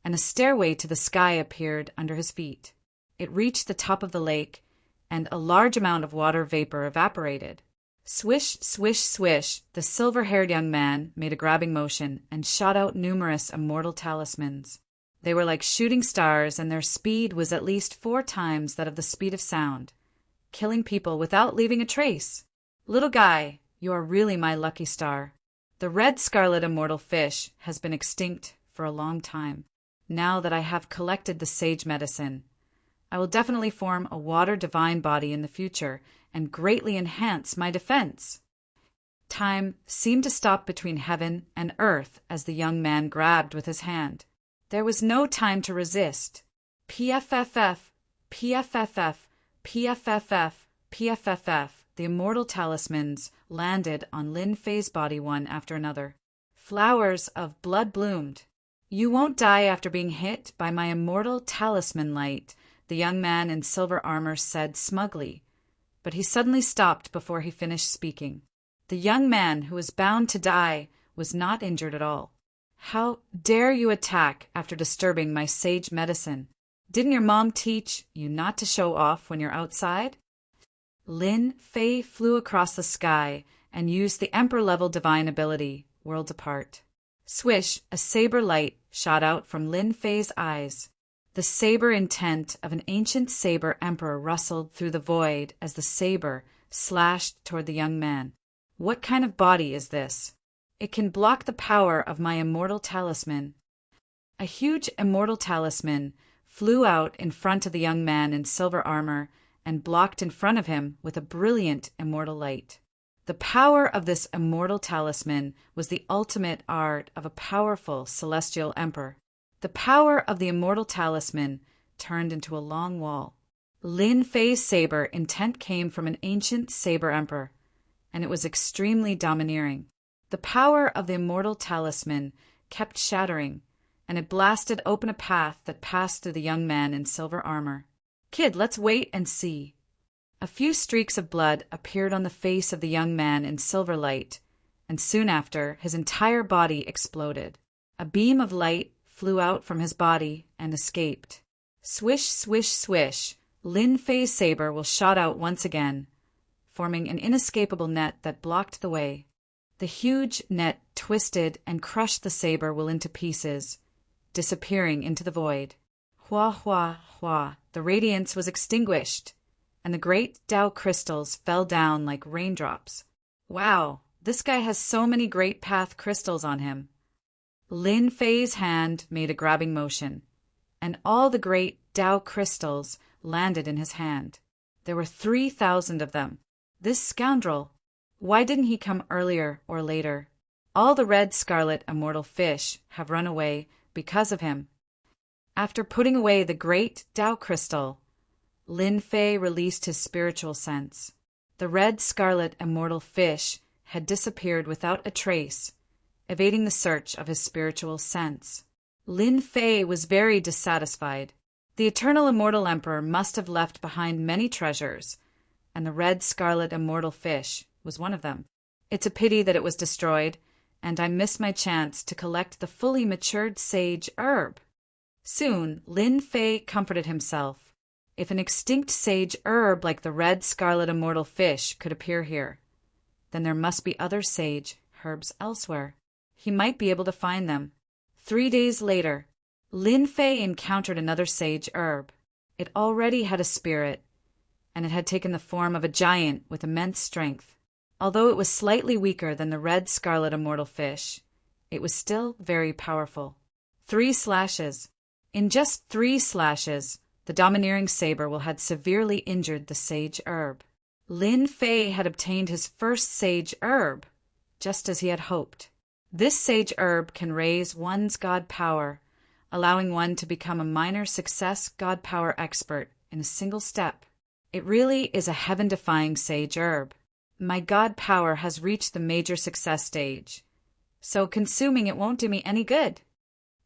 and a stairway to the sky appeared under his feet. It reached the top of the lake, and a large amount of water vapor evaporated. Swish, swish, swish, the silver-haired young man made a grabbing motion and shot out numerous immortal talismans. They were like shooting stars, and their speed was at least 4 times that of the speed of sound, killing people without leaving a trace. Little guy, you are really my lucky star. The red scarlet immortal fish has been extinct for a long time. Now that I have collected the sage medicine, I will definitely form a water divine body in the future and greatly enhance my defense. Time seemed to stop between heaven and earth as the young man grabbed with his hand. There was no time to resist. PFFF, PFFF, PFFF, PFFF. The immortal talismans landed on Lin Fei's body one after another. Flowers of blood bloomed. You won't die after being hit by my immortal talisman light, the young man in silver armor said smugly, but he suddenly stopped before he finished speaking. The young man who was bound to die was not injured at all. How dare you attack after disturbing my sage medicine? Didn't your mom teach you not to show off when you're outside? Lin Fei flew across the sky and used the emperor-level divine ability, Worlds Apart. Swish, a saber light shot out from Lin Fei's eyes. The saber intent of an ancient saber emperor rustled through the void as the saber slashed toward the young man. What kind of body is this? It can block the power of my immortal talisman. A huge immortal talisman flew out in front of the young man in silver armor and blocked in front of him with a brilliant immortal light. The power of this immortal talisman was the ultimate art of a powerful celestial emperor. The power of the immortal talisman turned into a long wall. Lin Fei's saber intent came from an ancient saber emperor, and it was extremely domineering. The power of the immortal talisman kept shattering, and it blasted open a path that passed through the young man in silver armor. "Kid, let's wait and see." A few streaks of blood appeared on the face of the young man in silver light, and soon after, his entire body exploded. A beam of light flew out from his body and escaped. Swish, swish, swish, Lin Fei's saber will shot out once again, forming an inescapable net that blocked the way. The huge net twisted and crushed the saber will into pieces, disappearing into the void. Hua, hua, hua, the radiance was extinguished, and the great Tao crystals fell down like raindrops. Wow, this guy has so many great path crystals on him. Lin Fei's hand made a grabbing motion, and all the great Tao crystals landed in his hand. There were 3,000 of them. This scoundrel! Why didn't he come earlier or later? All the red scarlet immortal fish have run away because of him. After putting away the great Tao crystal, Lin Fei released his spiritual sense. The red scarlet immortal fish had disappeared without a trace, evading the search of his spiritual sense. Lin Fei was very dissatisfied. The eternal immortal emperor must have left behind many treasures, and the red scarlet immortal fish was one of them. It's a pity that it was destroyed, and I missed my chance to collect the fully matured sage herb. Soon, Lin Fei comforted himself. If an extinct sage herb like the red scarlet immortal fish could appear here, then there must be other sage herbs elsewhere. He might be able to find them. 3 days later, Lin Fei encountered another sage herb. It already had a spirit, and it had taken the form of a giant with immense strength. Although it was slightly weaker than the red scarlet immortal fish, it was still very powerful. 3 slashes. In just 3 slashes, the domineering saber will had severely injured the sage herb. Lin Fei had obtained his first sage herb, just as he had hoped. This sage herb can raise one's god power, allowing one to become a minor success god power expert in a single step. It really is a heaven-defying sage herb. My god power has reached the major success stage, so consuming it won't do me any good.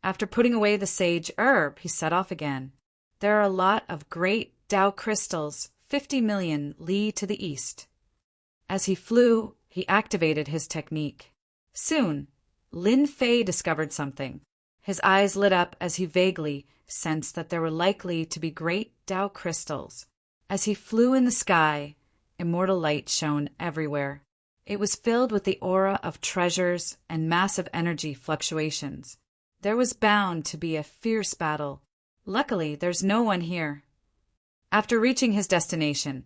After putting away the sage herb, he set off again. There are a lot of great Tao crystals 50 million li to the east. As he flew, he activated his technique. Soon, Lin Fei discovered something. His eyes lit up as he vaguely sensed that there were likely to be great Tao crystals. As he flew in the sky, immortal light shone everywhere. It was filled with the aura of treasures and massive energy fluctuations. There was bound to be a fierce battle. Luckily, there's no one here. After reaching his destination,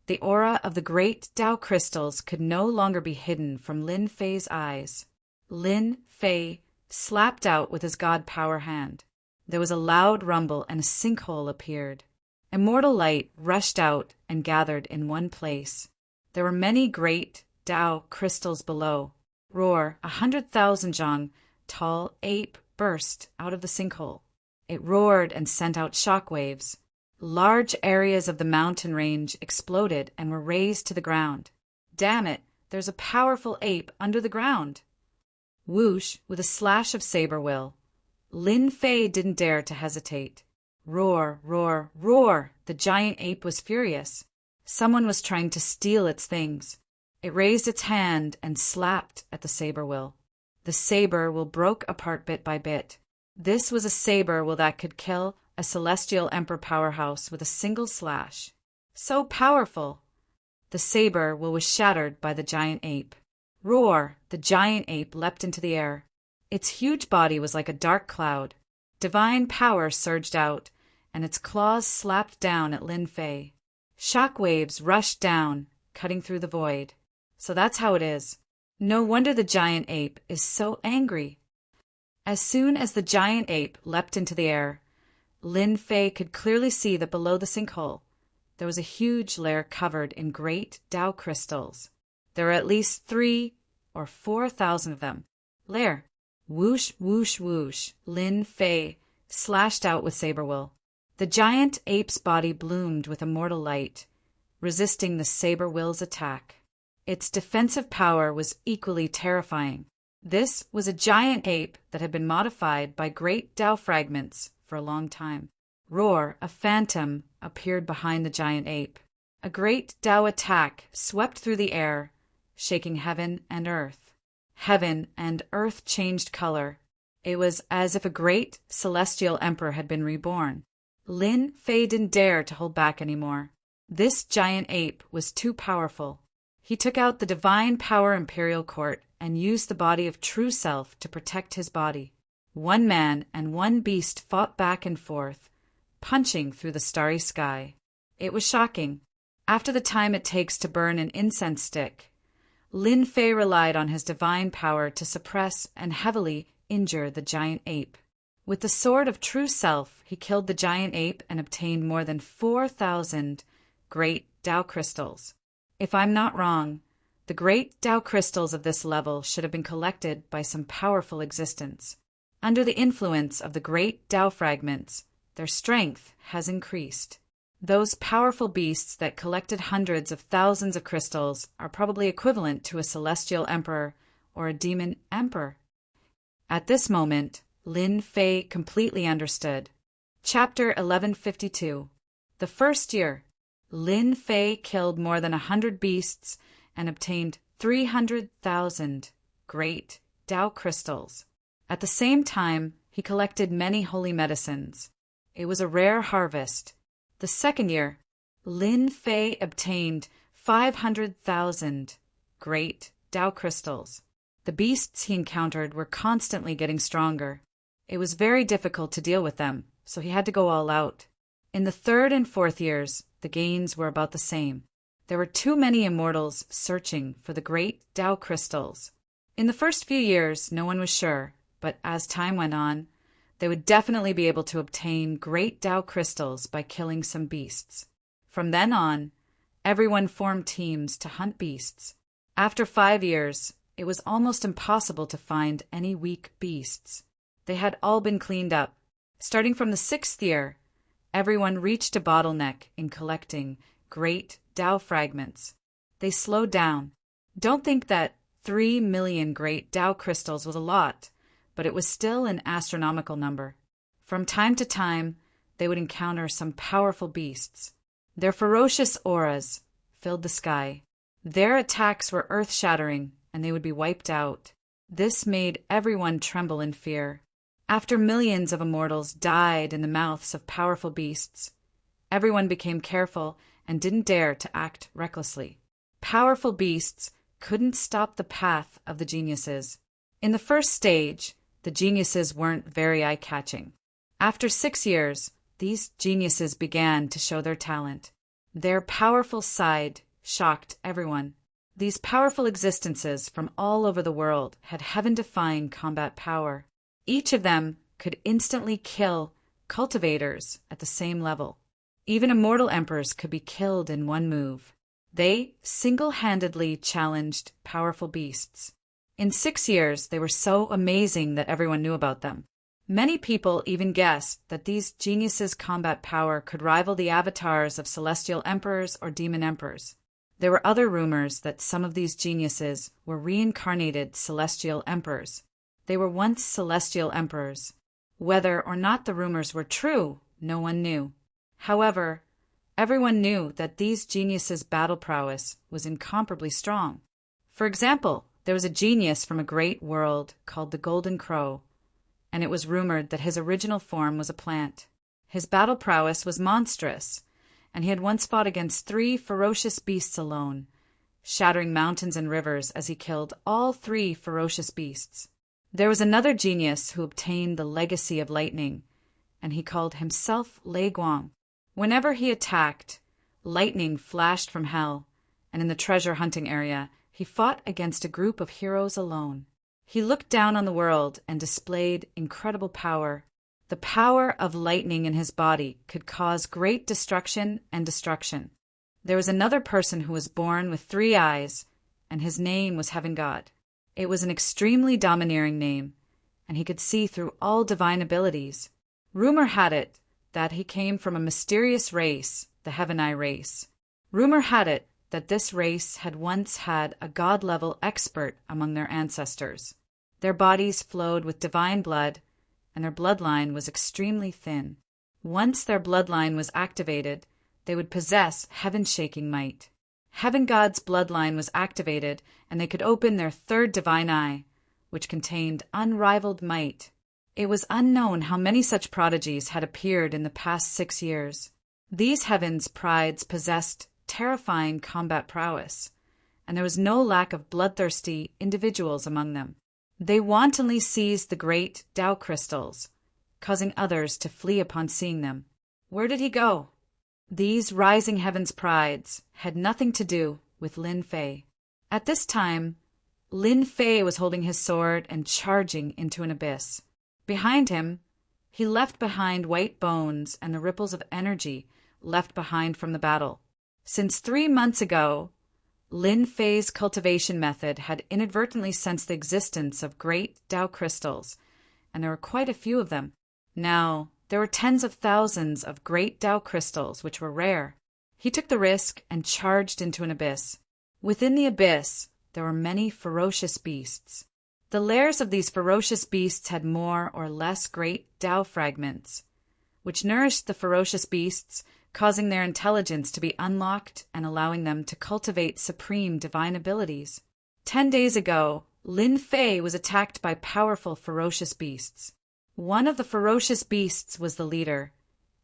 the aura of the great Tao crystals could no longer be hidden from Lin Fei's eyes. Lin Fei slapped out with his god power hand. There was a loud rumble and a sinkhole appeared. Immortal light rushed out and gathered in one place. There were many great Tao crystals below. Roar, 100,000 zhang tall ape burst out of the sinkhole. It roared and sent out shock waves. Large areas of the mountain range exploded and were razed to the ground. Damn it, there's a powerful ape under the ground. Whoosh, with a slash of saber will. Lin Fei didn't dare to hesitate. Roar, roar, roar! The giant ape was furious. Someone was trying to steal its things. It raised its hand and slapped at the saber will. The saber will broke apart bit by bit. This was a saber will that could kill a celestial emperor powerhouse with a single slash. So powerful! The saber will was shattered by the giant ape. Roar! The giant ape leapt into the air. Its huge body was like a dark cloud. Divine power surged out, and its claws slapped down at Lin Fei. Shock waves rushed down, cutting through the void. So that's how it is. No wonder the giant ape is so angry. As soon as the giant ape leapt into the air, Lin Fei could clearly see that below the sinkhole, there was a huge layer covered in great Tao crystals. There were at least 3,000 or 4,000 of them. Lair. Whoosh, whoosh, whoosh, Lin Fei slashed out with saber will. The giant ape's body bloomed with immortal light, resisting the saber will's attack. Its defensive power was equally terrifying. This was a giant ape that had been modified by great Tao fragments for a long time. Roar, a phantom, appeared behind the giant ape. A great Tao attack swept through the air, shaking heaven and earth. Heaven and earth changed color. It was as if a great celestial emperor had been reborn. Lin Fei didn't dare to hold back anymore. This giant ape was too powerful. He took out the divine power imperial court and used the body of true self to protect his body. One man and one beast fought back and forth, punching through the starry sky. It was shocking. After the time it takes to burn an incense stick, Lin Fei relied on his divine power to suppress and heavily injure the giant ape. With the sword of true self, he killed the giant ape and obtained more than 4,000 great Tao crystals. If I'm not wrong, the great Tao crystals of this level should have been collected by some powerful existence. Under the influence of the great Tao fragments, their strength has increased. Those powerful beasts that collected hundreds of thousands of crystals are probably equivalent to a celestial emperor or a demon emperor. At this moment, Lin Fei completely understood. Chapter 1152. The first year, Lin Fei killed more than 100 beasts and obtained 300,000 great Tao crystals. At the same time, he collected many holy medicines. It was a rare harvest. The second year, Lin Fei obtained 500,000 great Tao crystals. The beasts he encountered were constantly getting stronger. It was very difficult to deal with them, so he had to go all out. In the third and fourth years, the gains were about the same. There were too many immortals searching for the great Tao crystals. In the first few years, no one was sure, but as time went on, they would definitely be able to obtain great Tao crystals by killing some beasts. From then on, everyone formed teams to hunt beasts. After 5 years, it was almost impossible to find any weak beasts. They had all been cleaned up. Starting from the 6th year, everyone reached a bottleneck in collecting great Tao fragments. They slowed down. Don't think that 3 million great Tao crystals was a lot, but it was still an astronomical number. From time to time, they would encounter some powerful beasts. Their ferocious auras filled the sky. Their attacks were earth-shattering, and they would be wiped out. This made everyone tremble in fear. After millions of immortals died in the mouths of powerful beasts, everyone became careful and didn't dare to act recklessly. Powerful beasts couldn't stop the path of the geniuses. In the first stage, the geniuses weren't very eye-catching. After 6 years, these geniuses began to show their talent. Their powerful side shocked everyone. These powerful existences from all over the world had heaven-defying combat power. Each of them could instantly kill cultivators at the same level. Even immortal emperors could be killed in one move. They single-handedly challenged powerful beasts. In 6 years, they were so amazing that everyone knew about them. Many people even guessed that these geniuses' combat power could rival the avatars of celestial emperors or demon emperors. There were other rumors that some of these geniuses were reincarnated celestial emperors. They were once celestial emperors. Whether or not the rumors were true, no one knew. However, everyone knew that these geniuses' battle prowess was incomparably strong. For example, there was a genius from a great world called the Golden Crow, and it was rumored that his original form was a plant. His battle prowess was monstrous, and he had once fought against 3 ferocious beasts alone, shattering mountains and rivers as he killed all 3 ferocious beasts. There was another genius who obtained the legacy of lightning, and he called himself Lei Guang. Whenever he attacked, lightning flashed from hell, and in the treasure hunting area, he fought against a group of heroes alone. He looked down on the world and displayed incredible power. The power of lightning in his body could cause great destruction and destruction. There was another person who was born with 3 eyes, and his name was Heaven God. It was an extremely domineering name, and he could see through all divine abilities. Rumor had it that he came from a mysterious race, the Heaven Eye race. Rumor had it that this race had once had a god-level expert among their ancestors. Their bodies flowed with divine blood, and their bloodline was extremely thin. Once their bloodline was activated, they would possess heaven-shaking might. Heaven God's bloodline was activated, and they could open their third divine eye, which contained unrivaled might. It was unknown how many such prodigies had appeared in the past 6 years. These heavens' prides possessed terrifying combat prowess, and there was no lack of bloodthirsty individuals among them. They wantonly seized the great Tao crystals, causing others to flee upon seeing them. Where did he go? These rising heavens' prides had nothing to do with Lin Fei. At this time, Lin Fei was holding his sword and charging into an abyss. Behind him, he left behind white bones and the ripples of energy left behind from the battle. Since 3 months ago, Lin Fei's cultivation method had inadvertently sensed the existence of great Tao crystals, and there were quite a few of them. Now, there were tens of thousands of great Tao crystals, which were rare. He took the risk and charged into an abyss. Within the abyss, there were many ferocious beasts. The lairs of these ferocious beasts had more or less great Tao fragments, which nourished the ferocious beasts, causing their intelligence to be unlocked and allowing them to cultivate supreme divine abilities. 10 days ago, Lin Fei was attacked by powerful ferocious beasts. One of the ferocious beasts was the leader,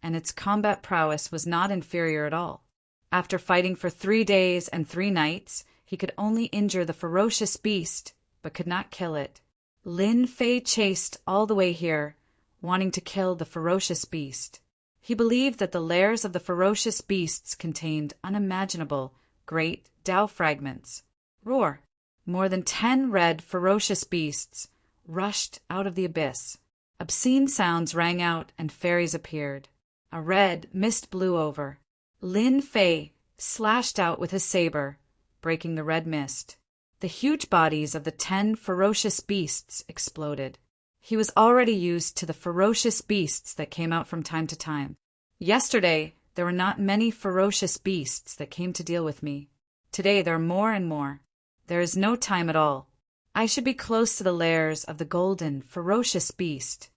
and its combat prowess was not inferior at all. After fighting for 3 days and 3 nights, he could only injure the ferocious beast, but could not kill it. Lin Fei chased all the way here, wanting to kill the ferocious beast. He believed that the lairs of the ferocious beasts contained unimaginable, great Tao fragments. Roar! More than 10 red, ferocious beasts rushed out of the abyss. Obscene sounds rang out and fairies appeared. A red mist blew over. Lin Fei slashed out with his saber, breaking the red mist. The huge bodies of the 10 ferocious beasts exploded. He was already used to the ferocious beasts that came out from time to time. Yesterday, there were not many ferocious beasts that came to deal with me. Today, there are more and more. There is no time at all. I should be close to the lairs of the golden, ferocious beast.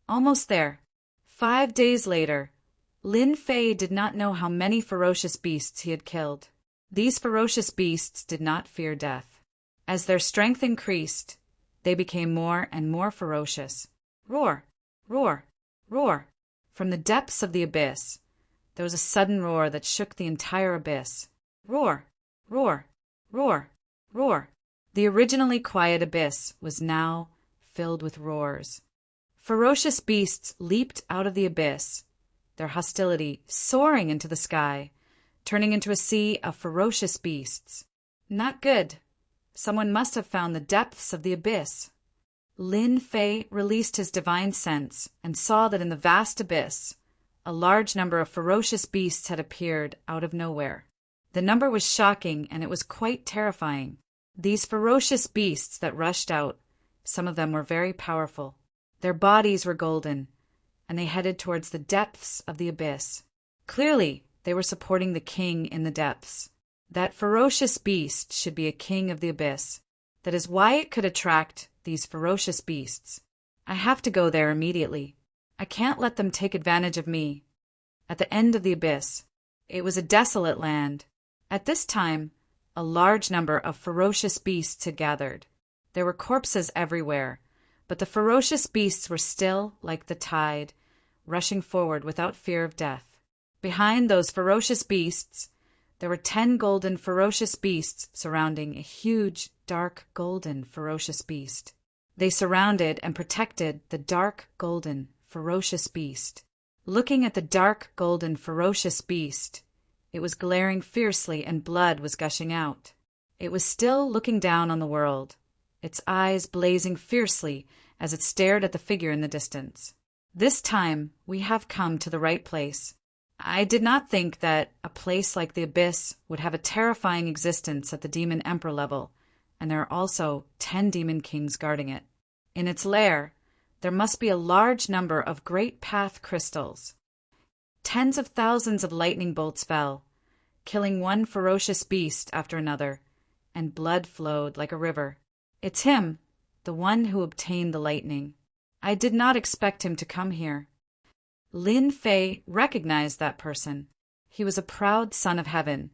Almost there. 5 days later, Lin Fei did not know how many ferocious beasts he had killed. These ferocious beasts did not fear death. As their strength increased, they became more and more ferocious. Roar! Roar! Roar! From the depths of the abyss, there was a sudden roar that shook the entire abyss. Roar! Roar! Roar! Roar! The originally quiet abyss was now filled with roars. Ferocious beasts leaped out of the abyss, their hostility soaring into the sky, turning into a sea of ferocious beasts. Not good. Someone must have found the depths of the abyss. Lin Fei released his divine sense and saw that in the vast abyss, a large number of ferocious beasts had appeared out of nowhere. The number was shocking, and it was quite terrifying. These ferocious beasts that rushed out, some of them were very powerful. Their bodies were golden, and they headed towards the depths of the abyss. Clearly, they were supporting the king in the depths. That ferocious beast should be a king of the abyss. That is why it could attract these ferocious beasts. I have to go there immediately. I can't let them take advantage of me. At the end of the abyss, it was a desolate land. At this time, a large number of ferocious beasts had gathered. There were corpses everywhere, but the ferocious beasts were still like the tide, rushing forward without fear of death. Behind those ferocious beasts, there were 10 golden ferocious beasts surrounding a huge, dark, golden ferocious beast. They surrounded and protected the dark, golden, ferocious beast. Looking at the dark, golden, ferocious beast, it was glaring fiercely and blood was gushing out. It was still looking down on the world, its eyes blazing fiercely as it stared at the figure in the distance. This time, we have come to the right place. I did not think that a place like the Abyss would have a terrifying existence at the Demon Emperor level, and there are also 10 Demon Kings guarding it. In its lair, there must be a large number of great path crystals. Tens of thousands of lightning bolts fell, killing one ferocious beast after another, and blood flowed like a river. It's him, the one who obtained the lightning. I did not expect him to come here. Lin Fei recognized that person. He was a proud son of heaven,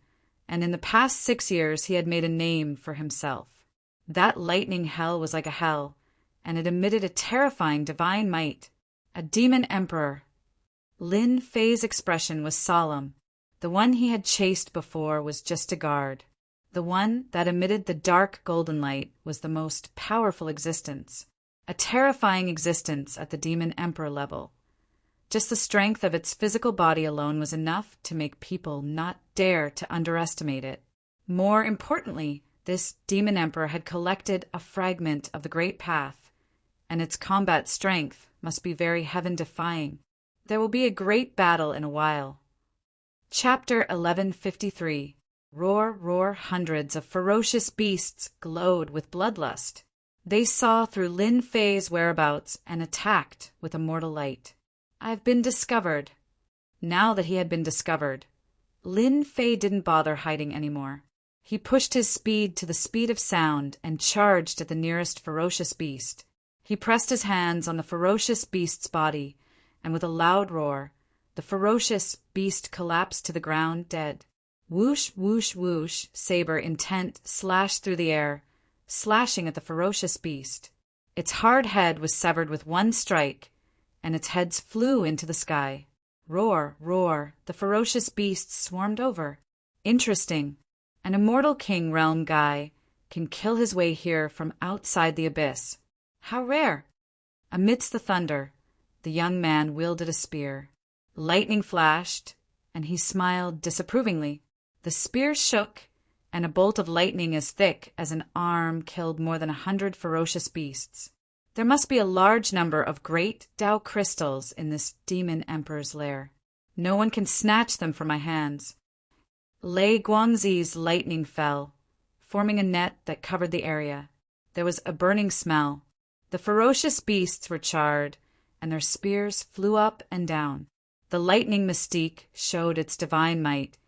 and in the past 6 years he had made a name for himself. That lightning hell was like a hell, and it emitted a terrifying divine might. A demon emperor. Lin Fei's expression was solemn. The one he had chased before was just a guard. The one that emitted the dark golden light was the most powerful existence. A terrifying existence at the demon emperor level. Just the strength of its physical body alone was enough to make people not dare to underestimate it. More importantly, this demon emperor had collected a fragment of the great path, and its combat strength must be very heaven-defying. There will be a great battle in a while. Chapter 1153. Roar, roar, hundreds of ferocious beasts glowed with bloodlust. They saw through Lin Fei's whereabouts and attacked with a mortal light. I've been discovered. Now that he had been discovered, Lin Fei didn't bother hiding anymore. He pushed his speed to the speed of sound and charged at the nearest ferocious beast. He pressed his hands on the ferocious beast's body, and with a loud roar, the ferocious beast collapsed to the ground dead. Whoosh, whoosh, whoosh, saber intent slashed through the air, slashing at the ferocious beast. Its hard head was severed with one strike, and its heads flew into the sky. Roar, roar, the ferocious beasts swarmed over. Interesting. An immortal king realm guy can kill his way here from outside the abyss. How rare. Amidst the thunder, the young man wielded a spear. Lightning flashed, and he smiled disapprovingly. The spear shook, and a bolt of lightning as thick as an arm killed more than 100 ferocious beasts. There must be a large number of great Tao crystals in this demon emperor's lair. No one can snatch them from my hands. Lei Guangzi's lightning fell, forming a net that covered the area. There was a burning smell. The ferocious beasts were charred, and their spears flew up and down. The lightning mystique showed its divine might,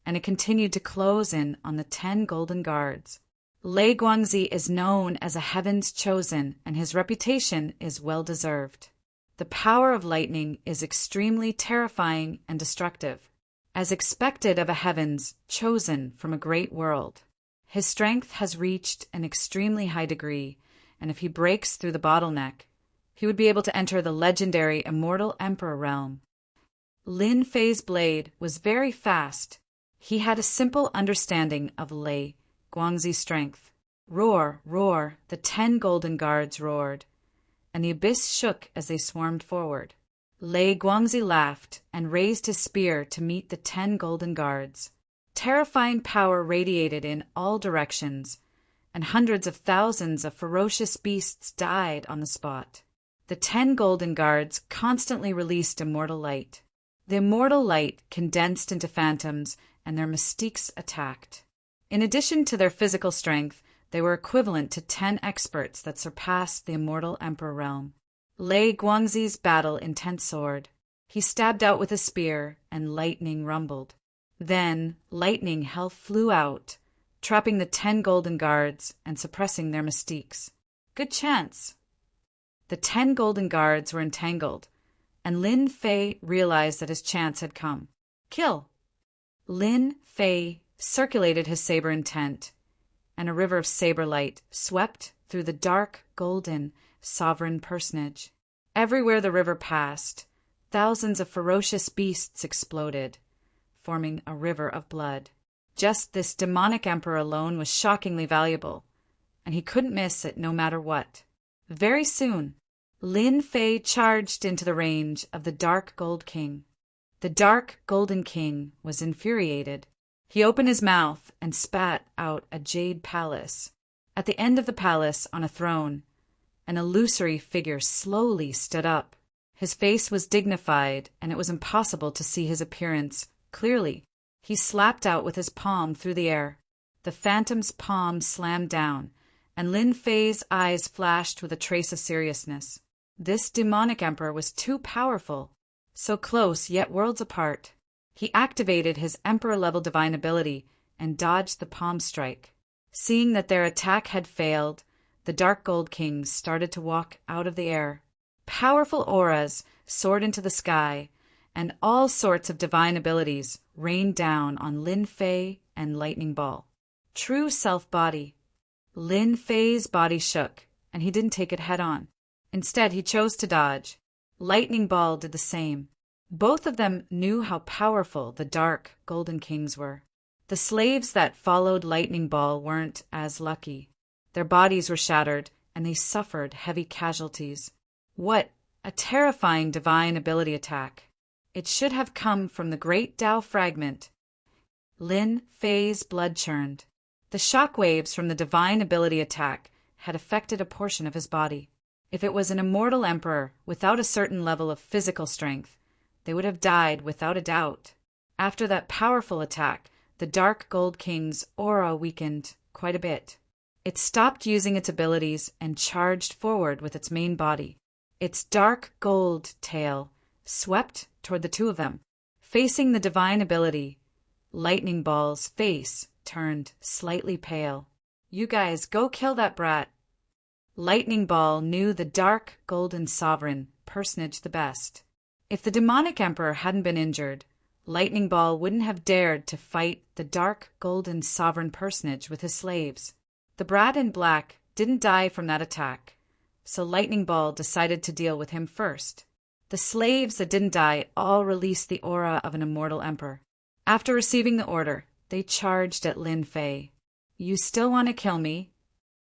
and it continued to close in on the 10 golden guards. Lei Guangzi is known as a heaven's chosen, and his reputation is well-deserved. The power of lightning is extremely terrifying and destructive, as expected of a heavens chosen from a great world. His strength has reached an extremely high degree, and if he breaks through the bottleneck, he would be able to enter the legendary immortal emperor realm. Lin Fei's blade was very fast. He had a simple understanding of Lei Guangzi's strength. Roar, roar, the 10 golden guards roared, and the abyss shook as they swarmed forward. Lei Guangzi laughed and raised his spear to meet the 10 golden guards. Terrifying power radiated in all directions, and hundreds of thousands of ferocious beasts died on the spot. The 10 golden guards constantly released immortal light. The immortal light condensed into phantoms, and their mystiques attacked. In addition to their physical strength, they were equivalent to 10 experts that surpassed the immortal emperor realm. Lei Guangzi's battle-intent soared. He stabbed out with a spear, and lightning rumbled. Then lightning hell flew out, trapping the 10 golden guards and suppressing their mystiques. Good chance. The 10 golden guards were entangled, and Lin Fei realized that his chance had come. Kill! Lin Fei circulated his saber intent, and a river of saber light swept through the dark, golden, sovereign personage. Everywhere the river passed, thousands of ferocious beasts exploded, forming a river of blood. Just this demonic emperor alone was shockingly valuable, and he couldn't miss it no matter what. Very soon, Lin Fei charged into the range of the Dark Gold King. The Dark Golden King was infuriated. He opened his mouth and spat out a jade palace. At the end of the palace, on a throne, an illusory figure slowly stood up. His face was dignified, and it was impossible to see his appearance clearly. He slapped out with his palm through the air. The phantom's palm slammed down, and Lin Fei's eyes flashed with a trace of seriousness. This demonic emperor was too powerful, so close yet worlds apart. He activated his emperor-level divine ability and dodged the palm strike. Seeing that their attack had failed, the Dark Gold Kings started to walk out of the air. Powerful auras soared into the sky, and all sorts of divine abilities rained down on Lin Fei and Lightning Ball. True self-body. Lin Fei's body shook, and he didn't take it head-on. Instead, he chose to dodge. Lightning Ball did the same. Both of them knew how powerful the Dark Golden Kings were. The slaves that followed Lightning Ball weren't as lucky. Their bodies were shattered, and they suffered heavy casualties. What a terrifying divine ability attack! It should have come from the great Tao fragment. Lin Fei's blood churned. The shock waves from the divine ability attack had affected a portion of his body. If it was an immortal emperor without a certain level of physical strength, they would have died without a doubt. After that powerful attack, the Dark Gold King's aura weakened quite a bit. It stopped using its abilities and charged forward with its main body. Its dark gold tail swept toward the two of them. Facing the divine ability, Lightning Ball's face turned slightly pale. "You guys, go kill that brat." Lightning Ball knew the Dark Golden Sovereign personage the best. If the demonic emperor hadn't been injured, Lightning Ball wouldn't have dared to fight the Dark Golden Sovereign personage with his slaves. The brat in black didn't die from that attack, so Lightning Ball decided to deal with him first. The slaves that didn't die all released the aura of an immortal emperor. After receiving the order, they charged at Lin Fei. "You still want to kill me?"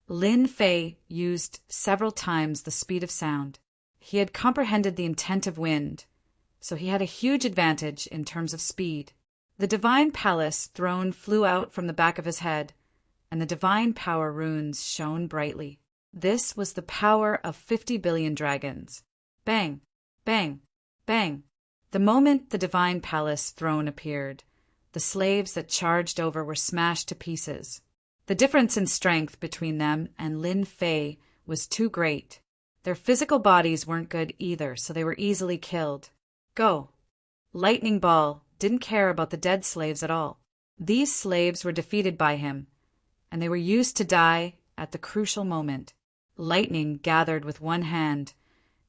Lin Fei used several times the speed of sound. He had comprehended the intent of wind, so he had a huge advantage in terms of speed. The Divine Palace throne flew out from the back of his head, and the Divine Power runes shone brightly. This was the power of 50 billion dragons. Bang! Bang! Bang! The moment the Divine Palace throne appeared, the slaves that charged over were smashed to pieces. The difference in strength between them and Lin Fei was too great. Their physical bodies weren't good either, so they were easily killed. Go! Lightning Ball didn't care about the dead slaves at all. These slaves were defeated by him, and they were used to die at the crucial moment. Lightning gathered with one hand,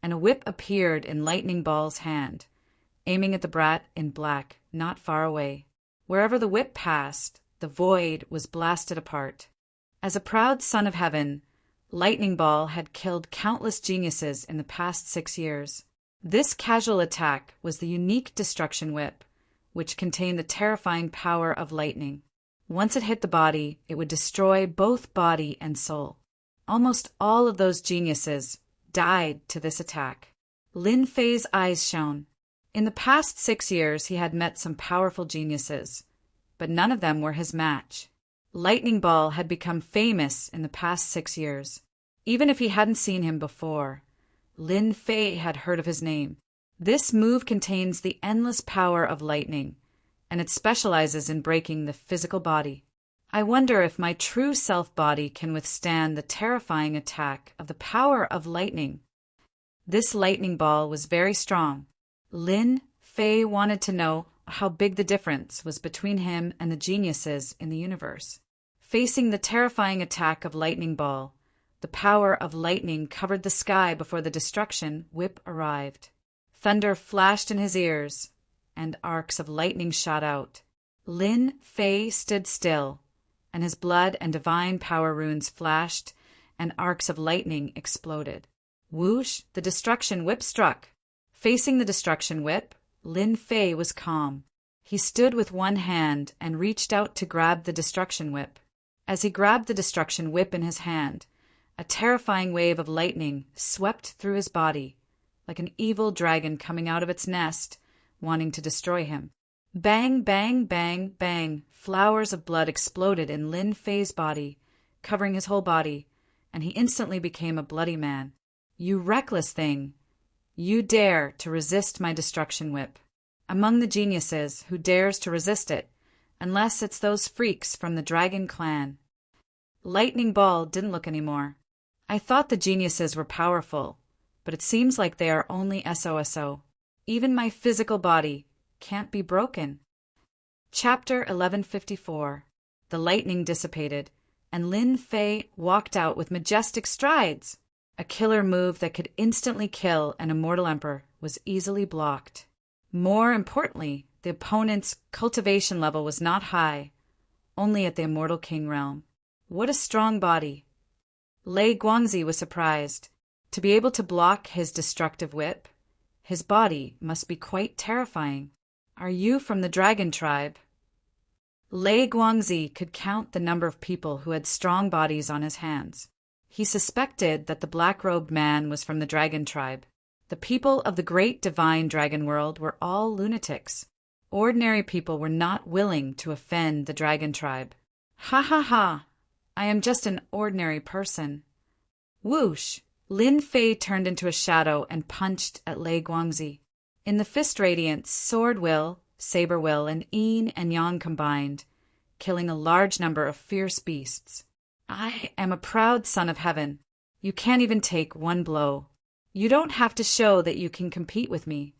and a whip appeared in Lightning Ball's hand, aiming at the brat in black, not far away. Wherever the whip passed, the void was blasted apart. As a proud son of heaven, Lightning Ball had killed countless geniuses in the past 6 years. This casual attack was the unique destruction whip, which contained the terrifying power of lightning. Once it hit the body, it would destroy both body and soul. Almost all of those geniuses died to this attack. Lin Fei's eyes shone. In the past 6 years, he had met some powerful geniuses, but none of them were his match. Lightning Ball had become famous in the past 6 years. Even if he hadn't seen him before, Lin Fei had heard of his name. This move contains the endless power of lightning, and it specializes in breaking the physical body. I wonder if my true self-body can withstand the terrifying attack of the power of lightning. This Lightning Ball was very strong. Lin Fei wanted to know how big the difference was between him and the geniuses in the universe. Facing the terrifying attack of Lightning Ball, the power of lightning covered the sky before the destruction whip arrived. Thunder flashed in his ears, and arcs of lightning shot out. Lin Fei stood still, and his blood and divine power runes flashed, and arcs of lightning exploded. Whoosh! The destruction whip struck. Facing the destruction whip, Lin Fei was calm. He stood with one hand and reached out to grab the destruction whip. As he grabbed the destruction whip in his hand, a terrifying wave of lightning swept through his body, like an evil dragon coming out of its nest, wanting to destroy him. Bang, bang, bang, bang! Flowers of blood exploded in Lin Fei's body, covering his whole body, and he instantly became a bloody man. "You reckless thing! You dare to resist my destruction whip. Among the geniuses, who dares to resist it, unless it's those freaks from the Dragon Clan? Lightning Ball didn't look any more. I thought the geniuses were powerful, but it seems like they are only SOSO. Even my physical body can't be broken. Chapter 1154. The lightning dissipated, and Lin Fei walked out with majestic strides. A killer move that could instantly kill an immortal emperor was easily blocked. More importantly, the opponent's cultivation level was not high, only at the Immortal King realm. What a strong body! Lei Guangzi was surprised. To be able to block his destructive whip, his body must be quite terrifying. Are you from the dragon tribe? Lei Guangzi could count the number of people who had strong bodies on his hands. He suspected that the black-robed man was from the dragon tribe. The people of the great divine dragon world were all lunatics. Ordinary people were not willing to offend the dragon tribe. Ha ha ha! I am just an ordinary person. Whoosh! Lin Fei turned into a shadow and punched at Lei Guangzi. In the fist radiance, sword will, saber will, and yin and yang combined, killing a large number of fierce beasts. I am a proud son of heaven. You can't even take one blow. You don't have to show that you can compete with me.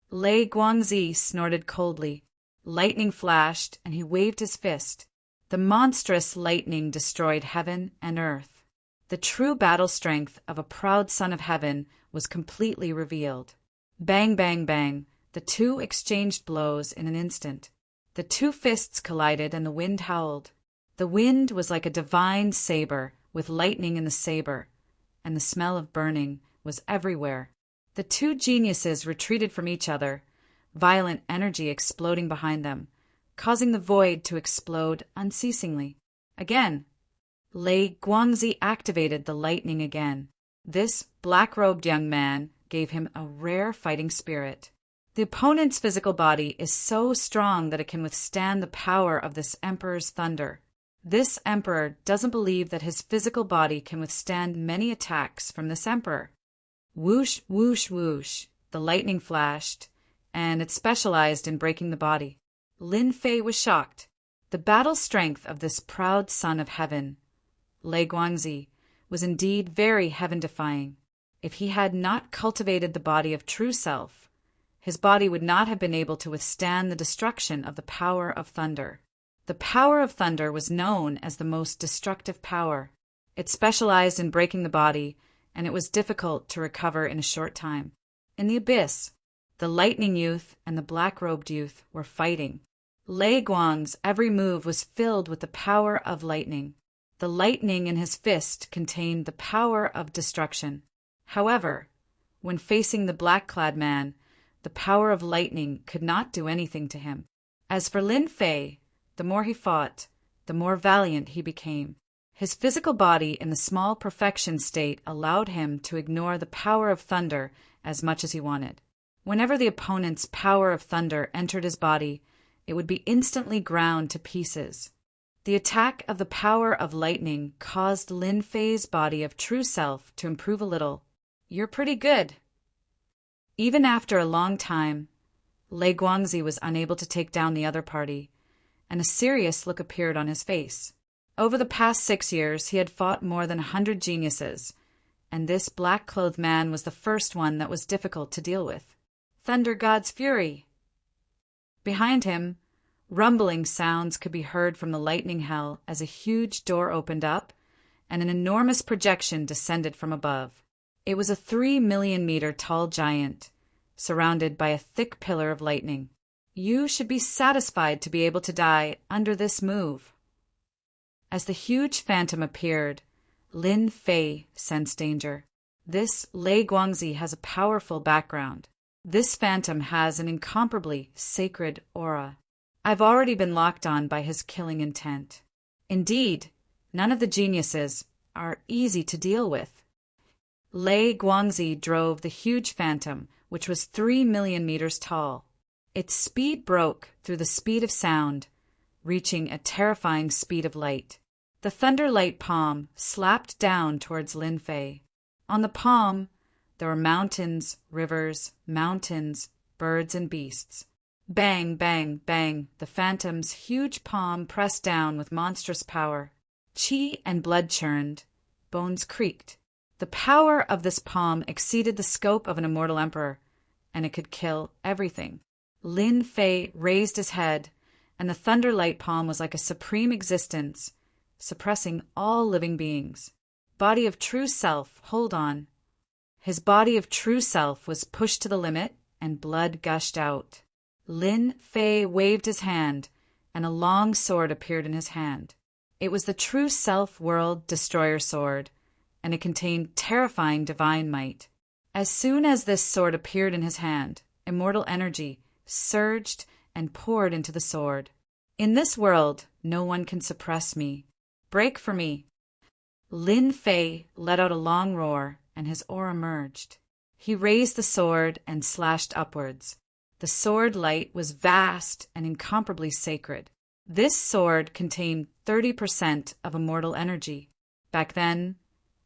Lei Guangzi snorted coldly. Lightning flashed, and he waved his fist. The monstrous lightning destroyed heaven and earth. The true battle strength of a proud son of heaven was completely revealed. Bang, bang, bang. The two exchanged blows in an instant. The two fists collided, and the wind howled. The wind was like a divine saber, with lightning in the saber, and the smell of burning was everywhere. The two geniuses retreated from each other, violent energy exploding behind them, causing the void to explode unceasingly. Again, Lei Guangzi activated the lightning again. This black-robed young man gave him a rare fighting spirit. The opponent's physical body is so strong that it can withstand the power of this emperor's thunder. This emperor doesn't believe that his physical body can withstand many attacks from this emperor. Whoosh, whoosh, whoosh. The lightning flashed, and it specialized in breaking the body. Lin Fei was shocked. The battle strength of this proud son of heaven, Lei Guangzi, was indeed very heaven-defying. If he had not cultivated the body of true self, his body would not have been able to withstand the destruction of the power of thunder. The power of thunder was known as the most destructive power. It specialized in breaking the body, and it was difficult to recover in a short time. In the abyss, the lightning youth and the black-robed youth were fighting. Lei Guang's every move was filled with the power of lightning. The lightning in his fist contained the power of destruction. However, when facing the black-clad man, the power of lightning could not do anything to him. As for Lin Fei, the more he fought, the more valiant he became. His physical body in the small perfection state allowed him to ignore the power of thunder as much as he wanted. Whenever the opponent's power of thunder entered his body, it would be instantly ground to pieces. The attack of the power of lightning caused Lin Fei's body of true self to improve a little. You're pretty good. Even after a long time, Lei Guangzi was unable to take down the other party, and a serious look appeared on his face. Over the past 6 years, he had fought more than 100 geniuses, and this black-clothed man was the first one that was difficult to deal with. Thunder God's fury! Behind him, rumbling sounds could be heard from the lightning hell as a huge door opened up and an enormous projection descended from above. It was a 3-million-meter tall giant, surrounded by a thick pillar of lightning. You should be satisfied to be able to die under this move. As the huge phantom appeared, Lin Fei sensed danger. This Lei Guangzi has a powerful background. This phantom has an incomparably sacred aura. I've already been locked on by his killing intent. Indeed, none of the geniuses are easy to deal with. Lei Guangzi drove the huge phantom, which was 3 million meters tall. Its speed broke through the speed of sound, reaching a terrifying speed of light. The thunder light palm slapped down towards Lin Fei. On the palm, There were mountains, rivers, birds and beasts. Bang, bang, bang, the phantom's huge palm pressed down with monstrous power. Chi and blood churned. Bones creaked. The power of this palm exceeded the scope of an immortal emperor, and it could kill everything. Lin Fei raised his head, and the thunderlight palm was like a supreme existence, suppressing all living beings. Body of true self, hold on. His body of true self was pushed to the limit, and blood gushed out. Lin Fei waved his hand, and a long sword appeared in his hand. It was the true self world destroyer sword, and it contained terrifying divine might. As soon as this sword appeared in his hand, immortal energy surged and poured into the sword. In this world, no one can suppress me. Break for me. Lin Fei let out a long roar, and his aura merged. He raised the sword and slashed upwards. The sword light was vast and incomparably sacred. This sword contained 30% of immortal energy. Back then,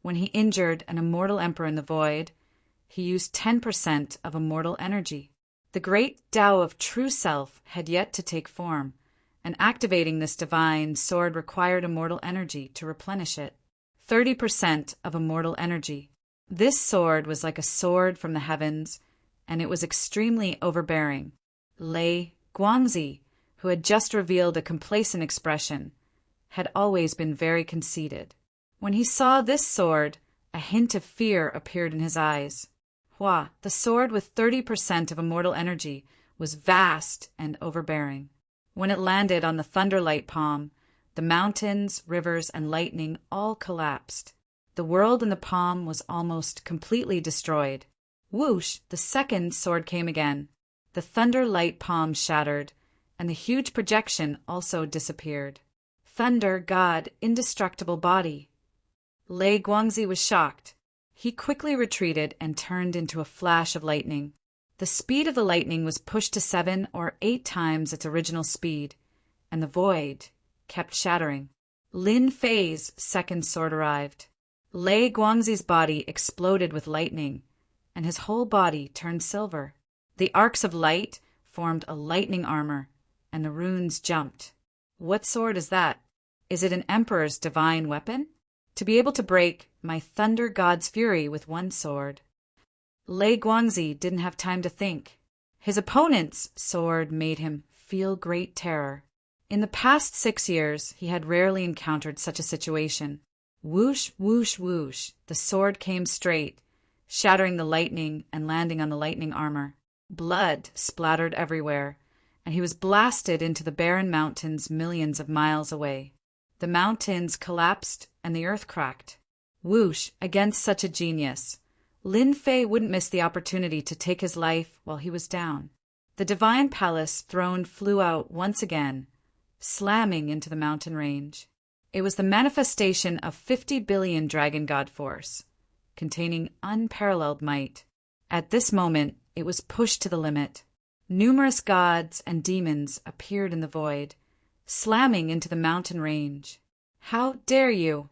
when he injured an immortal emperor in the void, he used 10% of immortal energy. The great Tao of true self had yet to take form, and activating this divine sword required immortal energy to replenish it. 30% of immortal energy. This sword was like a sword from the heavens, and it was extremely overbearing. Lei Guangzi, who had just revealed a complacent expression, had always been very conceited. When he saw this sword, a hint of fear appeared in his eyes. Hua, the sword with 30% of immortal energy, was vast and overbearing. When it landed on the thunderlight palm, the mountains, rivers, and lightning all collapsed. The world in the palm was almost completely destroyed. Whoosh, the second sword came again. The thunderlight palm shattered, and the huge projection also disappeared. Thunder, God, indestructible body. Lei Guangzi was shocked. He quickly retreated and turned into a flash of lightning. The speed of the lightning was pushed to 7 or 8 times its original speed, and the void kept shattering. Lin Fei's second sword arrived. Lei Guangzi's body exploded with lightning, and his whole body turned silver. The arcs of light formed a lightning armor, and the runes jumped. What sword is that? Is it an emperor's divine weapon? To be able to break my thunder god's fury with one sword. Lei Guangzi didn't have time to think. His opponent's sword made him feel great terror. In the past 6 years, he had rarely encountered such a situation. Whoosh, whoosh, whoosh, the sword came straight, shattering the lightning and landing on the lightning armor. Blood splattered everywhere, and he was blasted into the barren mountains millions of miles away. The mountains collapsed and the earth cracked. Whoosh, against such a genius. Lin Fei wouldn't miss the opportunity to take his life while he was down. The divine palace throne flew out once again, slamming into the mountain range. It was the manifestation of 50 billion dragon god force, containing unparalleled might. At this moment, it was pushed to the limit. Numerous gods and demons appeared in the void, slamming into the mountain range. How dare you!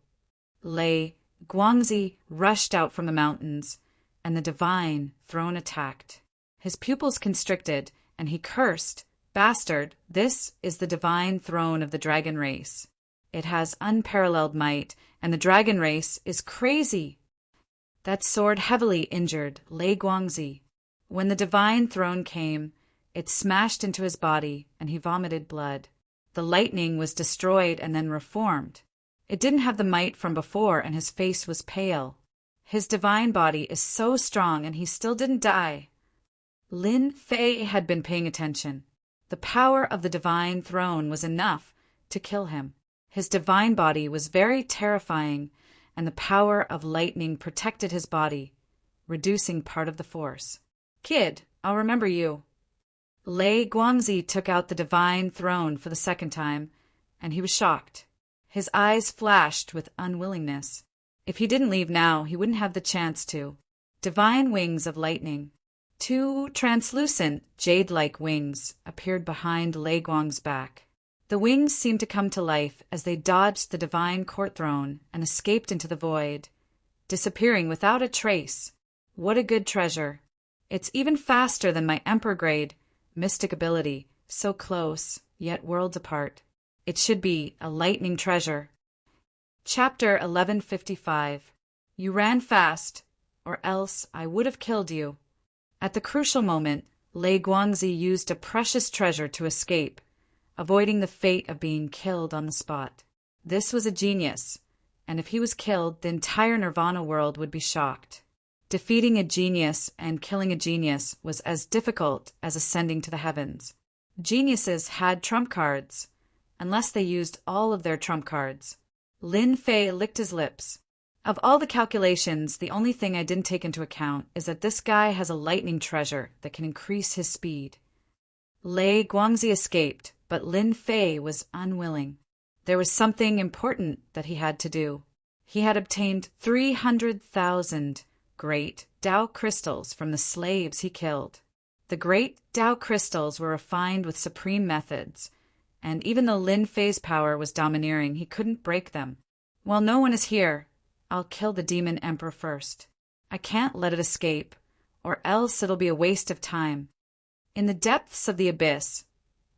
Lei Guangzi rushed out from the mountains, and the divine throne attacked. His pupils constricted, and he cursed, "Bastard, this is the divine throne of the dragon race. It has unparalleled might, and the dragon race is crazy." That sword heavily injured Lei Guangzi. When the divine throne came, it smashed into his body, and he vomited blood. The lightning was destroyed and then reformed. It didn't have the might from before, and his face was pale. His divine body is so strong, and he still didn't die. Lin Fei had been paying attention. The power of the divine throne was enough to kill him. His divine body was very terrifying, and the power of lightning protected his body, reducing part of the force. "Kid, I'll remember you." Lei Guangzi took out the divine throne for the second time, and he was shocked. His eyes flashed with unwillingness. If he didn't leave now, he wouldn't have the chance to. Divine wings of lightning. 2 translucent, jade-like wings appeared behind Lei Guang's back. The wings seemed to come to life as they dodged the divine court throne and escaped into the void, disappearing without a trace. What a good treasure. It's even faster than my Emperor-grade mystic ability, so close, yet worlds apart. It should be a lightning treasure. Chapter 1155. You ran fast, or else I would have killed you. At the crucial moment, Lei Guangzi used a precious treasure to escape, avoiding the fate of being killed on the spot. This was a genius, and if he was killed, the entire Nirvana world would be shocked. Defeating a genius and killing a genius was as difficult as ascending to the heavens. Geniuses had trump cards, unless they used all of their trump cards. Lin Fei licked his lips. Of all the calculations, the only thing I didn't take into account is that this guy has a lightning treasure that can increase his speed. Lei Guangzi escaped, but Lin Fei was unwilling. There was something important that he had to do. He had obtained 300,000 great Tao crystals from the slaves he killed. The great Tao crystals were refined with supreme methods, and even though Lin Fei's power was domineering, he couldn't break them. While no one is here, I'll kill the demon emperor first. I can't let it escape, or else it'll be a waste of time. In the depths of the abyss,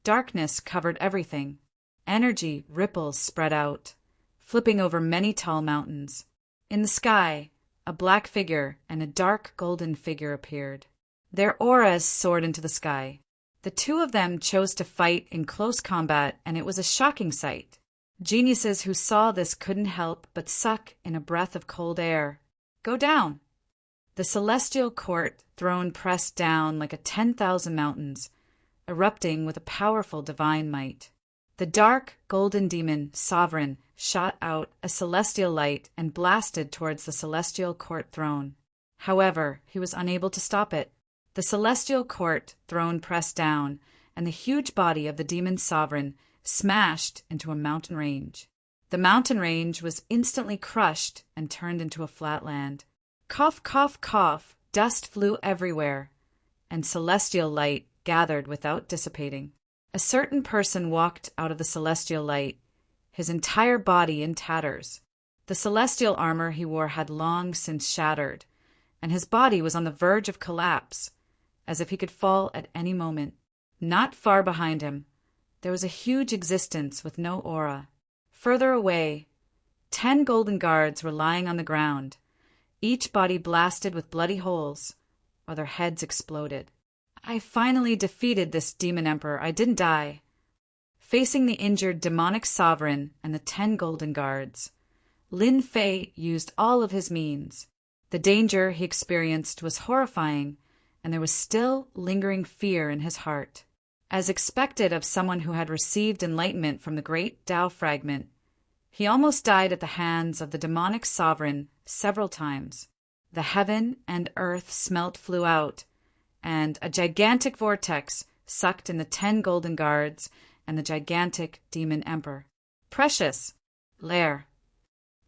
darkness covered everything. Energy ripples spread out, flipping over many tall mountains. In the sky, a black figure and a dark golden figure appeared. Their auras soared into the sky. The two of them chose to fight in close combat, and it was a shocking sight. Geniuses who saw this couldn't help but suck in a breath of cold air. Go down! The celestial court throne pressed down like 10,000 mountains, erupting with a powerful divine might. The dark, golden demon, Sovereign, shot out a celestial light and blasted towards the celestial court throne. However, he was unable to stop it. The celestial court throne pressed down, and the huge body of the demon Sovereign smashed into a mountain range. The mountain range was instantly crushed and turned into a flat land. Cough, cough, cough, dust flew everywhere, and celestial light gathered without dissipating. A certain person walked out of the celestial light, his entire body in tatters. The celestial armor he wore had long since shattered, and his body was on the verge of collapse, as if he could fall at any moment. Not far behind him, there was a huge existence with no aura. Further away, 10 golden guards were lying on the ground, each body blasted with bloody holes, or their heads exploded. I finally defeated this demon emperor. I didn't die. Facing the injured demonic sovereign and the 10 golden guards, Lin Fei used all of his means. The danger he experienced was horrifying, and there was still lingering fear in his heart. As expected of someone who had received enlightenment from the great Tao fragment, he almost died at the hands of the demonic sovereign several times. The heaven and earth smelt flew out, and a gigantic vortex sucked in the 10 golden guards and the gigantic demon emperor. Precious lair.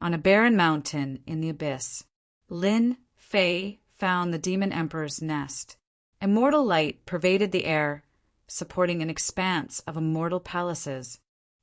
On a barren mountain in the abyss, Lin Fei found the demon emperor's nest. Immortal light pervaded the air, supporting an expanse of immortal palaces.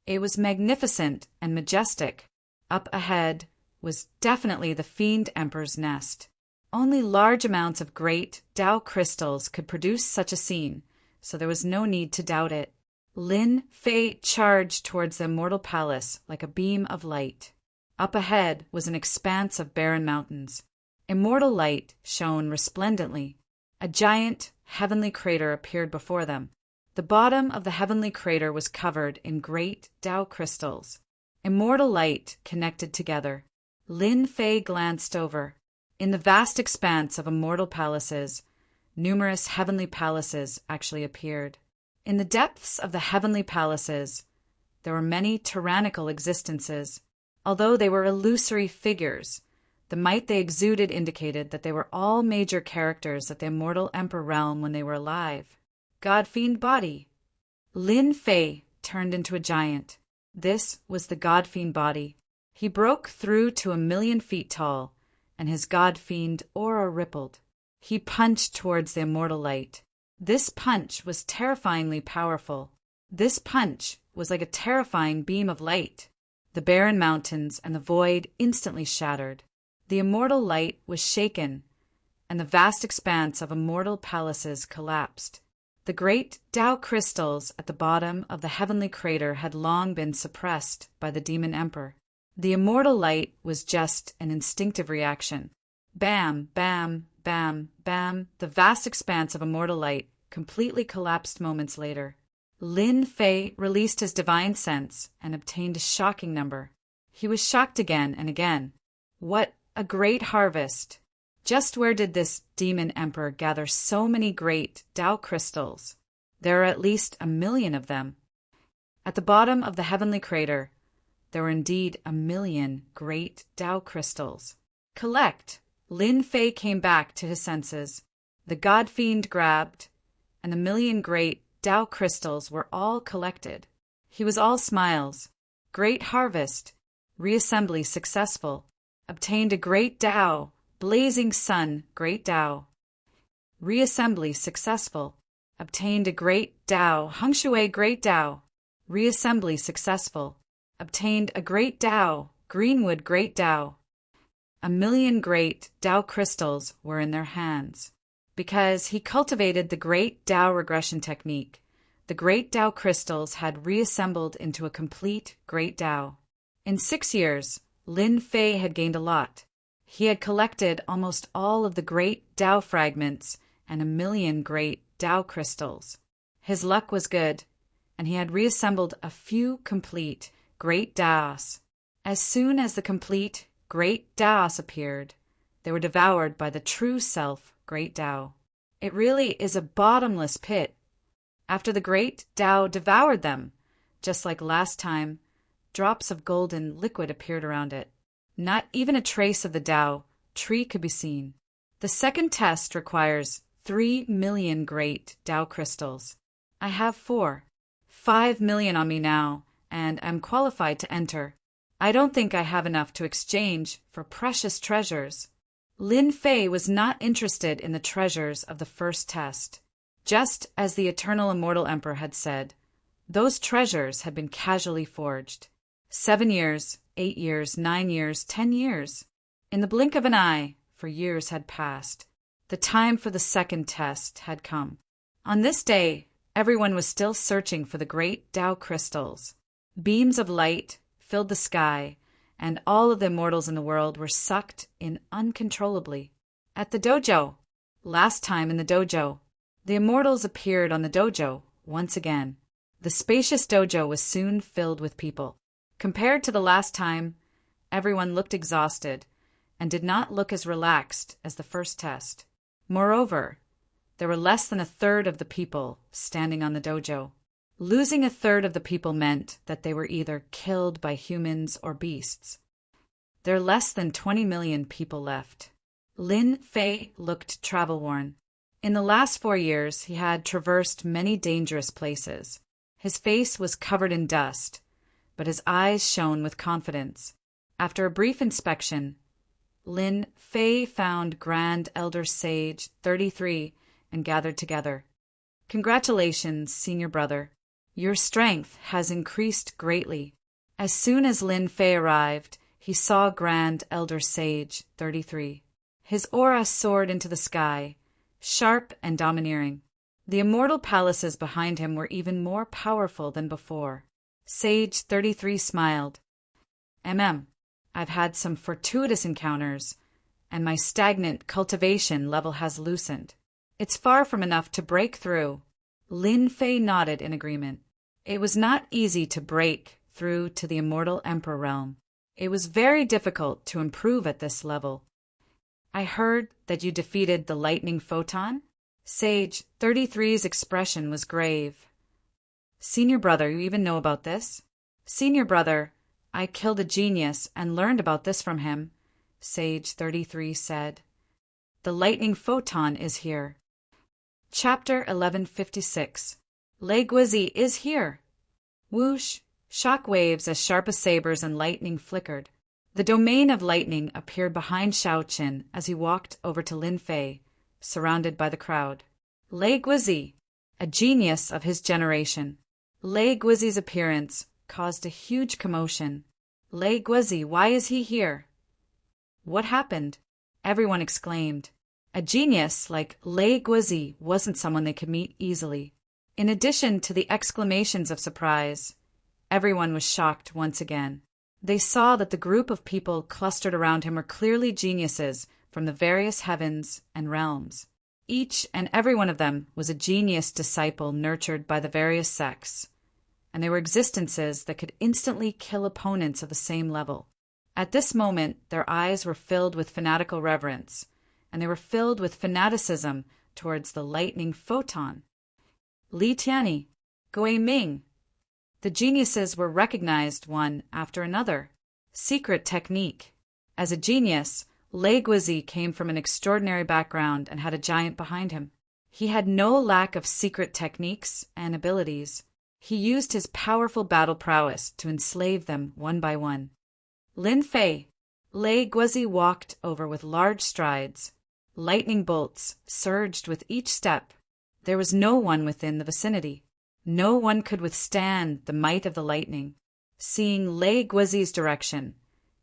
It was magnificent and majestic. Up ahead was definitely the fiend emperor's nest. Only large amounts of great Tao crystals could produce such a scene, so there was no need to doubt it. Lin Fei charged towards the immortal palace like a beam of light. Up ahead was an expanse of barren mountains. Immortal light shone resplendently. A giant heavenly crater appeared before them. The bottom of the heavenly crater was covered in great Tao crystals. Immortal light connected together. Lin Fei glanced over. In the vast expanse of immortal palaces, numerous heavenly palaces actually appeared. In the depths of the heavenly palaces, there were many tyrannical existences. Although they were illusory figures, the might they exuded indicated that they were all major characters of the immortal emperor realm when they were alive. God-fiend body. Lin Fei turned into a giant. This was the God-fiend body. He broke through to 1,000,000 feet tall, and his God-fiend aura rippled. He punched towards the immortal light. This punch was terrifyingly powerful. This punch was like a terrifying beam of light. The barren mountains and the void instantly shattered. The immortal light was shaken, and the vast expanse of immortal palaces collapsed. The great Tao crystals at the bottom of the heavenly crater had long been suppressed by the demon emperor. The immortal light was just an instinctive reaction. Bam, bam, bam, bam, the vast expanse of immortal light completely collapsed moments later. Lin Fei released his divine sense and obtained a shocking number. He was shocked again and again. What a great harvest! Just where did this demon emperor gather so many great Tao crystals? There are at least 1,000,000 of them. At the bottom of the heavenly crater, there were indeed 1,000,000 great Tao crystals. Collect! Lin Fei came back to his senses. The god fiend grabbed, and 1,000,000 great Tao crystals were all collected. He was all smiles. Great harvest. Reassembly successful. Obtained a great Tao. Blazing sun, great Tao. Reassembly successful. Obtained a great Tao. Hengshui, great Tao. Reassembly successful. Obtained a great Tao. Greenwood, great Tao. 1,000,000 great Tao crystals were in their hands. Because he cultivated the great Tao regression technique, the great Tao crystals had reassembled into a complete great Tao. In 6 years, Lin Fei had gained a lot. He had collected almost all of the great Tao fragments and 1,000,000 great Tao crystals. His luck was good, and he had reassembled a few complete great Taos. As soon as the complete great Taos appeared, they were devoured by the true self, great Tao. It really is a bottomless pit. After the great Tao devoured them, just like last time, drops of golden liquid appeared around it. Not even a trace of the Tao tree could be seen. The second test requires 3,000,000 great Tao crystals. I have 4. 5,000,000 on me now, and I'm qualified to enter. I don't think I have enough to exchange for precious treasures. Lin Fei was not interested in the treasures of the first test. Just as the eternal immortal emperor had said, those treasures had been casually forged. 7 years, 8 years, 9 years, 10 years. In the blink of an eye, for years had passed. The time for the second test had come. On this day, everyone was still searching for the great Tao crystals. Beams of light filled the sky, and all of the immortals in the world were sucked in uncontrollably. At the dojo, last time in the dojo, the immortals appeared on the dojo once again. The spacious dojo was soon filled with people. Compared to the last time, everyone looked exhausted and did not look as relaxed as the first test. Moreover, there were less than a third of the people standing on the dojo. Losing a third of the people meant that they were either killed by humans or beasts. There are less than 20,000,000 people left. Lin Fei looked travel-worn. In the last 4 years, he had traversed many dangerous places. His face was covered in dust, but his eyes shone with confidence. After a brief inspection, Lin Fei found Grand Elder Sage 33 and gathered together. Congratulations, senior brother. Your strength has increased greatly. As soon as Lin Fei arrived, he saw Grand Elder Sage 33. His aura soared into the sky, sharp and domineering. The immortal palaces behind him were even more powerful than before. Sage 33 smiled. I've had some fortuitous encounters, and my stagnant cultivation level has loosened. It's far from enough to break through. Lin Fei nodded in agreement. It was not easy to break through to the immortal emperor realm. It was very difficult to improve at this level. I heard that you defeated the lightning photon? Sage 33's expression was grave. Senior brother, you even know about this? Senior brother, I killed a genius and learned about this from him, Sage 33 said. The lightning photon is here. Chapter 1156. Lei Guizi is here. Whoosh, shock waves as sharp as sabers and lightning flickered. The domain of lightning appeared behind Shaoqin as he walked over to Lin Fei, surrounded by the crowd. Lei Guizi, a genius of his generation. Lei Guizi's appearance caused a huge commotion. Lei Guizi, why is he here? What happened? Everyone exclaimed. A genius like Lei Guozi wasn't someone they could meet easily. In addition to the exclamations of surprise, everyone was shocked once again. They saw that the group of people clustered around him were clearly geniuses from the various heavens and realms. Each and every one of them was a genius disciple nurtured by the various sects, and they were existences that could instantly kill opponents of the same level. At this moment, their eyes were filled with fanatical reverence, and they were filled with fanaticism towards the lightning photon. Li Tianyi, Gui Ming. The geniuses were recognized one after another. Secret technique. As a genius, Lei Guozi came from an extraordinary background and had a giant behind him. He had no lack of secret techniques and abilities. He used his powerful battle prowess to enslave them one by one. Lin Fei. Lei Guozi walked over with large strides. Lightning bolts surged with each step. There was no one within the vicinity. No one could withstand the might of the lightning. Seeing Lei Guozi's direction,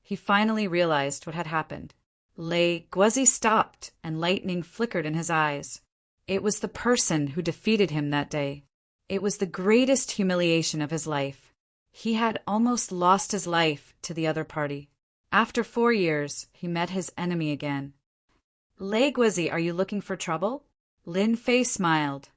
he finally realized what had happened. Lei Guozi stopped, and lightning flickered in his eyes. It was the person who defeated him that day. It was the greatest humiliation of his life. He had almost lost his life to the other party. After 4 years, he met his enemy again. Lei Guozi, are you looking for trouble? Lin Fei smiled.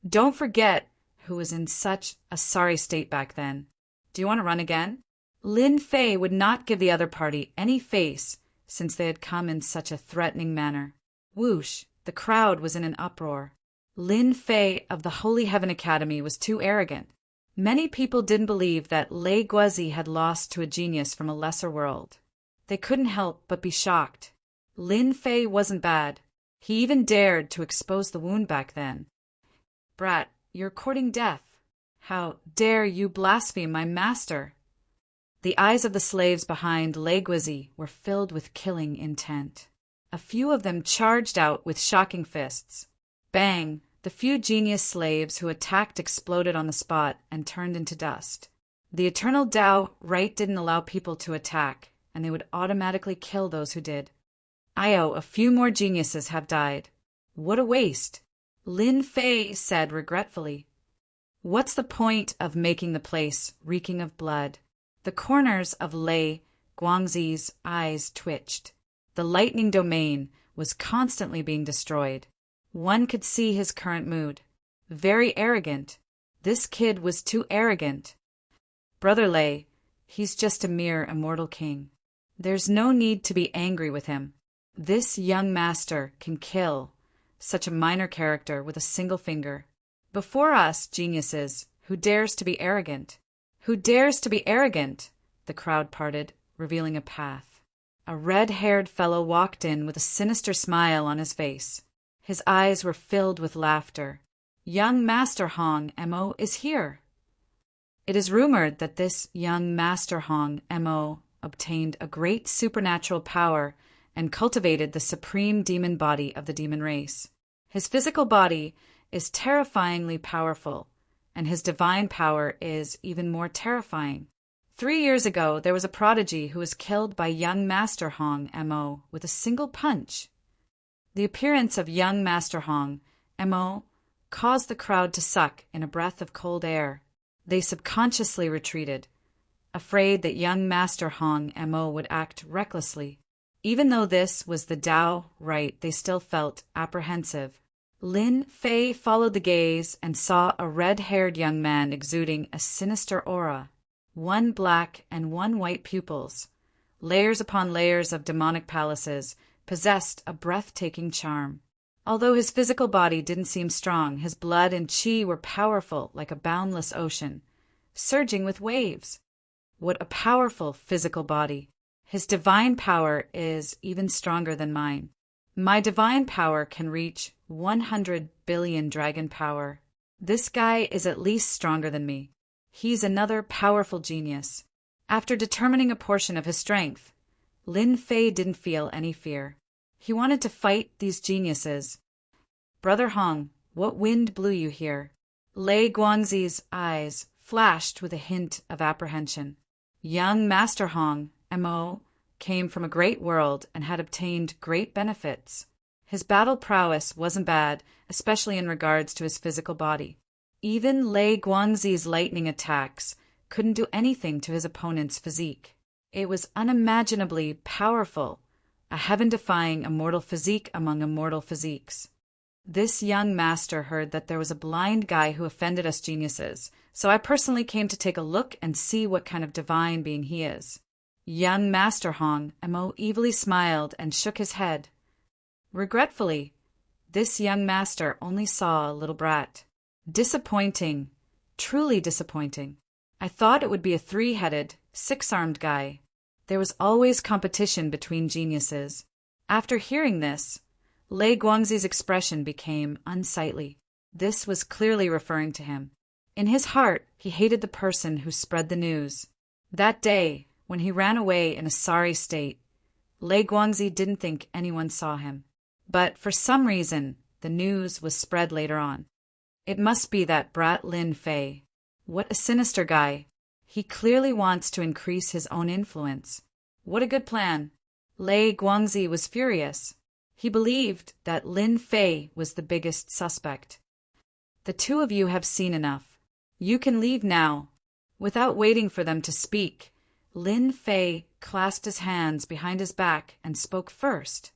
Don't forget who was in such a sorry state back then. Do you want to run again? Lin Fei would not give the other party any face since they had come in such a threatening manner. Whoosh! The crowd was in an uproar. Lin Fei of the Holy Heaven Academy was too arrogant. Many people didn't believe that Lei Guozi had lost to a genius from a lesser world. They couldn't help but be shocked. Lin Fei wasn't bad. He even dared to expose the wound back then. Brat, you're courting death. How dare you blaspheme my master? The eyes of the slaves behind Lei Guozi were filled with killing intent. A few of them charged out with shocking fists. Bang! The few genius slaves who attacked exploded on the spot and turned into dust. The eternal Tao right didn't allow people to attack, and they would automatically kill those who did. A few more geniuses have died. What a waste! Lin Fei said regretfully. What's the point of making the place reeking of blood? The corners of Lei Guangzi's eyes twitched. The lightning domain was constantly being destroyed. One could see his current mood. Very arrogant. This kid was too arrogant. Brother Lei, he's just a mere immortal king. There's no need to be angry with him. This young master can kill such a minor character with a single finger. Before us, geniuses, who dares to be arrogant? Who dares to be arrogant? The crowd parted, revealing a path. A red-haired fellow walked in with a sinister smile on his face. His eyes were filled with laughter. Young Master Hong Mo is here. It is rumored that this young Master Hong Mo obtained a great supernatural power and cultivated the supreme demon body of the demon race. His physical body is terrifyingly powerful, and his divine power is even more terrifying. 3 years ago, there was a prodigy who was killed by young Master Hong Mo with a single punch. The appearance of young Master Hong Mo caused the crowd to suck in a breath of cold air. They subconsciously retreated, afraid that young Master Hong Mo would act recklessly. Even though this was the Tao right, they still felt apprehensive. Lin Fei followed the gaze and saw a red-haired young man exuding a sinister aura. 1 black and 1 white pupils, layers upon layers of demonic palaces, possessed a breathtaking charm. Although his physical body didn't seem strong, his blood and qi were powerful like a boundless ocean, surging with waves. What a powerful physical body! His divine power is even stronger than mine. My divine power can reach 100 billion dragon power. This guy is at least stronger than me. He's another powerful genius. After determining a portion of his strength, Lin Fei didn't feel any fear. He wanted to fight these geniuses. Brother Hong, what wind blew you here? Lei Guangzi's eyes flashed with a hint of apprehension. Young Master Hong Mo came from a great world and had obtained great benefits. His battle prowess wasn't bad, especially in regards to his physical body. Even Lei Guangzi's lightning attacks couldn't do anything to his opponent's physique. It was unimaginably powerful, a heaven-defying immortal physique among immortal physiques. This young master heard that there was a blind guy who offended us geniuses, so I personally came to take a look and see what kind of divine being he is. Young Master Hong Mo evilly smiled and shook his head. Regretfully, this young master only saw a little brat. Disappointing, truly disappointing. I thought it would be a three-headed, six-armed guy. There was always competition between geniuses. After hearing this, Lei Guangzi's expression became unsightly. This was clearly referring to him. In his heart, he hated the person who spread the news. That day, when he ran away in a sorry state, Lei Guangzi didn't think anyone saw him. But for some reason, the news was spread later on. It must be that brat Lin Fei. What a sinister guy. He clearly wants to increase his own influence. What a good plan. Lei Guangzi was furious. He believed that Lin Fei was the biggest suspect. The two of you have seen enough. You can leave now. Without waiting for them to speak, Lin Fei clasped his hands behind his back and spoke first.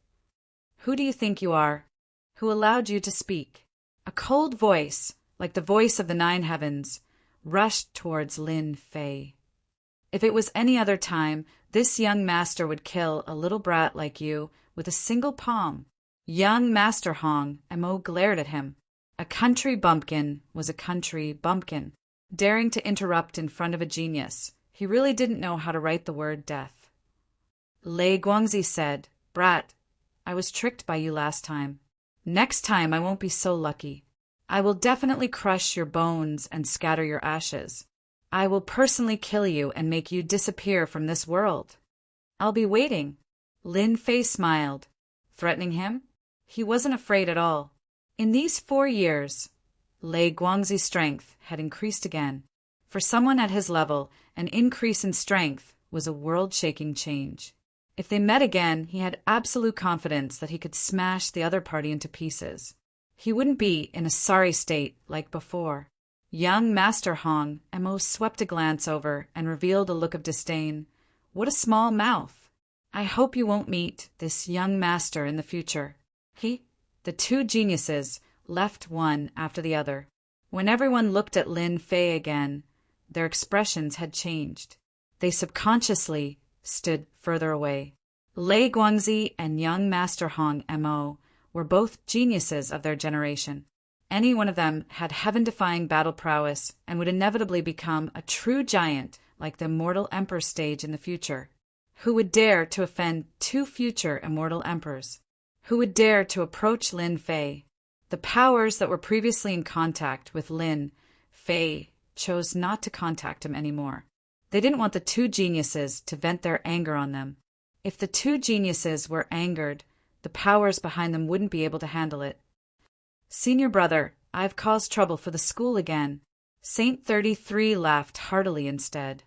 Who do you think you are? Who allowed you to speak? A cold voice, like the voice of the nine heavens, rushed towards Lin Fei. If it was any other time, this young master would kill a little brat like you with a single palm. Young Master Hong Mo glared at him. A country bumpkin was a country bumpkin. Daring to interrupt in front of a genius, he really didn't know how to write the word death. Lei Guangzi said, Brat, I was tricked by you last time. Next time I won't be so lucky. I will definitely crush your bones and scatter your ashes. I will personally kill you and make you disappear from this world. I'll be waiting. Lin Fei smiled. Threatening him? He wasn't afraid at all. In these 4 years, Lei Guangzi's strength had increased again. For someone at his level, an increase in strength was a world-shaking change. If they met again, he had absolute confidence that he could smash the other party into pieces. He wouldn't be in a sorry state like before. Young Master Hong Mo swept a glance over and revealed a look of disdain. What a small mouth! I hope you won't meet this young master in the future. The two geniuses left one after the other. When everyone looked at Lin Fei again, their expressions had changed. They subconsciously stood further away. Lei Guangzi and young Master Hong Mo were both geniuses of their generation. Any one of them had heaven-defying battle prowess and would inevitably become a true giant like the immortal emperor stage in the future. Who would dare to offend 2 future immortal emperors? Who would dare to approach Lin Fei? The powers that were previously in contact with Lin Fei chose not to contact him anymore. They didn't want the 2 geniuses to vent their anger on them. If the 2 geniuses were angered, the powers behind them wouldn't be able to handle it. Senior brother, I've caused trouble for the school again. Saint 33 laughed heartily instead.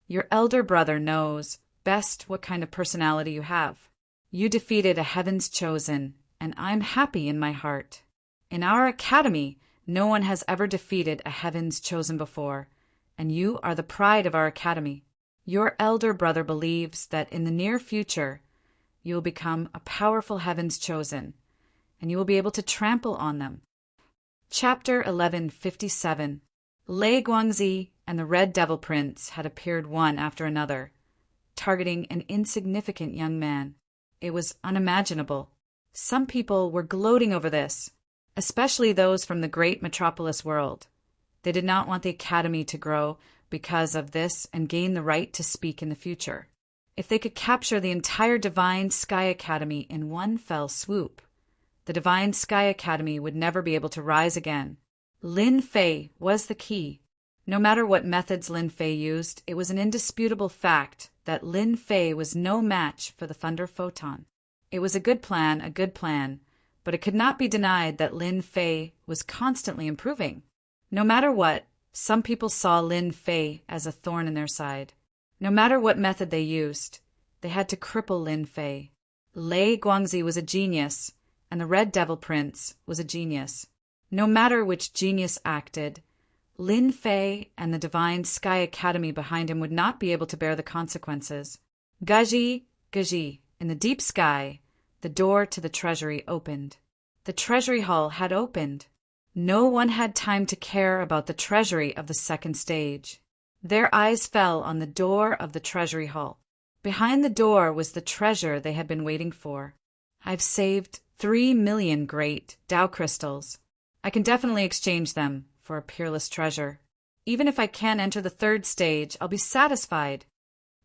Your elder brother knows best what kind of personality you have. You defeated a heaven's chosen, and I'm happy in my heart. In our academy, no one has ever defeated a heaven's chosen before, and you are the pride of our academy. Your elder brother believes that in the near future, you will become a powerful heaven's chosen, and you will be able to trample on them. Chapter 1157. Lei Guangzi and the Red Devil Prince had appeared one after another, targeting an insignificant young man. It was unimaginable. Some people were gloating over this, especially those from the great metropolis world. They did not want the academy to grow because of this and gain the right to speak in the future. If they could capture the entire Divine Sky Academy in one fell swoop, the Divine Sky Academy would never be able to rise again. Lin Fei was the key. No matter what methods Lin Fei used, it was an indisputable fact that Lin Fei was no match for the Thunder Photon. It was a good plan, but it could not be denied that Lin Fei was constantly improving. No matter what, some people saw Lin Fei as a thorn in their side. No matter what method they used, they had to cripple Lin Fei. Lei Guangzi was a genius, and the Red Devil Prince was a genius. No matter which genius acted, Lin Fei and the Divine Sky Academy behind him would not be able to bear the consequences. Gaji, gaji, in the deep sky, the door to the treasury opened. The treasury hall had opened. No one had time to care about the treasury of the second stage. Their eyes fell on the door of the treasury hall. Behind the door was the treasure they had been waiting for. I've saved 3 million great Tao crystals. I can definitely exchange them for a peerless treasure. Even if I can't enter the third stage, I'll be satisfied.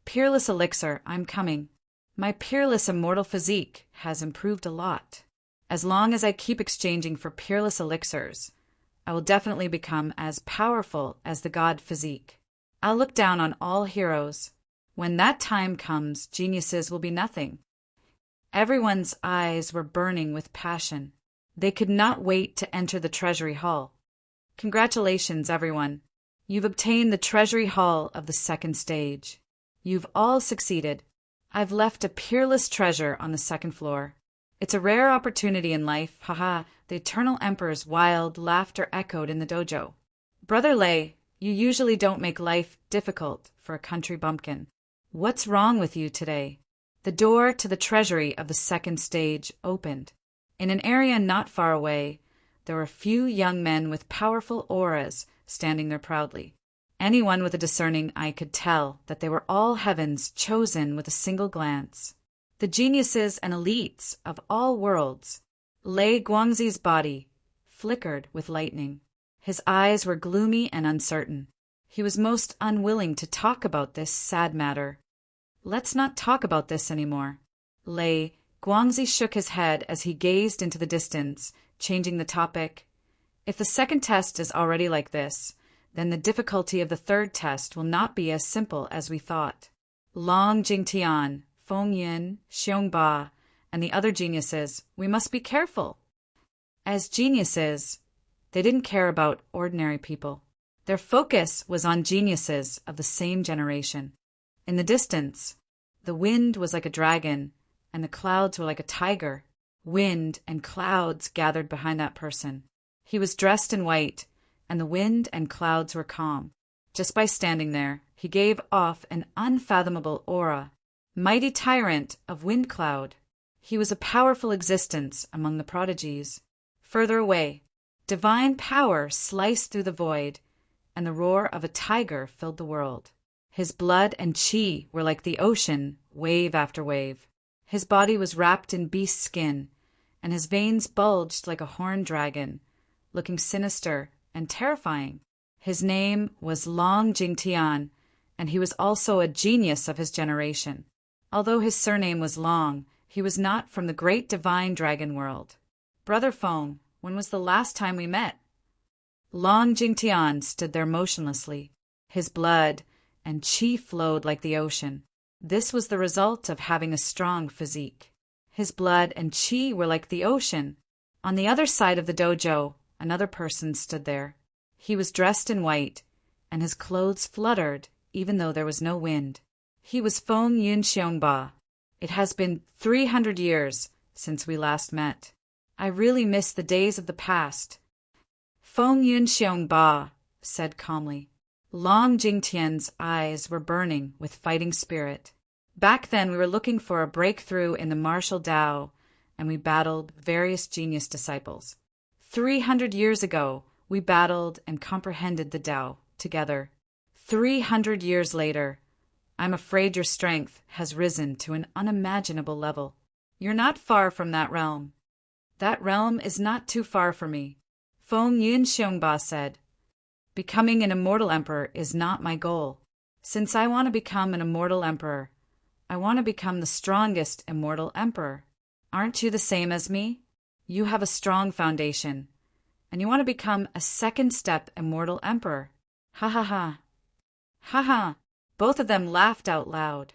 Peerless elixir, I'm coming. My peerless immortal physique has improved a lot. As long as I keep exchanging for peerless elixirs, I will definitely become as powerful as the god physique. I'll look down on all heroes. When that time comes, geniuses will be nothing. Everyone's eyes were burning with passion. They could not wait to enter the treasury hall. Congratulations, everyone. You've obtained the treasury hall of the second stage. You've all succeeded. I've left a peerless treasure on the second floor. It's a rare opportunity in life, haha. The Eternal Emperor's wild laughter echoed in the dojo. Brother Lei, you usually don't make life difficult for a country bumpkin. What's wrong with you today? The door to the treasury of the second stage opened. In an area not far away, there were a few young men with powerful auras standing there proudly. Anyone with a discerning eye could tell that they were all heavens chosen with a single glance. The geniuses and elites of all worlds. Lei Guangzi's body flickered with lightning. His eyes were gloomy and uncertain. He was most unwilling to talk about this sad matter. Let's not talk about this anymore. Lei Guangzi shook his head as he gazed into the distance, changing the topic. If the second test is already like this, then the difficulty of the third test will not be as simple as we thought. Long Jingtian, Feng Yin, Xiongba, and the other geniuses, we must be careful. As geniuses, they didn't care about ordinary people. Their focus was on geniuses of the same generation. In the distance, the wind was like a dragon, and the clouds were like a tiger. Wind and clouds gathered behind that person. He was dressed in white, and the wind and clouds were calm. Just by standing there, he gave off an unfathomable aura. Mighty tyrant of wind cloud. He was a powerful existence among the prodigies. Further away, divine power sliced through the void, and the roar of a tiger filled the world. His blood and chi were like the ocean, wave after wave. His body was wrapped in beast skin, and his veins bulged like a horned dragon, looking sinister and terrifying. His name was Long Jingtian, and he was also a genius of his generation. Although his surname was Long, he was not from the great divine dragon world. Brother Feng, when was the last time we met? Long Jingtian stood there motionlessly. His blood and chi flowed like the ocean. This was the result of having a strong physique. His blood and chi were like the ocean. On the other side of the dojo, another person stood there. He was dressed in white, and his clothes fluttered even though there was no wind. He was Feng Yun Xiongba. It has been 300 years since we last met. I really miss the days of the past. Feng Yun Xiongba said calmly. Long Jingtian's eyes were burning with fighting spirit. Back then we were looking for a breakthrough in the martial Tao, and we battled various genius disciples. 300 years ago, we battled and comprehended the Tao together. 300 years later, I'm afraid your strength has risen to an unimaginable level. You're not far from that realm. That realm is not too far for me. Feng Yun Xiongba said, Becoming an immortal emperor is not my goal. Since I want to become an immortal emperor, I want to become the strongest immortal emperor. Aren't you the same as me? You have a strong foundation, and you want to become a second-step immortal emperor. Ha ha ha. Ha ha. Both of them laughed out loud.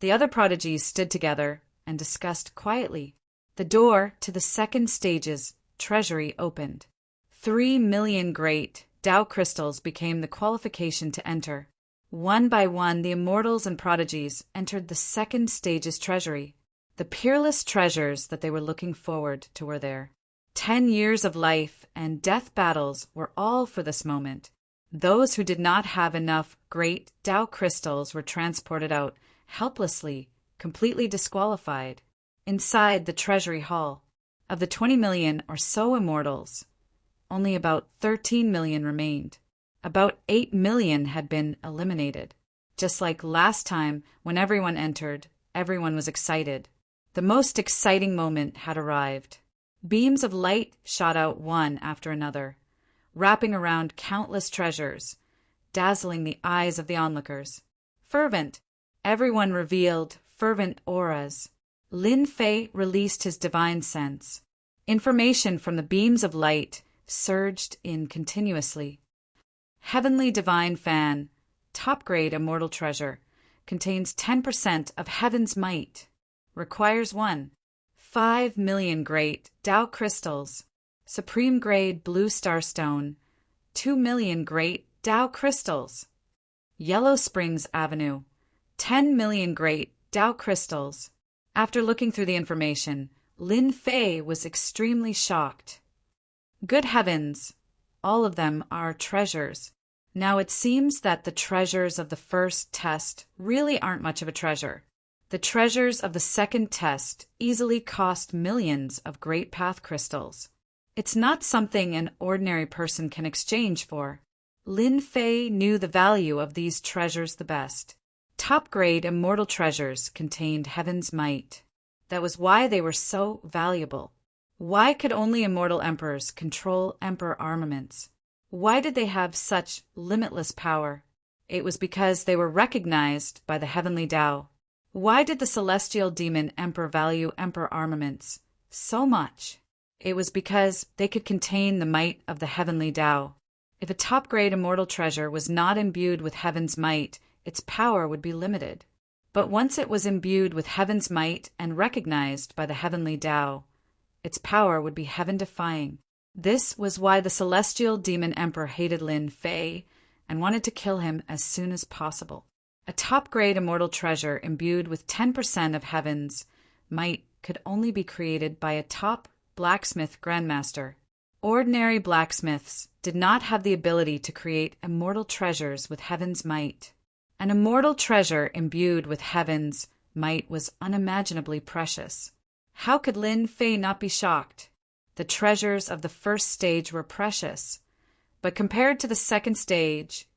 The other prodigies stood together and discussed quietly. The door to the second stage's treasury opened. 3 million great Tao crystals became the qualification to enter. One by one, the immortals and prodigies entered the second stage's treasury. The peerless treasures that they were looking forward to were there. 10 years of life and death battles were all for this moment. Those who did not have enough great Tao crystals were transported out, helplessly, completely disqualified. Inside the treasury hall, of the 20 million or so immortals, only about 13 million remained. About 8 million had been eliminated. Just like last time, when everyone entered, everyone was excited. The most exciting moment had arrived. Beams of light shot out one after another, wrapping around countless treasures, dazzling the eyes of the onlookers. Fervent. Everyone revealed fervent auras. Lin Fei released his divine sense. Information from the beams of light surged in continuously. Heavenly Divine Fan, top-grade immortal treasure, contains 10% of heaven's might. Requires 5 million great Tao crystals. Supreme grade blue starstone, 2 million great Tao crystals. Yellow Springs Avenue, 10 million great Tao crystals. After looking through the information, Lin Fei was extremely shocked. Good heavens, all of them are treasures. Now it seems that the treasures of the first test really aren't much of a treasure. The treasures of the second test easily cost millions of Great Path crystals. It's not something an ordinary person can exchange for. Lin Fei knew the value of these treasures the best. Top-grade immortal treasures contained heaven's might. That was why they were so valuable. Why could only immortal emperors control emperor armaments? Why did they have such limitless power? It was because they were recognized by the heavenly Tao. Why did the celestial demon emperor value emperor armaments so much? It was because they could contain the might of the heavenly Tao. If a top-grade immortal treasure was not imbued with heaven's might, its power would be limited. But once it was imbued with heaven's might and recognized by the heavenly Tao, its power would be heaven-defying. This was why the celestial demon emperor hated Lin Fei and wanted to kill him as soon as possible. A top-grade immortal treasure imbued with 10% of heaven's might could only be created by a top blacksmith grandmaster. Ordinary blacksmiths did not have the ability to create immortal treasures with heaven's might. An immortal treasure imbued with heaven's might was unimaginably precious. How could Lin Fei not be shocked? The treasures of the first stage were precious, but compared to the second stage,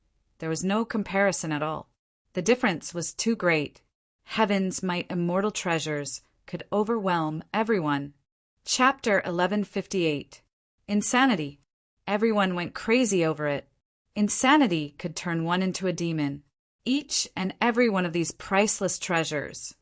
there was no comparison at all. The difference was too great. Heaven's might immortal treasures could overwhelm everyone. Chapter 1158. Insanity. Everyone went crazy over it. Insanity could turn one into a demon. Each and every one of these priceless treasures,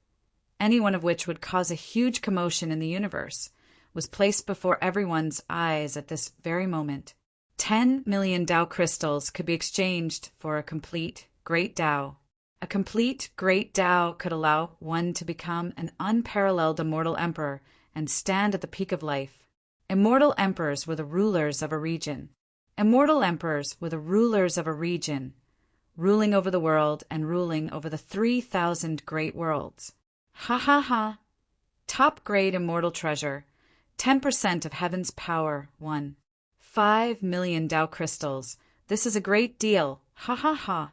any one of which would cause a huge commotion in the universe, was placed before everyone's eyes at this very moment. 10 million Tao crystals could be exchanged for a complete great Tao. A complete great Tao could allow one to become an unparalleled immortal emperor and stand at the peak of life. Immortal emperors were the rulers of a region. Immortal emperors were the rulers of a region, ruling over the world and ruling over the 3,000 great worlds. Ha ha ha! Top-grade immortal treasure, 10% of heaven's power, 5 million Tao crystals. This is a great deal. Ha ha ha!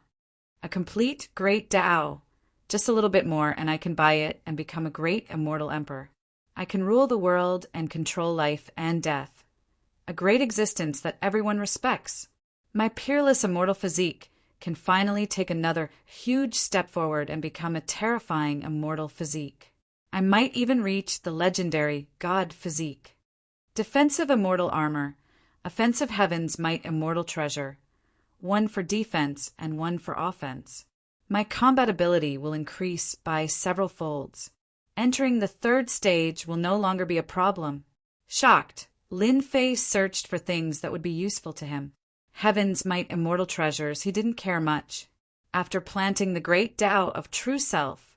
A complete great Tao. Just a little bit more and I can buy it and become a great immortal emperor. I can rule the world and control life and death. A great existence that everyone respects. My peerless immortal physique can finally take another huge step forward and become a terrifying immortal physique. I might even reach the legendary God physique. Defensive immortal armor, offensive heaven's might immortal treasure, one for defense and one for offense. My combat ability will increase by several folds. Entering the third stage will no longer be a problem. Shocked, Lin Fei searched for things that would be useful to him. Heaven's might immortal treasures he didn't care much. After planting the great Tao of true self,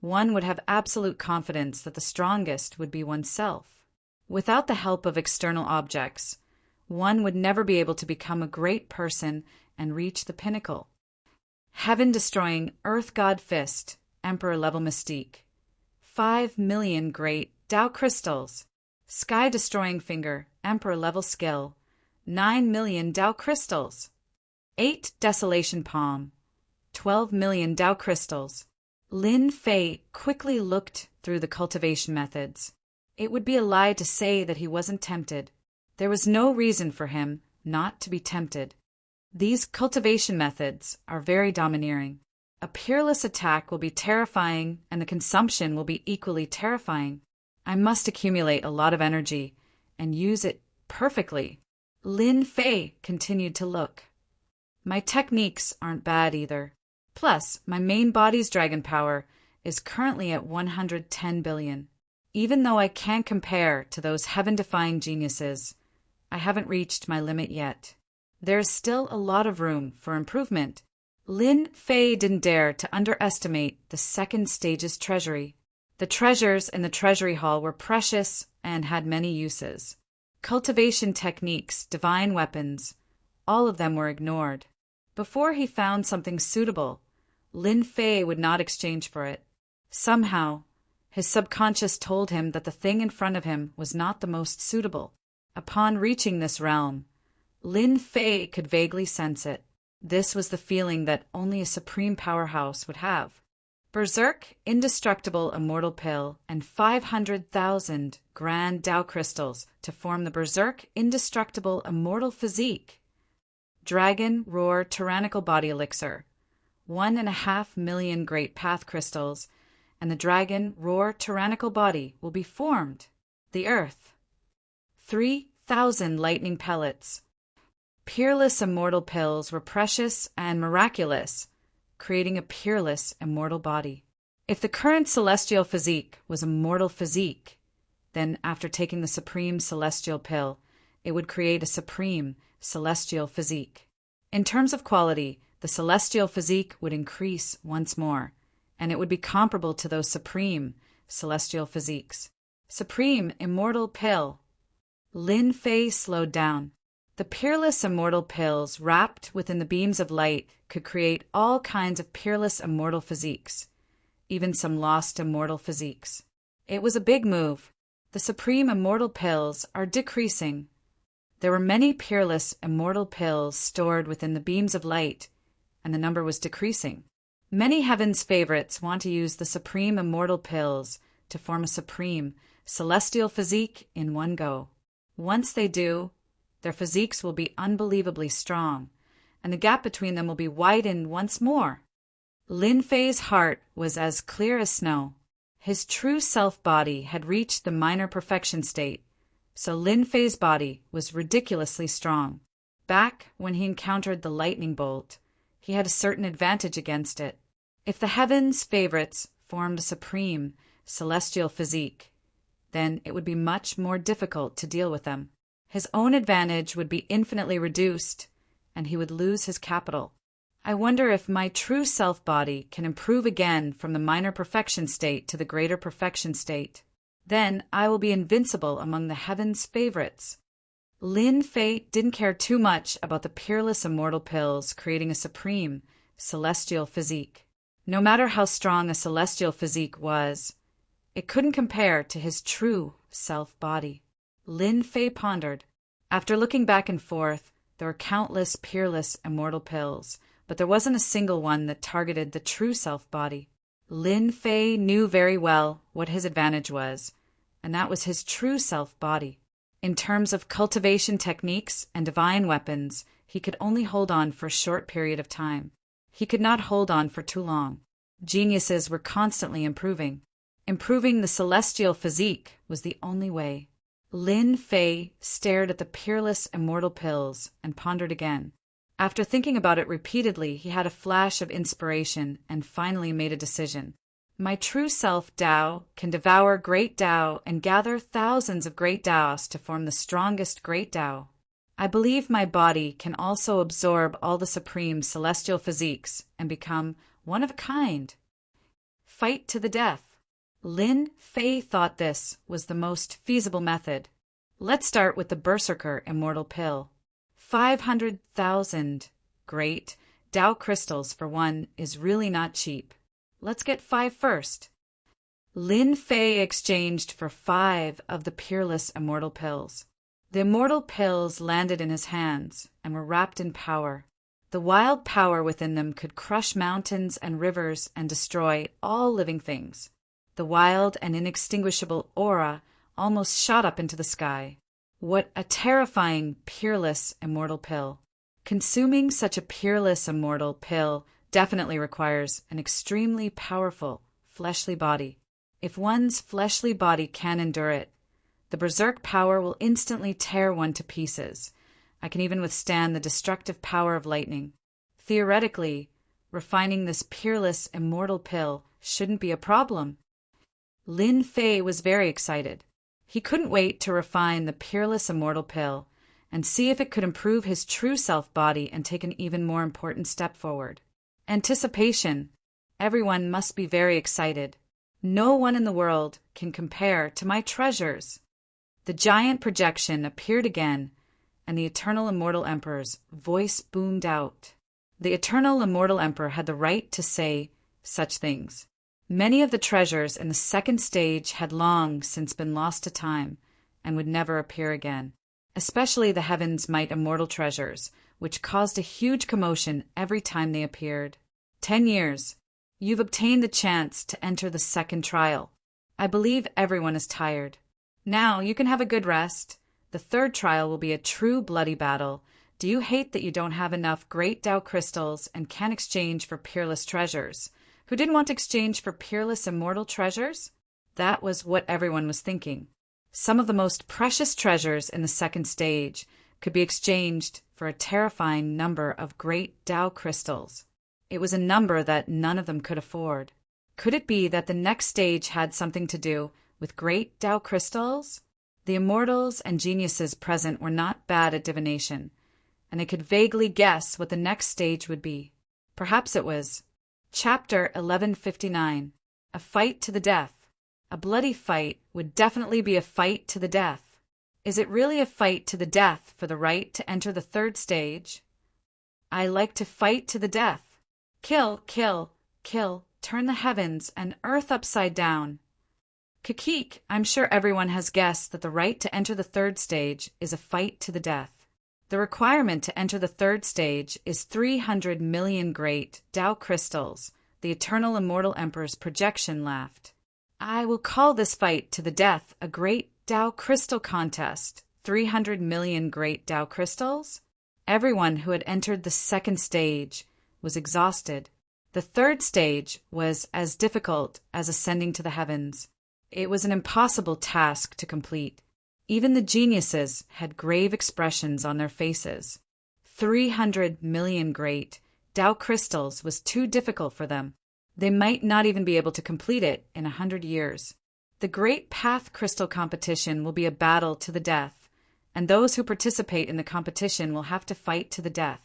one would have absolute confidence that the strongest would be oneself. Without the help of external objects, one would never be able to become a great person and reach the pinnacle. Heaven-destroying Earth God Fist, Emperor-level mystique. 5 million great Tao crystals. Sky-destroying finger, emperor-level skill, 9 million Tao crystals. 8 desolation palm, 12 million Tao crystals. Lin Fei quickly looked through the cultivation methods. It would be a lie to say that he wasn't tempted. There was no reason for him not to be tempted. These cultivation methods are very domineering. A peerless attack will be terrifying, and the consumption will be equally terrifying. I must accumulate a lot of energy and use it perfectly. Lin Fei continued to look. My techniques aren't bad either. Plus, my main body's dragon power is currently at 110 billion. Even though I can't compare to those heaven-defying geniuses, I haven't reached my limit yet. There's still a lot of room for improvement. Lin Fei didn't dare to underestimate the second stage's treasury. The treasures in the treasury hall were precious and had many uses. Cultivation techniques, divine weapons, all of them were ignored. Before he found something suitable, Lin Fei would not exchange for it. Somehow, his subconscious told him that the thing in front of him was not the most suitable. Upon reaching this realm, Lin Fei could vaguely sense it. This was the feeling that only a supreme powerhouse would have. Berserk, indestructible immortal pill, and 500,000 grand Tao crystals to form the Berserk, indestructible immortal physique. Dragon, roar, tyrannical body elixir, 1.5 million great path crystals, and the dragon, roar, tyrannical body will be formed. The earth. 3,000 lightning pellets. Peerless immortal pills were precious and miraculous, creating a peerless immortal body. If the current celestial physique was a mortal physique, then after taking the supreme celestial pill, it would create a supreme celestial physique. In terms of quality, the celestial physique would increase once more, and it would be comparable to those supreme celestial physiques. Supreme immortal pill. Lin Fei slowed down. The peerless immortal pills wrapped within the beams of light could create all kinds of peerless immortal physiques, even some lost immortal physiques. It was a big move. The supreme immortal pills are decreasing. There were many peerless immortal pills stored within the beams of light, and the number was decreasing. Many heaven's favorites want to use the supreme immortal pills to form a supreme celestial physique in one go. Once they do, their physiques will be unbelievably strong, and the gap between them will be widened once more. Lin Fei's heart was as clear as snow. His true self-body had reached the minor perfection state, so Lin Fei's body was ridiculously strong. Back when he encountered the lightning bolt, he had a certain advantage against it. If the heavens' favorites formed a supreme celestial physique, then it would be much more difficult to deal with them. His own advantage would be infinitely reduced, and he would lose his capital. I wonder if my true self-body can improve again from the minor perfection state to the greater perfection state. Then I will be invincible among the heavens' favorites. Lin Fei didn't care too much about the peerless immortal pills creating a supreme celestial physique. No matter how strong a celestial physique was, it couldn't compare to his true self-body. Lin Fei pondered. After looking back and forth, there were countless peerless immortal pills, but there wasn't a single one that targeted the true self-body. Lin Fei knew very well what his advantage was, and that was his true self-body. In terms of cultivation techniques and divine weapons, he could only hold on for a short period of time. He could not hold on for too long. Geniuses were constantly improving. Improving the celestial physique was the only way. Lin Fei stared at the peerless immortal pills and pondered again. After thinking about it repeatedly, he had a flash of inspiration and finally made a decision. My true self, Tao, can devour great Tao and gather thousands of great Taos to form the strongest great Tao. I believe my body can also absorb all the supreme celestial physiques and become one of a kind. Fight to the death. Lin Fei thought this was the most feasible method. Let's start with the Berserker Immortal Pill. 500,000 great Tao crystals for one is really not cheap. Let's get 5 first. Lin Fei exchanged for 5 of the peerless immortal pills. The immortal pills landed in his hands and were wrapped in power. The wild power within them could crush mountains and rivers and destroy all living things. The wild and inextinguishable aura almost shot up into the sky. What a terrifying, peerless immortal pill. Consuming such a peerless immortal pill definitely requires an extremely powerful, fleshly body. If one's fleshly body can endure it, the berserk power will instantly tear one to pieces. I can even withstand the destructive power of lightning. Theoretically, refining this peerless immortal pill shouldn't be a problem. Lin Fei was very excited. He couldn't wait to refine the peerless immortal pill and see if it could improve his true self body and take an even more important step forward. Anticipation. Everyone must be very excited. No one in the world can compare to my treasures. The giant projection appeared again, and the Eternal Immortal Emperor's voice boomed out. The Eternal Immortal Emperor had the right to say such things. Many of the treasures in the second stage had long since been lost to time and would never appear again, especially the Heaven's Might Immortal treasures, which caused a huge commotion every time they appeared. 10 years. You've obtained the chance to enter the second trial. I believe everyone is tired. Now you can have a good rest. The third trial will be a true bloody battle. Do you hate that you don't have enough great Tao crystals and can't exchange for peerless treasures? Who didn't want to exchange for peerless immortal treasures? That was what everyone was thinking. Some of the most precious treasures in the second stage could be exchanged for a terrifying number of great Tao crystals. It was a number that none of them could afford. Could it be that the next stage had something to do with great Tao crystals? The immortals and geniuses present were not bad at divination, and they could vaguely guess what the next stage would be. Perhaps it was Chapter 1159, A Fight to the Death. A bloody fight would definitely be a fight to the death. Is it really a fight to the death for the right to enter the third stage? I like to fight to the death. Kill, kill, kill, turn the heavens and earth upside down. Kikik, I'm sure everyone has guessed that the right to enter the third stage is a fight to the death. The requirement to enter the third stage is 300 million great Tao crystals. The Eternal Immortal Emperor's projection laughed. I will call this fight to the death a great Tao crystal contest. 300 million great Tao crystals? Everyone who had entered the second stage was exhausted. The third stage was as difficult as ascending to the heavens. It was an impossible task to complete. Even the geniuses had grave expressions on their faces. 300 million great Tao crystals was too difficult for them. They might not even be able to complete it in 100 years. The Great Path Crystal Competition will be a battle to the death, and those who participate in the competition will have to fight to the death.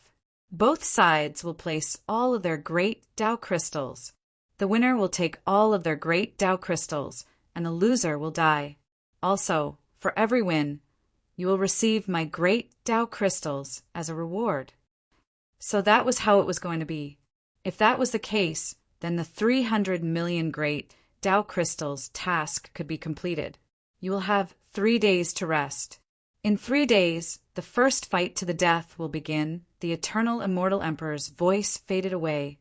Both sides will place all of their great Tao crystals. The winner will take all of their great Tao crystals, and the loser will die. Also, for every win, you will receive my great Tao crystals as a reward. So that was how it was going to be. If that was the case, then the 300 million great Tao crystals task could be completed. You will have 3 days to rest. In 3 days, the first fight to the death will begin. The Eternal Immortal Emperor's voice faded away,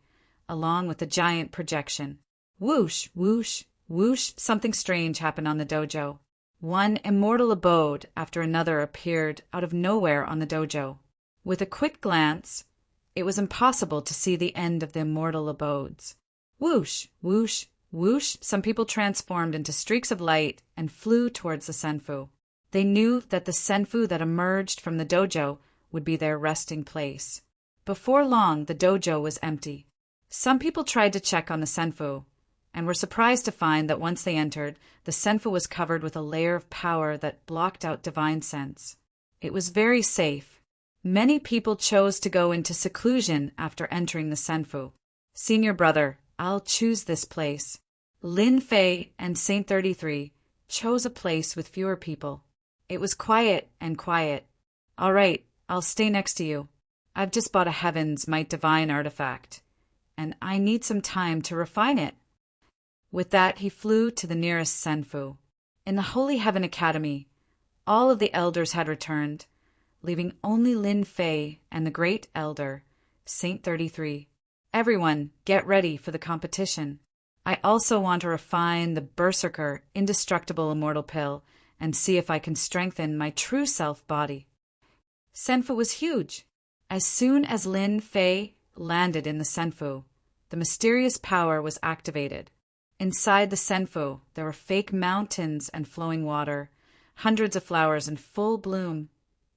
along with the giant projection. Whoosh, whoosh, whoosh, something strange happened on the dojo. One immortal abode after another appeared out of nowhere on the dojo. With a quick glance, it was impossible to see the end of the immortal abodes. Whoosh, whoosh, whoosh, some people transformed into streaks of light and flew towards the senfu. They knew that the senfu that emerged from the dojo would be their resting place. Before long, the dojo was empty. Some people tried to check on the senfu, and were surprised to find that once they entered, the senfu was covered with a layer of power that blocked out divine sense. It was very safe. Many people chose to go into seclusion after entering the senfu. Senior brother, I'll choose this place. Lin Fei and Saint 33 chose a place with fewer people. It was quiet and quiet. All right, I'll stay next to you. I've just bought a Heaven's Might Divine artifact, and I need some time to refine it. With that, he flew to the nearest senfu. In the Holy Heaven Academy, all of the elders had returned, leaving only Lin Fei and the great elder, Saint 33. Everyone, get ready for the competition. I also want to refine the Berserker Indestructible Immortal Pill and see if I can strengthen my true self body. Senfu was huge. As soon as Lin Fei landed in the senfu, the mysterious power was activated. Inside the senfu, there were fake mountains and flowing water, hundreds of flowers in full bloom,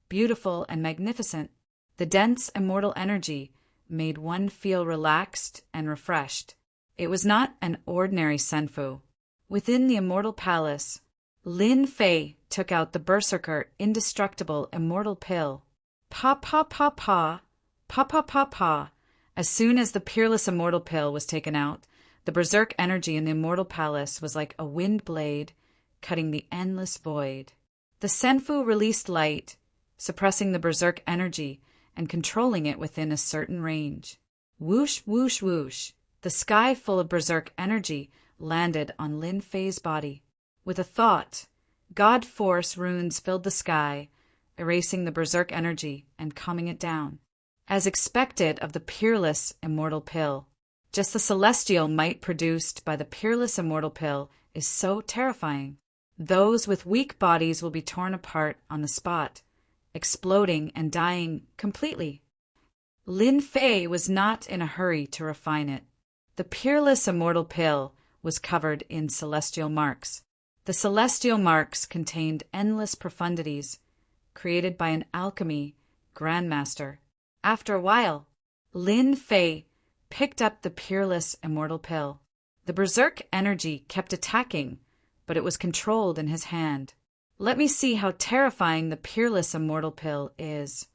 beautiful and magnificent. The dense immortal energy made one feel relaxed and refreshed. It was not an ordinary senfu. Within the immortal palace, Lin Fei took out the Berserker Indestructible Immortal Pill. Pa pa pa pa, pa pa pa pa. As soon as the Peerless Immortal Pill was taken out, the berserk energy in the immortal palace was like a wind blade, cutting the endless void. The senfu released light, suppressing the berserk energy and controlling it within a certain range. Whoosh, whoosh, whoosh. The sky full of berserk energy landed on Lin Fei's body. With a thought, God Force runes filled the sky, erasing the berserk energy and calming it down. As expected of the Peerless Immortal Pill, just the celestial might produced by the Peerless Immortal Pill is so terrifying. Those with weak bodies will be torn apart on the spot, exploding and dying completely. Lin Fei was not in a hurry to refine it. The Peerless Immortal Pill was covered in celestial marks. The celestial marks contained endless profundities, created by an alchemy grandmaster. After a while, Lin Fei picked up the Peerless Immortal Pill. The berserk energy kept attacking, but it was controlled in his hand. Let me see how terrifying the Peerless Immortal Pill is.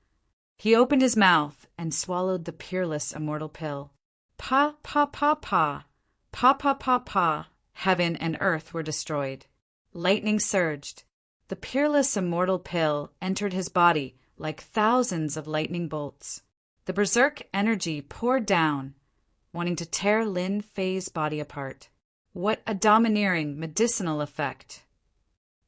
He opened his mouth and swallowed the Peerless Immortal Pill. Pa, pa, pa, pa. Pa, pa, pa, pa. Heaven and earth were destroyed. Lightning surged. The Peerless Immortal Pill entered his body like thousands of lightning bolts. The berserk energy poured down, wanting to tear Lin Fei's body apart. What a domineering medicinal effect!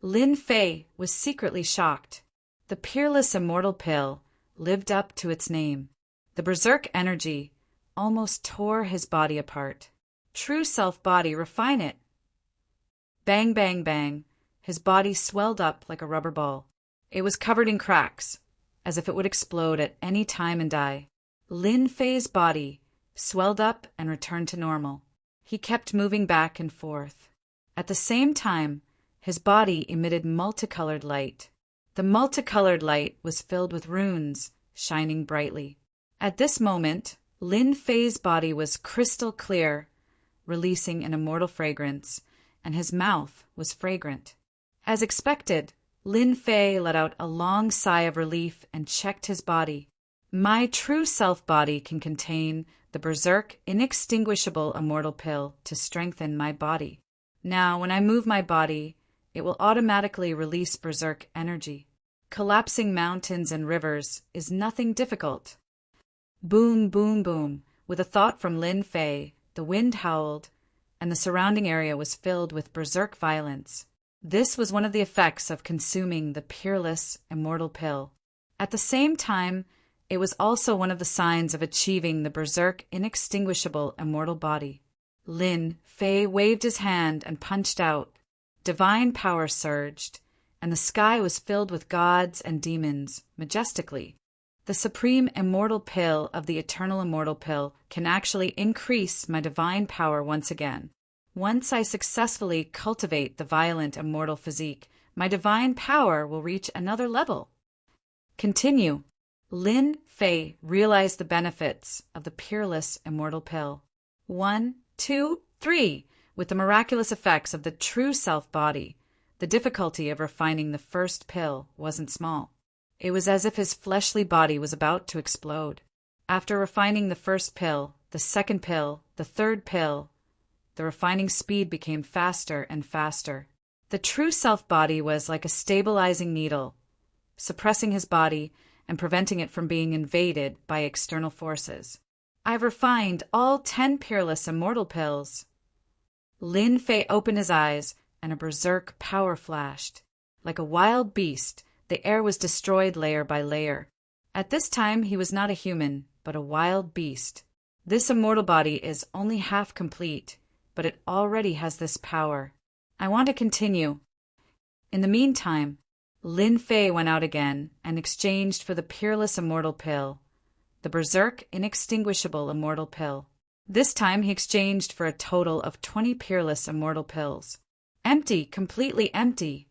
Lin Fei was secretly shocked. The Peerless Immortal Pill lived up to its name. The berserk energy almost tore his body apart. True self-body, refine it. Bang, bang, bang. His body swelled up like a rubber ball. It was covered in cracks, as if it would explode at any time and die. Lin Fei's body swelled up and returned to normal. He kept moving back and forth. At the same time, his body emitted multicolored light. The multicolored light was filled with runes, shining brightly. At this moment, Lin Fei's body was crystal clear, releasing an immortal fragrance, and his mouth was fragrant. As expected, Lin Fei let out a long sigh of relief and checked his body. My true self-body can contain the berserk inextinguishable immortal pill to strengthen my body. Now, when I move my body, it will automatically release berserk energy. Collapsing mountains and rivers is nothing difficult. Boom, boom, boom. With a thought from Lin Fei, the wind howled, and the surrounding area was filled with berserk violence. This was one of the effects of consuming the Peerless Immortal Pill. At the same time, it was also one of the signs of achieving the berserk inextinguishable immortal body. Lin Fei waved his hand and punched out. Divine power surged, and the sky was filled with gods and demons, majestically. The supreme immortal pill of the eternal immortal pill can actually increase my divine power once again. Once I successfully cultivate the violent immortal physique, my divine power will reach another level. Continue. Lin Fei realized the benefits of the Peerless Immortal Pill. 1, 2, 3. With the miraculous effects of the true self-body, the difficulty of refining the first pill wasn't small. It was as if his fleshly body was about to explode. After refining the first pill, the second pill, the third pill, the refining speed became faster and faster. The true self-body was like a stabilizing needle, suppressing his body and preventing it from being invaded by external forces. I've refined all 10 Peerless Immortal Pills. Lin Fei opened his eyes, and a berserk power flashed. Like a wild beast, the air was destroyed layer by layer. At this time, he was not a human, but a wild beast. This immortal body is only half complete, but it already has this power. I want to continue. In the meantime, Lin Fei went out again and exchanged for the peerless immortal pill, the berserk inextinguishable immortal pill. This time he exchanged for a total of 20 peerless immortal pills. Empty, completely empty.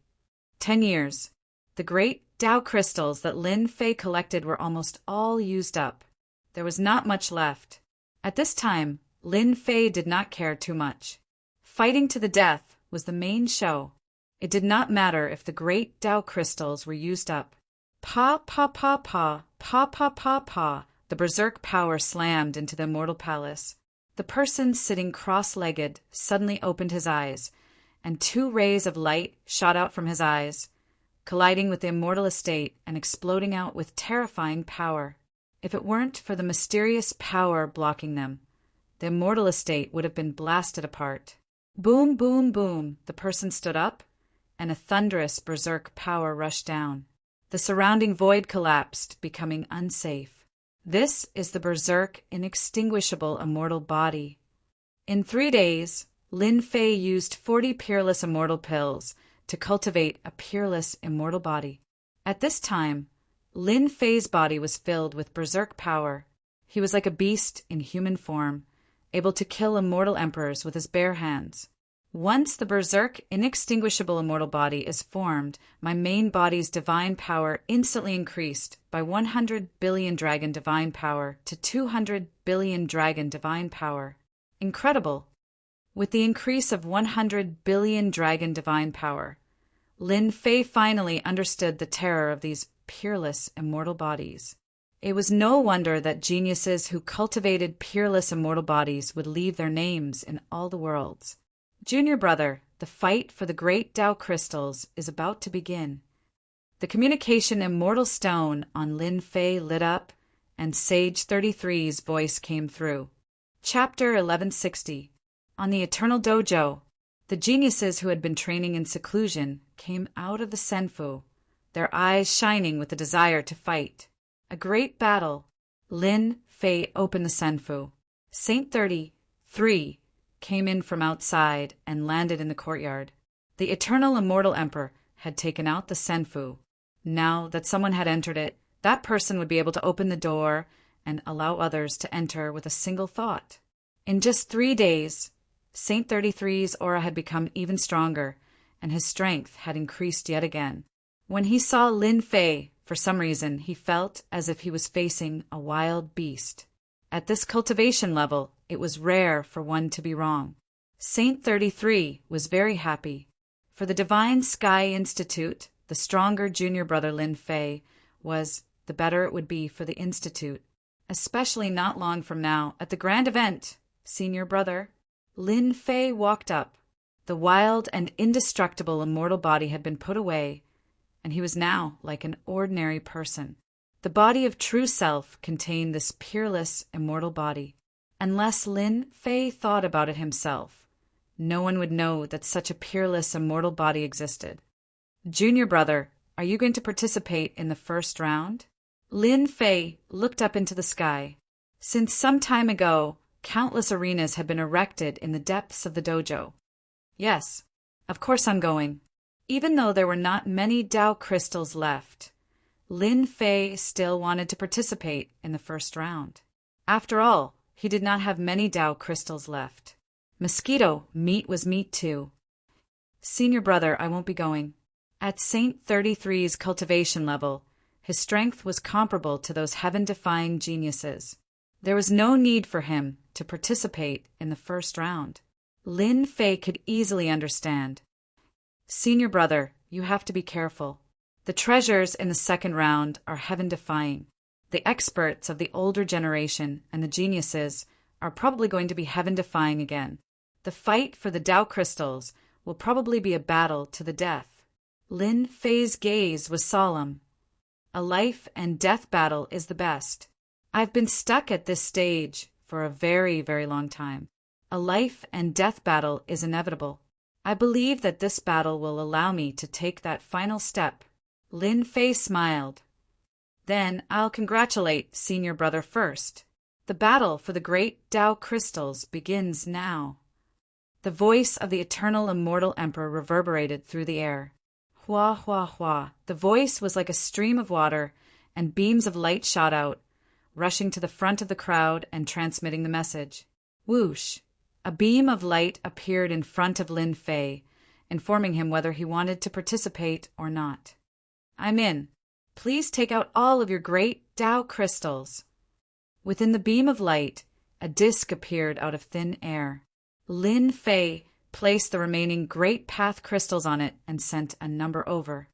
10 years. The great Tao crystals that Lin Fei collected were almost all used up. There was not much left. At this time, Lin Fei did not care too much. Fighting to the death was the main show. It did not matter if the great Tao crystals were used up. Pa, pa, pa, pa, pa, pa, pa, pa. The berserk power slammed into the immortal palace. The person sitting cross-legged suddenly opened his eyes, and 2 rays of light shot out from his eyes, colliding with the immortal estate and exploding out with terrifying power. If it weren't for the mysterious power blocking them, the immortal estate would have been blasted apart. Boom, boom, boom, the person stood up, and a thunderous berserk power rushed down. The surrounding void collapsed, becoming unsafe. This is the berserk inextinguishable immortal body. In 3 days, Lin Fei used 40 peerless immortal pills to cultivate a peerless immortal body. At this time, Lin Fei's body was filled with berserk power. He was like a beast in human form, able to kill immortal emperors with his bare hands. Once the berserk inextinguishable immortal body is formed, my main body's divine power instantly increased by 100 billion dragon divine power to 200 billion dragon divine power. Incredible! With the increase of 100 billion dragon divine power, Lin Fei finally understood the terror of these peerless immortal bodies. It was no wonder that geniuses who cultivated peerless immortal bodies would leave their names in all the worlds. Junior brother, the fight for the great Tao crystals is about to begin. The communication immortal stone on Lin Fei lit up, and Sage 33's voice came through. Chapter 1160. On the Eternal Dojo, the geniuses who had been training in seclusion came out of the Senfu, their eyes shining with the desire to fight. A great battle. Lin Fei opened the Senfu. Saint 33 came in from outside and landed in the courtyard. The eternal immortal emperor had taken out the Senfu. Now that someone had entered it, that person would be able to open the door and allow others to enter with a single thought. In just 3 days, Saint 33's aura had become even stronger, and his strength had increased yet again. When he saw Lin Fei, for some reason, he felt as if he was facing a wild beast. At this cultivation level, it was rare for one to be wrong. Saint 33 was very happy. For the Divine Sky Institute, the stronger junior brother Lin Fei was, the better it would be for the Institute. Especially not long from now, at the grand event, senior brother, Lin Fei walked up. The wild and indestructible immortal body had been put away, and he was now like an ordinary person. The body of true self contained this peerless immortal body. Unless Lin Fei thought about it himself, no one would know that such a peerless immortal body existed. Junior brother, are you going to participate in the first round? Lin Fei looked up into the sky. Since some time ago, countless arenas had been erected in the depths of the dojo. Yes, of course I'm going. Even though there were not many Tao crystals left, Lin Fei still wanted to participate in the first round. After all, he did not have many Tao crystals left. Mosquito, meat was meat too. Senior brother, I won't be going. At Saint 33's cultivation level, his strength was comparable to those heaven-defying geniuses. There was no need for him to participate in the first round. Lin Fei could easily understand. Senior brother, you have to be careful. The treasures in the second round are heaven-defying. The experts of the older generation and the geniuses are probably going to be heaven-defying again. The fight for the Tao crystals will probably be a battle to the death. Lin Fei's gaze was solemn. A life and death battle is the best. I've been stuck at this stage for a very, very long time. A life and death battle is inevitable. I believe that this battle will allow me to take that final step. Lin Fei smiled. Then I'll congratulate senior brother first. The battle for the great Tao crystals begins now. The voice of the eternal immortal emperor reverberated through the air. Hua, hua, hua. The voice was like a stream of water, and beams of light shot out, rushing to the front of the crowd and transmitting the message. Whoosh! A beam of light appeared in front of Lin Fei, informing him whether he wanted to participate or not. I'm in. Please take out all of your great Tao crystals. Within the beam of light, a disk appeared out of thin air. Lin Fei placed the remaining Great Path crystals on it and sent a number over.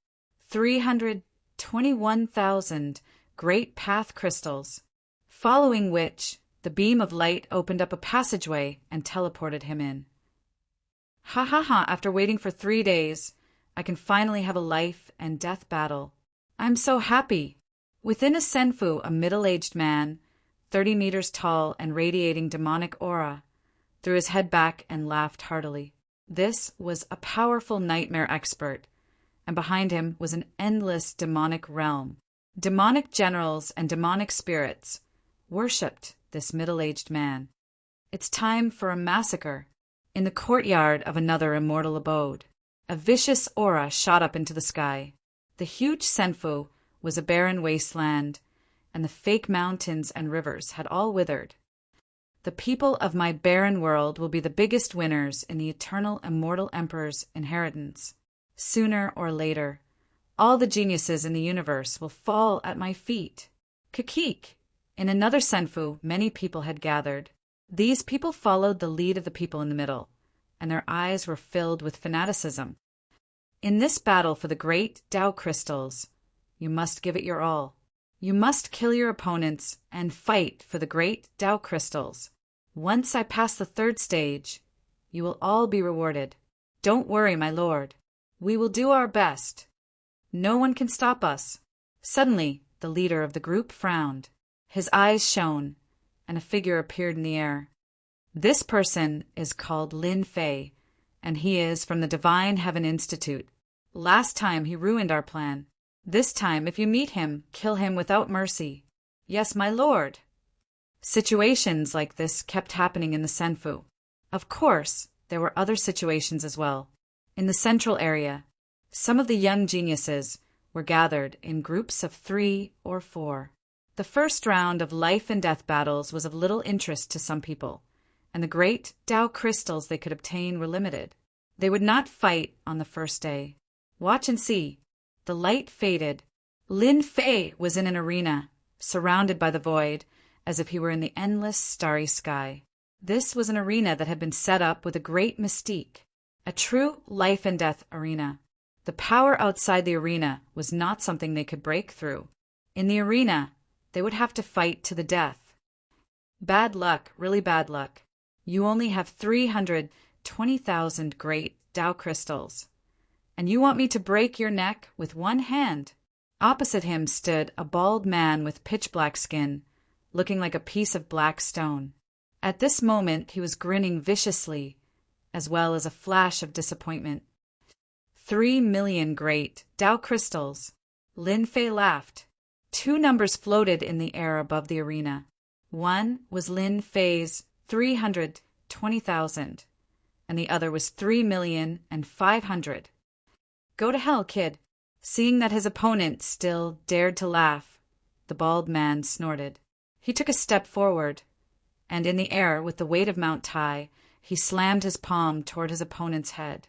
321,000 Great Path crystals, following which the beam of light opened up a passageway and teleported him in. Ha ha ha, after waiting for 3 days, I can finally have a life and death battle. I'm so happy. Within a senfu, a middle-aged man, 30 meters tall and radiating demonic aura, threw his head back and laughed heartily. This was a powerful nightmare expert, and behind him was an endless demonic realm. Demonic generals and demonic spirits worshipped this middle-aged man. It's time for a massacre. In the courtyard of another immortal abode, a vicious aura shot up into the sky. The huge senfu was a barren wasteland, and the fake mountains and rivers had all withered. The people of my barren world will be the biggest winners in the eternal immortal emperor's inheritance. Sooner or later, all the geniuses in the universe will fall at my feet. Kakik! In another senfu, many people had gathered. These people followed the lead of the people in the middle, and their eyes were filled with fanaticism. In this battle for the great Tao crystals, you must give it your all. You must kill your opponents and fight for the great Tao crystals. Once I pass the 3rd stage, you will all be rewarded. Don't worry, my lord. We will do our best. No one can stop us. Suddenly, the leader of the group frowned. His eyes shone, and a figure appeared in the air. This person is called Lin Fei, and he is from the Divine Heaven Institute. Last time he ruined our plan. This time, if you meet him, kill him without mercy. Yes, my lord. Situations like this kept happening in the senfu. Of course, there were other situations as well. In the central area, some of the young geniuses were gathered in groups of 3 or 4. The first round of life and death battles was of little interest to some people, and the great Tao crystals they could obtain were limited. They would not fight on the first day. Watch and see. The light faded. Lin Fei was in an arena, surrounded by the void, as if he were in the endless starry sky. This was an arena that had been set up with a great mystique, a true life and death arena. The power outside the arena was not something they could break through. In the arena, they would have to fight to the death. Bad luck, really bad luck. You only have 320,000 great Tao crystals. And you want me to break your neck with one hand? Opposite him stood a bald man with pitch-black skin, looking like a piece of black stone. At this moment, he was grinning viciously, as well as a flash of disappointment. 3 million great Tao crystals. Lin Fei laughed. 2 numbers floated in the air above the arena. One was Lin Fei's 320,000, and the other was 3,500,000. Go to hell, kid. Seeing that his opponent still dared to laugh, the bald man snorted. He took a step forward, and in the air, with the weight of Mount Tai, he slammed his palm toward his opponent's head.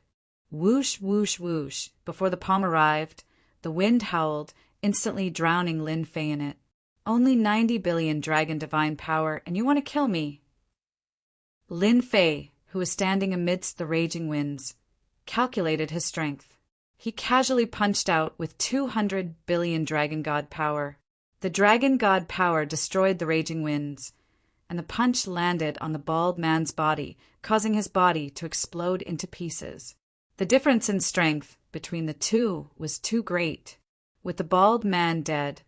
Whoosh, whoosh, whoosh. Before the palm arrived, the wind howled, instantly drowning Lin Fei in it. Only 90 billion dragon divine power, and you want to kill me? Lin Fei, who was standing amidst the raging winds, calculated his strength. He casually punched out with 200 billion dragon god power. The dragon god power destroyed the raging winds, and the punch landed on the bald man's body, causing his body to explode into pieces. The difference in strength between the two was too great. With the bald man dead,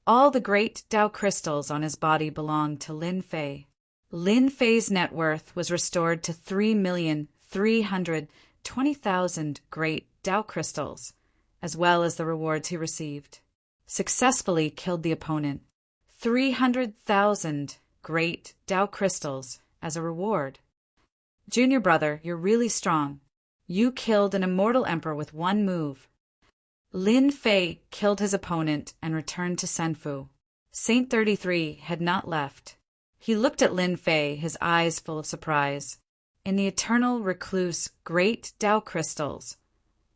all the great Tao crystals on his body belonged to Lin Fei. Lin Fei's net worth was restored to 3,320,000 great Tao crystals, as well as the rewards he received. Successfully killed the opponent. 300,000 great Tao crystals as a reward. Junior brother, you're really strong. You killed an immortal emperor with one move. Lin Fei killed his opponent and returned to Senfu. Saint 33 had not left. He looked at Lin Fei, his eyes full of surprise. In the eternal recluse great Tao crystals,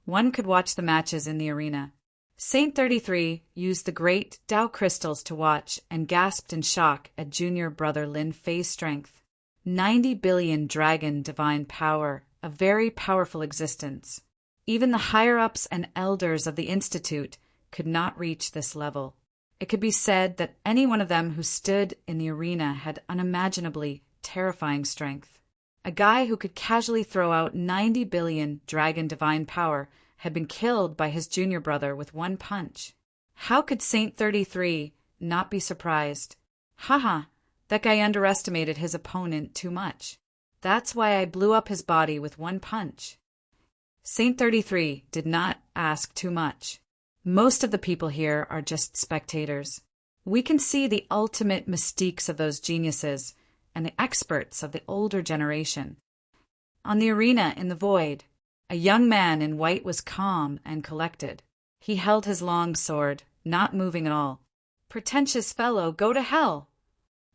one could watch the matches in the arena. Saint 33 used the great Tao crystals to watch and gasped in shock at junior brother Lin Fei's strength. 90 billion dragon divine power, a very powerful existence. Even the higher-ups and elders of the Institute could not reach this level. It could be said that any one of them who stood in the arena had unimaginably terrifying strength. A guy who could casually throw out 90 billion dragon divine power had been killed by his junior brother with one punch. How could Saint 33 not be surprised? Haha, that guy underestimated his opponent too much. That's why I blew up his body with one punch. Saint 33 did not ask too much. Most of the people here are just spectators. We can see the ultimate mystiques of those geniuses and the experts of the older generation. On the arena in the void, a young man in white was calm and collected. He held his long sword, not moving at all. Pretentious fellow, go to hell!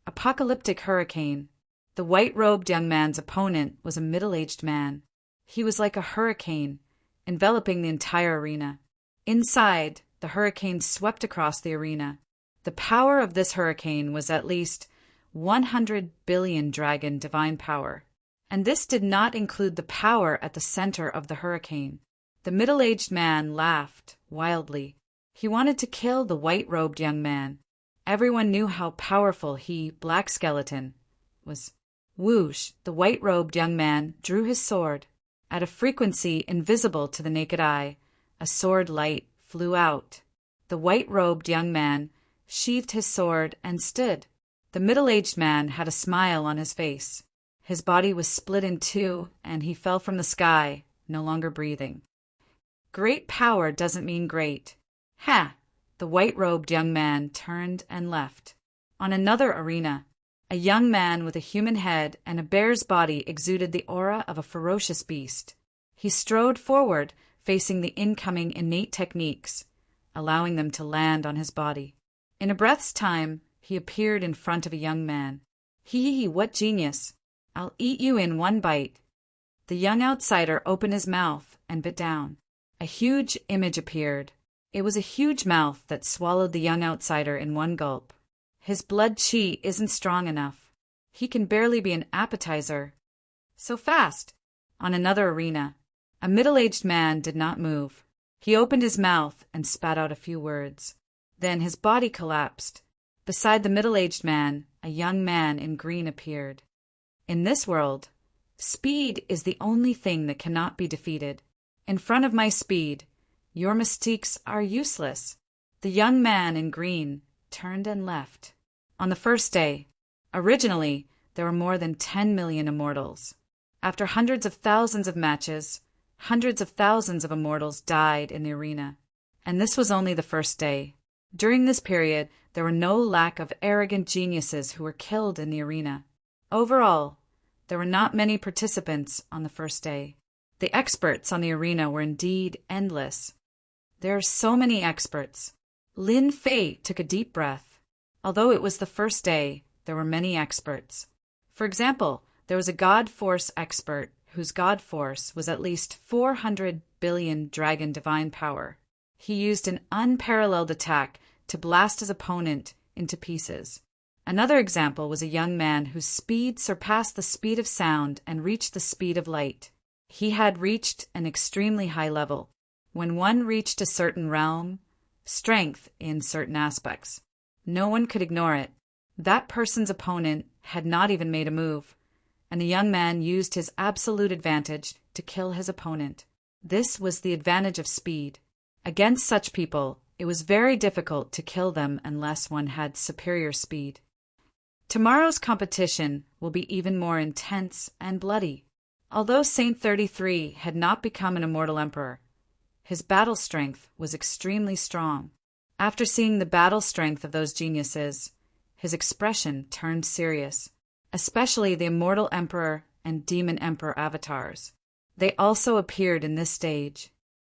Apocalyptic hurricane. The white-robed young man's opponent was a middle-aged man. He was like a hurricane, enveloping the entire arena. Inside, the hurricane swept across the arena. The power of this hurricane was at least 100 billion dragon divine power. And this did not include the power at the center of the hurricane. The middle-aged man laughed wildly. He wanted to kill the white-robed young man. Everyone knew how powerful he, Black Skeleton, was. Whoosh, the white-robed young man drew his sword. At a frequency invisible to the naked eye, a sword light flew out. The white-robed young man sheathed his sword and stood. The middle-aged man had a smile on his face. His body was split in two, and he fell from the sky, no longer breathing. Great power doesn't mean great. Ha! The white-robed young man turned and left. On another arena, a young man with a human head and a bear's body exuded the aura of a ferocious beast. He strode forward, facing the incoming innate techniques, allowing them to land on his body. In a breath's time, he appeared in front of a young man. Hee, what genius! I'll eat you in one bite. The young outsider opened his mouth and bit down. A huge image appeared. It was a huge mouth that swallowed the young outsider in one gulp. His blood chi isn't strong enough. He can barely be an appetizer. So fast! On another arena, a middle-aged man did not move. He opened his mouth and spat out a few words. Then his body collapsed. Beside the middle-aged man, a young man in green appeared. In this world, speed is the only thing that cannot be defeated. In front of my speed, your mystiques are useless. The young man in green turned and left. On the first day, originally, there were more than 10 million immortals. After hundreds of thousands of matches, hundreds of thousands of immortals died in the arena. And this was only the first day. During this period, there were no lack of arrogant geniuses who were killed in the arena. Overall, there were not many participants on the first day. The experts on the arena were indeed endless. There are so many experts. Lin Fei took a deep breath. Although it was the first day, there were many experts. For example, there was a God Force expert whose God Force was at least 400 billion dragon divine power. He used an unparalleled attack to blast his opponent into pieces. Another example was a young man whose speed surpassed the speed of sound and reached the speed of light. He had reached an extremely high level. When one reached a certain realm, strength in certain aspects, no one could ignore it. That person's opponent had not even made a move, and the young man used his absolute advantage to kill his opponent. This was the advantage of speed. Against such people, it was very difficult to kill them unless one had superior speed. Tomorrow's competition will be even more intense and bloody. Although Saint 33 had not become an immortal emperor, his battle strength was extremely strong. After seeing the battle strength of those geniuses, his expression turned serious, especially the immortal emperor and demon emperor avatars. They also appeared in this stage.